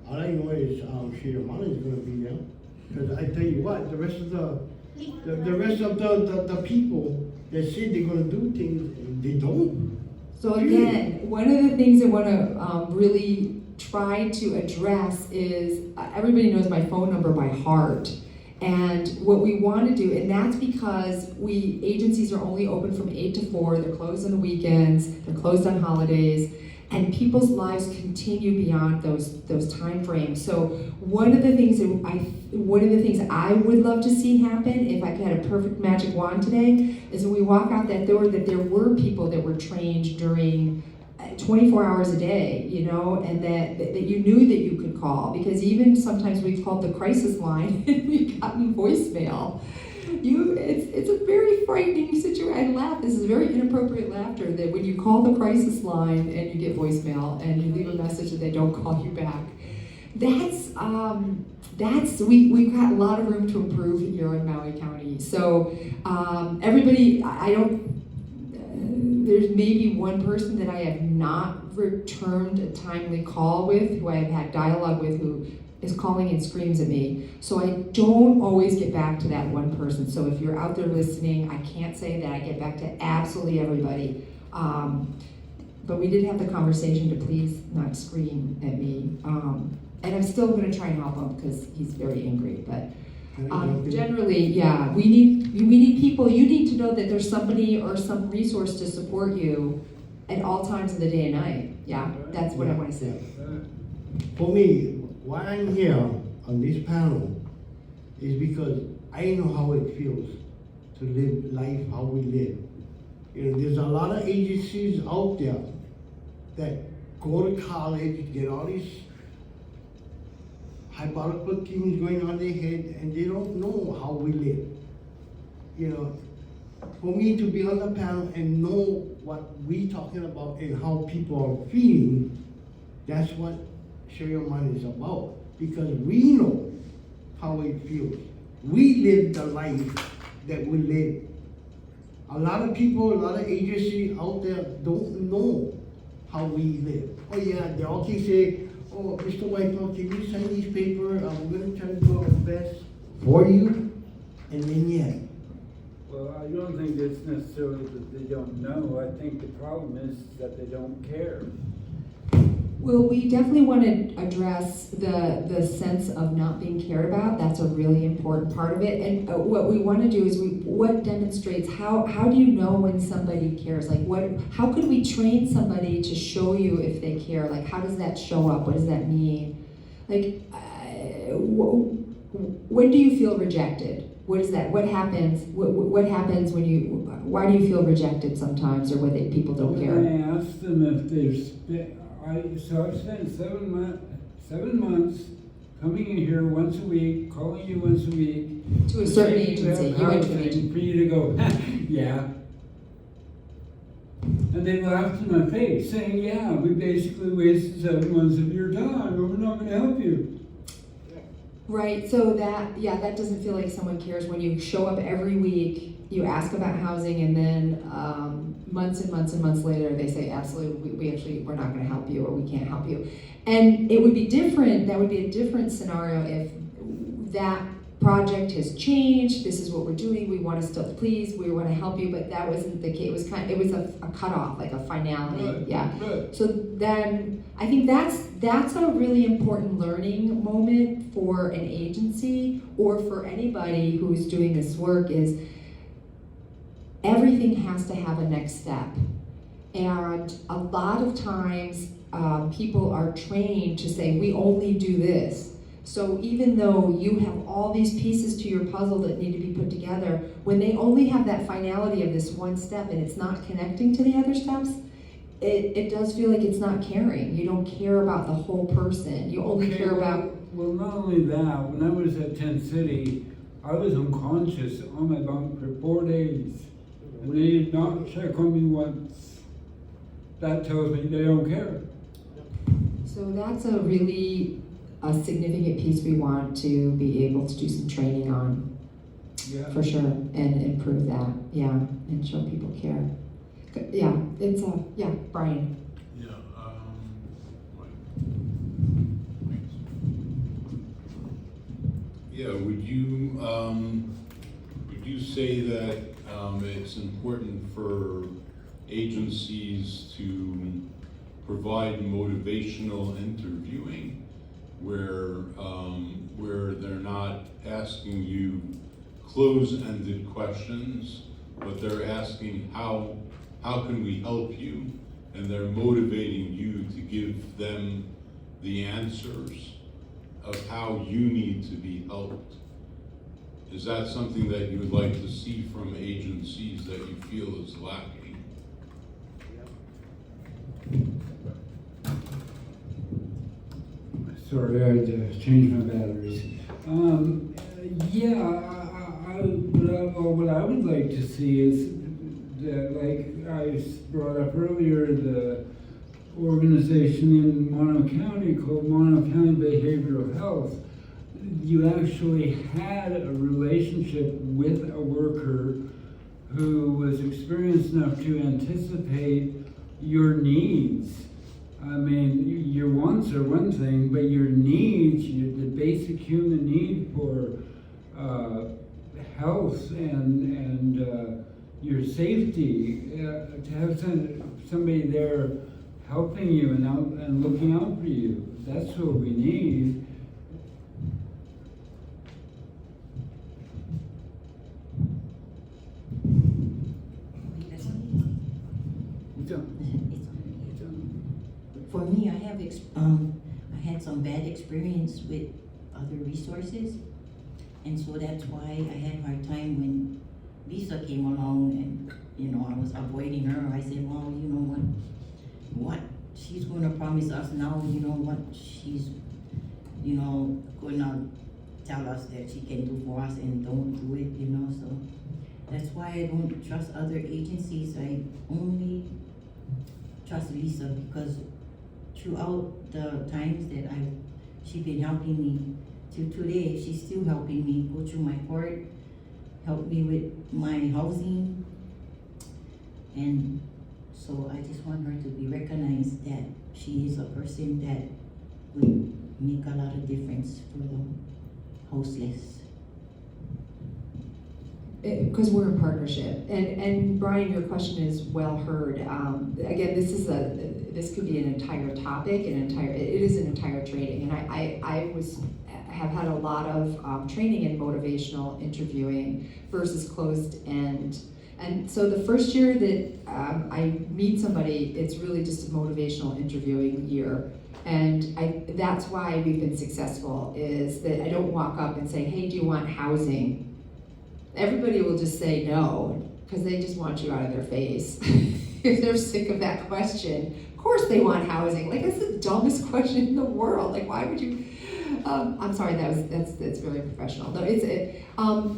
All I know is, Shiramana is gonna be there, because I tell you what, the rest of the people that say they're gonna do things, they don't. So again, one of the things I wanna really try to address is, everybody knows my phone number by heart. And what we want to do, and that's because agencies are only open from 8 to 4, they're closed on the weekends, they're closed on holidays, and people's lives continue beyond those time frames. So one of the things I would love to see happen, if I could have a perfect magic wand today, is when we walk out that door, that there were people that were trained during 24 hours a day, and that you knew that you could call, because even sometimes we've called the crisis line and we've gotten voicemail. It's a very frightening situation. I laugh. This is very inappropriate laughter, that when you call the crisis line and you get voicemail and you leave a message and they don't call you back. We've got a lot of room to improve here in Maui County. So everybody, there's maybe one person that I have not returned a timely call with, who I have had dialogue with, who is calling and screams at me. So I don't always get back to that one person. So if you're out there listening, I can't say that I get back to absolutely everybody. But we did have the conversation to please not scream at me. And I'm still gonna try and help him because he's very angry. But generally, yeah, we need people. You need to know that there's somebody or some resource to support you at all times of the day and night. Yeah, that's what I want to say. For me, why I'm here on this panel is because I know how it feels to live life how we live. There's a lot of agencies out there that go to college, get all these hypothetical things going on their head, and they don't know how we live. For me to be on the panel and know what we talking about and how people are feeling, that's what Sheyamana is about, because we know how it feels. We live the life that we live. A lot of people, a lot of agencies out there don't know how we live. Oh yeah, they all keep saying, oh, Mr. Whitehall, can you sign these papers? We're gonna try to do our best for you. And then yeah. Well, I don't think it's necessarily that they don't know. I think the problem is that they don't care. Well, we definitely want to address the sense of not being cared about. That's a really important part of it. And what we want to do is what demonstrates how do you know when somebody cares? Like how could we train somebody to show you if they care? Like how does that show up? What does that mean? Like when do you feel rejected? What is that? What happens? What happens when you? Why do you feel rejected sometimes, or when people don't care? I ask them if they've spent. So I've spent 7 months coming in here once a week, calling you once a week. To a certain saying agency, have you went to an housing, agency. for you to go, yeah. And they laughed in my face, saying, yeah, we basically wasted 7 months of your time, and we're not gonna help you. Right, so that doesn't feel like someone cares when you show up every week, you ask about housing, and then months and months and months later, they say, absolutely, we're not gonna help you, or we can't help you. And it would be different, that would be a different scenario if that project has changed, this is what we're doing, we wanna still please, we wanna help you, but that wasn't the case, it was a cutoff, like a finality, Right, yeah. right. So then, I think that's a really important learning moment for an agency or for anybody who's doing this work is everything has to have a next step. And a lot of times, people are trained to say, we only do this. So even though you have all these pieces to your puzzle that need to be put together, when they only have that finality of this one step and it's not connecting to the other steps, it does feel like it's not caring. You don't care about the whole person. You only care about... Well, not only that, when I was at Tent City, I was unconscious on my bunk for 4 days. And they did not check on me once. That tells me they don't care. So that's a really significant piece we want to be able to do some training on, Yeah. for sure, and improve that, yeah, and show people care. Yeah, it's Brian. Yeah, yeah, would you say that it's important for agencies to provide motivational interviewing where they're not asking you close-ended questions, but they're asking how can we help you, and they're motivating you to give them the answers of how you need to be helped? Is that something that you would like to see from agencies that you feel is lacking? Sorry, I had to change my batteries. What I would like to see is that, like I brought up earlier, the organization in Mono County called Mono County Behavioral Health. You actually had a relationship with a worker who was experienced enough to anticipate your needs. I mean, your wants are one thing, but your needs, the basic human need for health and your safety, to have somebody there helping you and looking out for you, that's what we need. For me, I have I had some bad experience with other resources, and so that's why I had a hard time when Lisa came along, and I was avoiding her. I said, well, you know what she's going to promise us now, what she's going to tell us that she can do for us and don't do it, so that's why I don't trust other agencies. I only trust Lisa, because throughout the times that she's been helping me. Till today, she's still helping me go through my court, help me with my housing. And so I just want her to be recognized that she is a person that will make a lot of difference for the houseless. Because we're in partnership, and Brian, your question is well heard. Again, this could be an entire topic, it is an entire training, and I have had a lot of training in motivational interviewing versus closed end. And so the first year that I meet somebody, it's really just a motivational interviewing year. And that's why we've been successful, is that I don't walk up and say, hey, do you want housing? Everybody will just say no, because they just want you out of their face. If they're sick of that question, of course they want housing. Like, that's the dumbest question in the world. Like, why would you? I'm sorry, that's very professional. No, it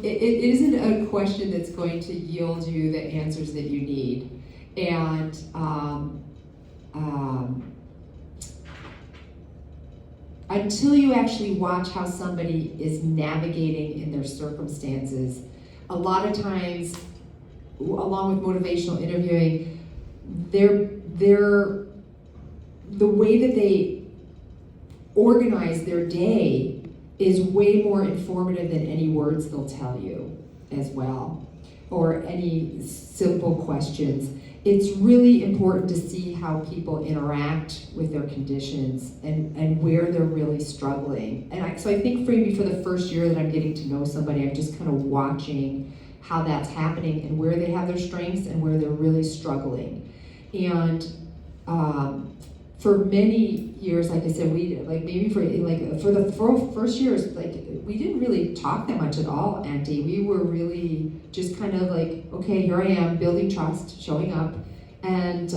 isn't a question that's going to yield you the answers that you need. And until you actually watch how somebody is navigating in their circumstances, a lot of times, along with motivational interviewing, the way that they organize their day is way more informative than any words they'll tell you as well, or any simple questions. It's really important to see how people interact with their conditions and where they're really struggling. And so I think for me, for the first year that I'm getting to know somebody, I'm just kind of watching how that's happening and where they have their strengths and where they're really struggling. And for many years, like I said, for the first years, we didn't really talk that much at all, Auntie. We were really just kind of like, okay, here I am, building trust, showing up. And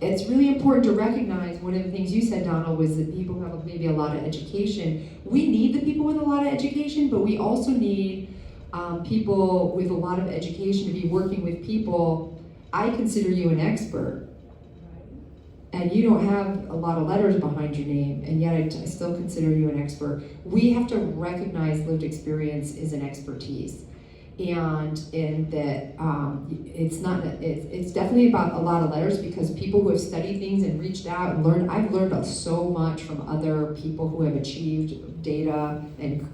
it's really important to recognize, one of the things you said, Donald, was that people have maybe a lot of education. We need the people with a lot of education, but we also need people with a lot of education to be working with people. I consider you an expert. And you don't have a lot of letters behind your name, and yet I still consider you an expert. We have to recognize lived experience is an expertise, and that it's definitely about a lot of letters, because people who have studied things and reached out and learned. I've learned so much from other people who have achieved data, and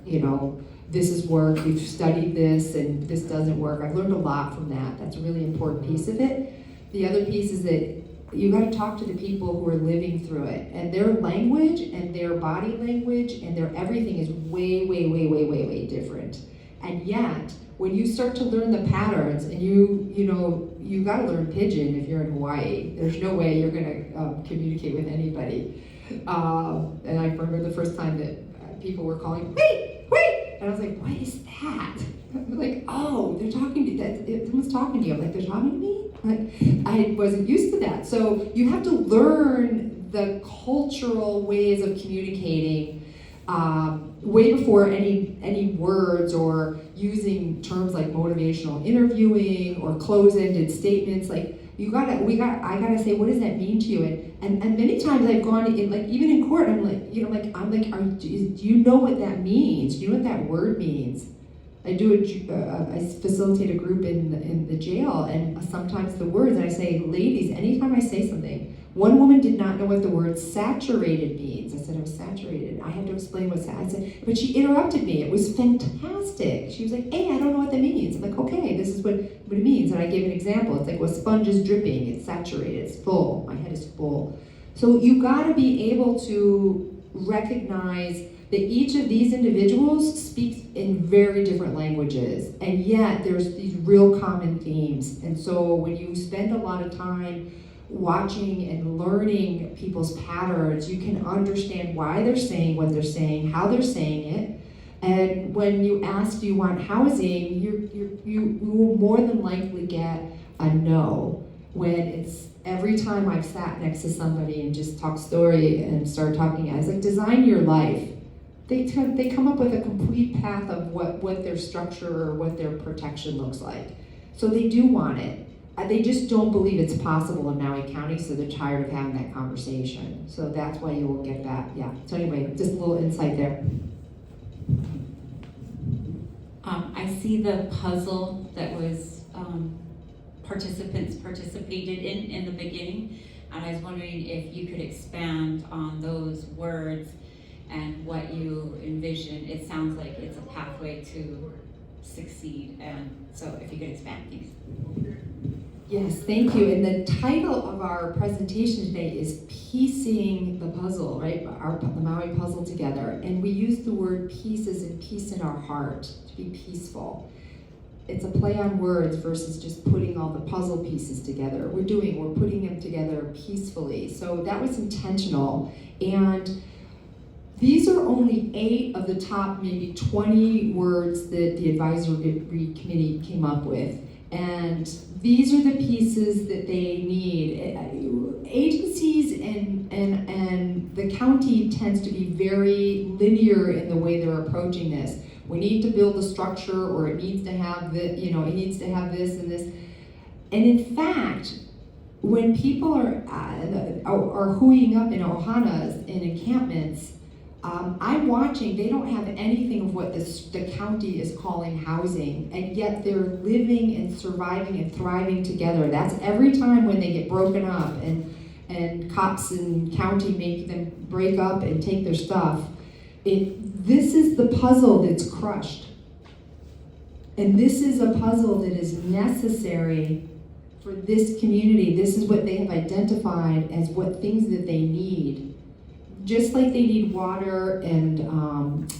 this has worked. We've studied this, and this doesn't work. I've learned a lot from that. That's a really important piece of it. The other piece is that you got to talk to the people who are living through it, and their language and their body language and their everything is way, way, way, way, way, way different. And yet, when you start to learn the patterns, and you got to learn Pidgin if you're in Hawaii. There's no way you're going to communicate with anybody. And I remember the first time that people were calling, wait, and I was like, what is that? I'm like, oh, they're talking to you. Someone's talking to you. I'm like, they're talking to me? Like, I wasn't used to that. So you have to learn the cultural ways of communicating way before any words, or using terms like motivational interviewing or close-ended statements. Like, I gotta say, what does that mean to you? And many times I've gone in, like, even in court, I'm like, do you know what that means? Do you know what that word means? I facilitate a group in the jail, and sometimes the words, and I say, ladies, anytime I say something, one woman did not know what the word saturated means. I said, I'm saturated. I had to explain what I said, but she interrupted me. It was fantastic. She was like, hey, I don't know what that means. I'm like, okay, this is what it means. And I gave an example. It's like, well, a sponge is dripping. It's saturated. It's full. My head is full. So you got to be able to recognize that each of these individuals speaks in very different languages, and yet there's these real common themes. And so when you spend a lot of time watching and learning people's patterns, you can understand why they're saying what they're saying, how they're saying it. And when you ask, do you want housing, you will more than likely get a no. When it's every time I've sat next to somebody and just talk story and start talking, I was like, design your life. They come up with a complete path of what their structure or what their protection looks like. So they do want it. they just don't believe it's possible in Maui County, so they're tired of having that conversation. So that's why you will get that, yeah. So anyway, just a little insight there. I see the puzzle that was participants participated in the beginning, and I was wondering if you could expand on those words and what you envision. It sounds like it's a pathway to succeed, and so if you could expand, please. Yes, thank you. And the title of our presentation today is Piecing the Puzzle, right? The Maui puzzle together. And we use the word peace as in peace in our heart, to be peaceful. It's a play on words versus just putting all the puzzle pieces together. We're putting them together peacefully. So that was intentional. And these are only 8 of the top maybe 20 words that the advisory committee came up with. And these are the pieces that they need. Agencies and the county tends to be very linear in the way they're approaching this. We need to build a structure, or it needs to have it needs to have this and this. And in fact, when people are hooing up in ohanas and encampments, I'm watching, they don't have anything of what the county is calling housing, and yet they're living and surviving and thriving together. That's every time when they get broken up and cops and county make them break up and take their stuff. This is the puzzle that's crushed. And this is a puzzle that is necessary for this community. This is what they have identified as what things that they need. Just like they need water and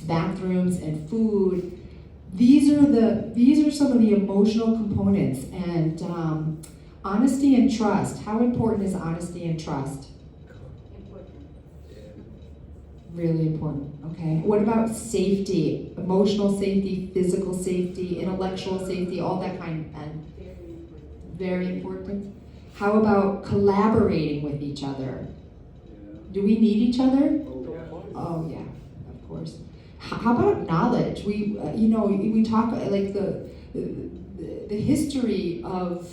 bathrooms and food, these are some of the emotional components. And honesty and trust. How important is honesty and trust? Important. Really important. Okay. What about safety? Emotional safety, physical safety, intellectual safety, all that kind. And very important. How about collaborating with each other? Do we need each other? Oh yeah, of course. How about knowledge? We talk like the history of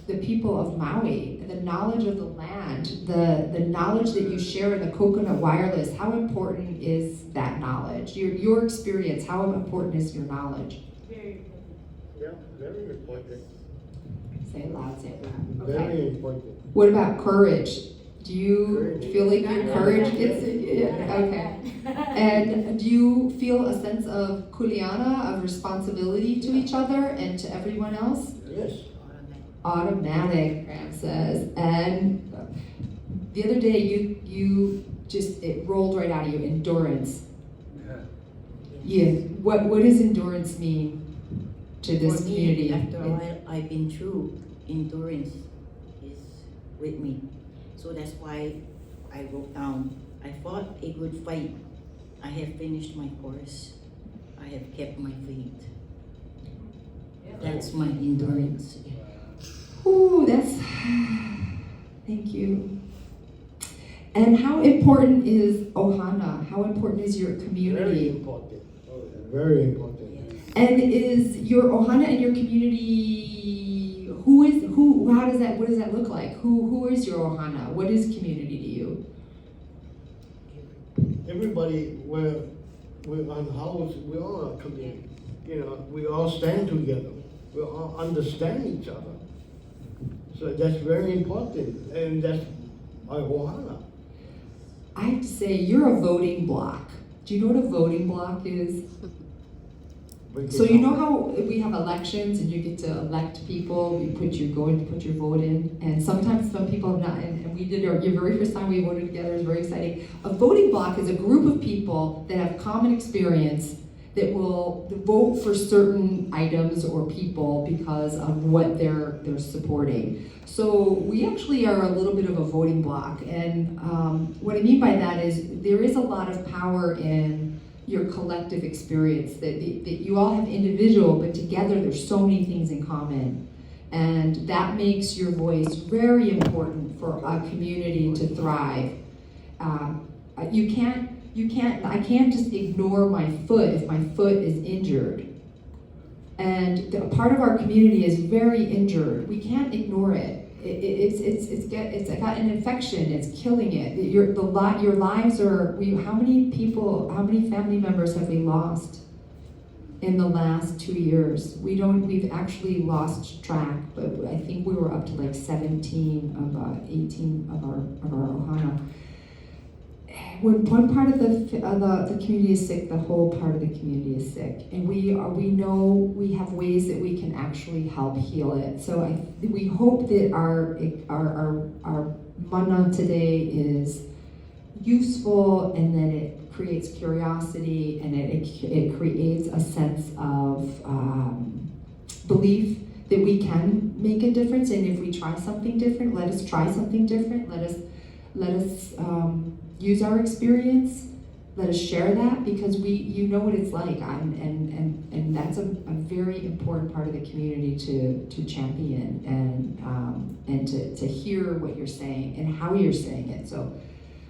the people of Maui, the knowledge of the land, the knowledge that you share in the coconut wireless. How important is that knowledge? Your experience. How important is your knowledge? Very important. Yeah, very important. Say it loud. Say it loud. Okay. Very important. What about courage? Do you Courage. feel like your courage gets Yeah. okay? And do you feel a sense of kuleana, of responsibility to each other and to everyone else? Yes. Automatic, Graham says. And the other day you just, it rolled right out of you, endurance. Yeah. What does endurance mean to this For me, community? after a while, I've been through, endurance is with me. So that's why I wrote down, I fought a good fight. I have finished my course. I have kept my faith. That's my endurance. Ooh, thank you. And how important is Ohana? How important is your Very community? important. Very important. And is your Ohana and your community, what does that look like? Who is your Ohana? What is community to you? Everybody, we're on house, we all are community. We all stand together. We all understand each other. So that's very important, and that's our ohana. I have to say, you're a voting block. Do you know what a voting block is? So you know how we have elections and you get to elect people, you're going to put your vote in, and sometimes some people have not, and we did your very first time we voted together, it was very exciting. A voting block is a group of people that have common experience that will vote for certain items or people because of what they're supporting. So we actually are a little bit of a voting block, and what I mean by that is there is a lot of power in your collective experience, that you all have individual, but together there's so many things in common. And that makes your voice very important for a community to thrive. I can't just ignore my foot if my foot is injured. And part of our community is very injured. We can't ignore it. It's got an infection. It's killing it. Your lives are. How many family members have we lost in the last 2 years? We've actually lost track, but I think we were up to like 17 of 18 of our ohana. When one part of the community is sick, the whole part of the community is sick, and we know we have ways that we can actually help heal it. So we hope that our mana today is useful, and that it creates curiosity, and it creates a sense of belief that we can make a difference. And if we try something different, let us try something different. Let us use our experience. Let us share that, because you know what it's like, and that's a very important part of the community to champion and to hear what you're saying and how you're saying it. So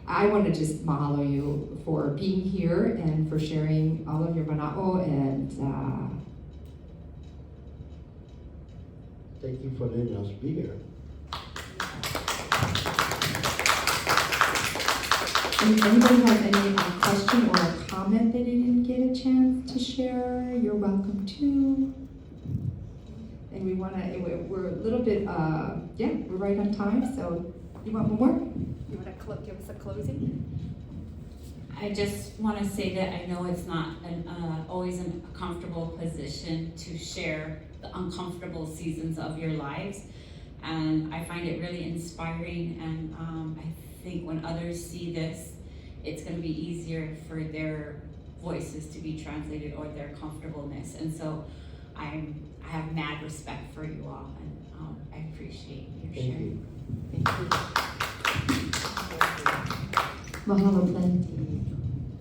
I want to just mahalo you for being here and for sharing all of your mana'o, and Thank you for letting us be here. if anybody has any question or a comment that they didn't get a chance to share, you're welcome to. And we're a little bit, we're right on time, so you want one more? You want to give us a closing? I just want to say that I know it's not always a comfortable position to share the uncomfortable seasons of your lives, and I find it really inspiring, and I think when others see this, it's going to be easier for their voices to be translated, or their comfortableness. And so I have mad respect for you all, and I appreciate your sharing. Thank you. Mahalo plenty.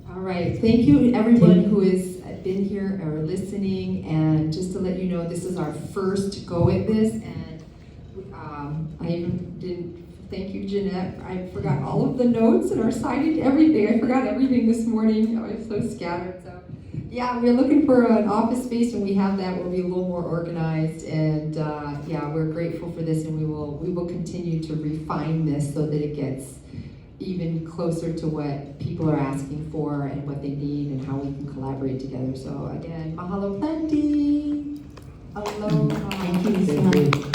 All right, thank you everyone who has been here or listening, and just to let you know, this is our first go at this, and I even didn't thank you, Jeanette. I forgot all of the notes and our signing, everything. I forgot everything this morning. I was so scattered. So yeah, we're looking for an office space, and we have that. We'll be a little more organized, and we're grateful for this, and we will continue to refine this so that it gets even closer to what people are asking for and what they need, and how we can collaborate together. So again, mahalo plenty. Aloha. Thank you so much.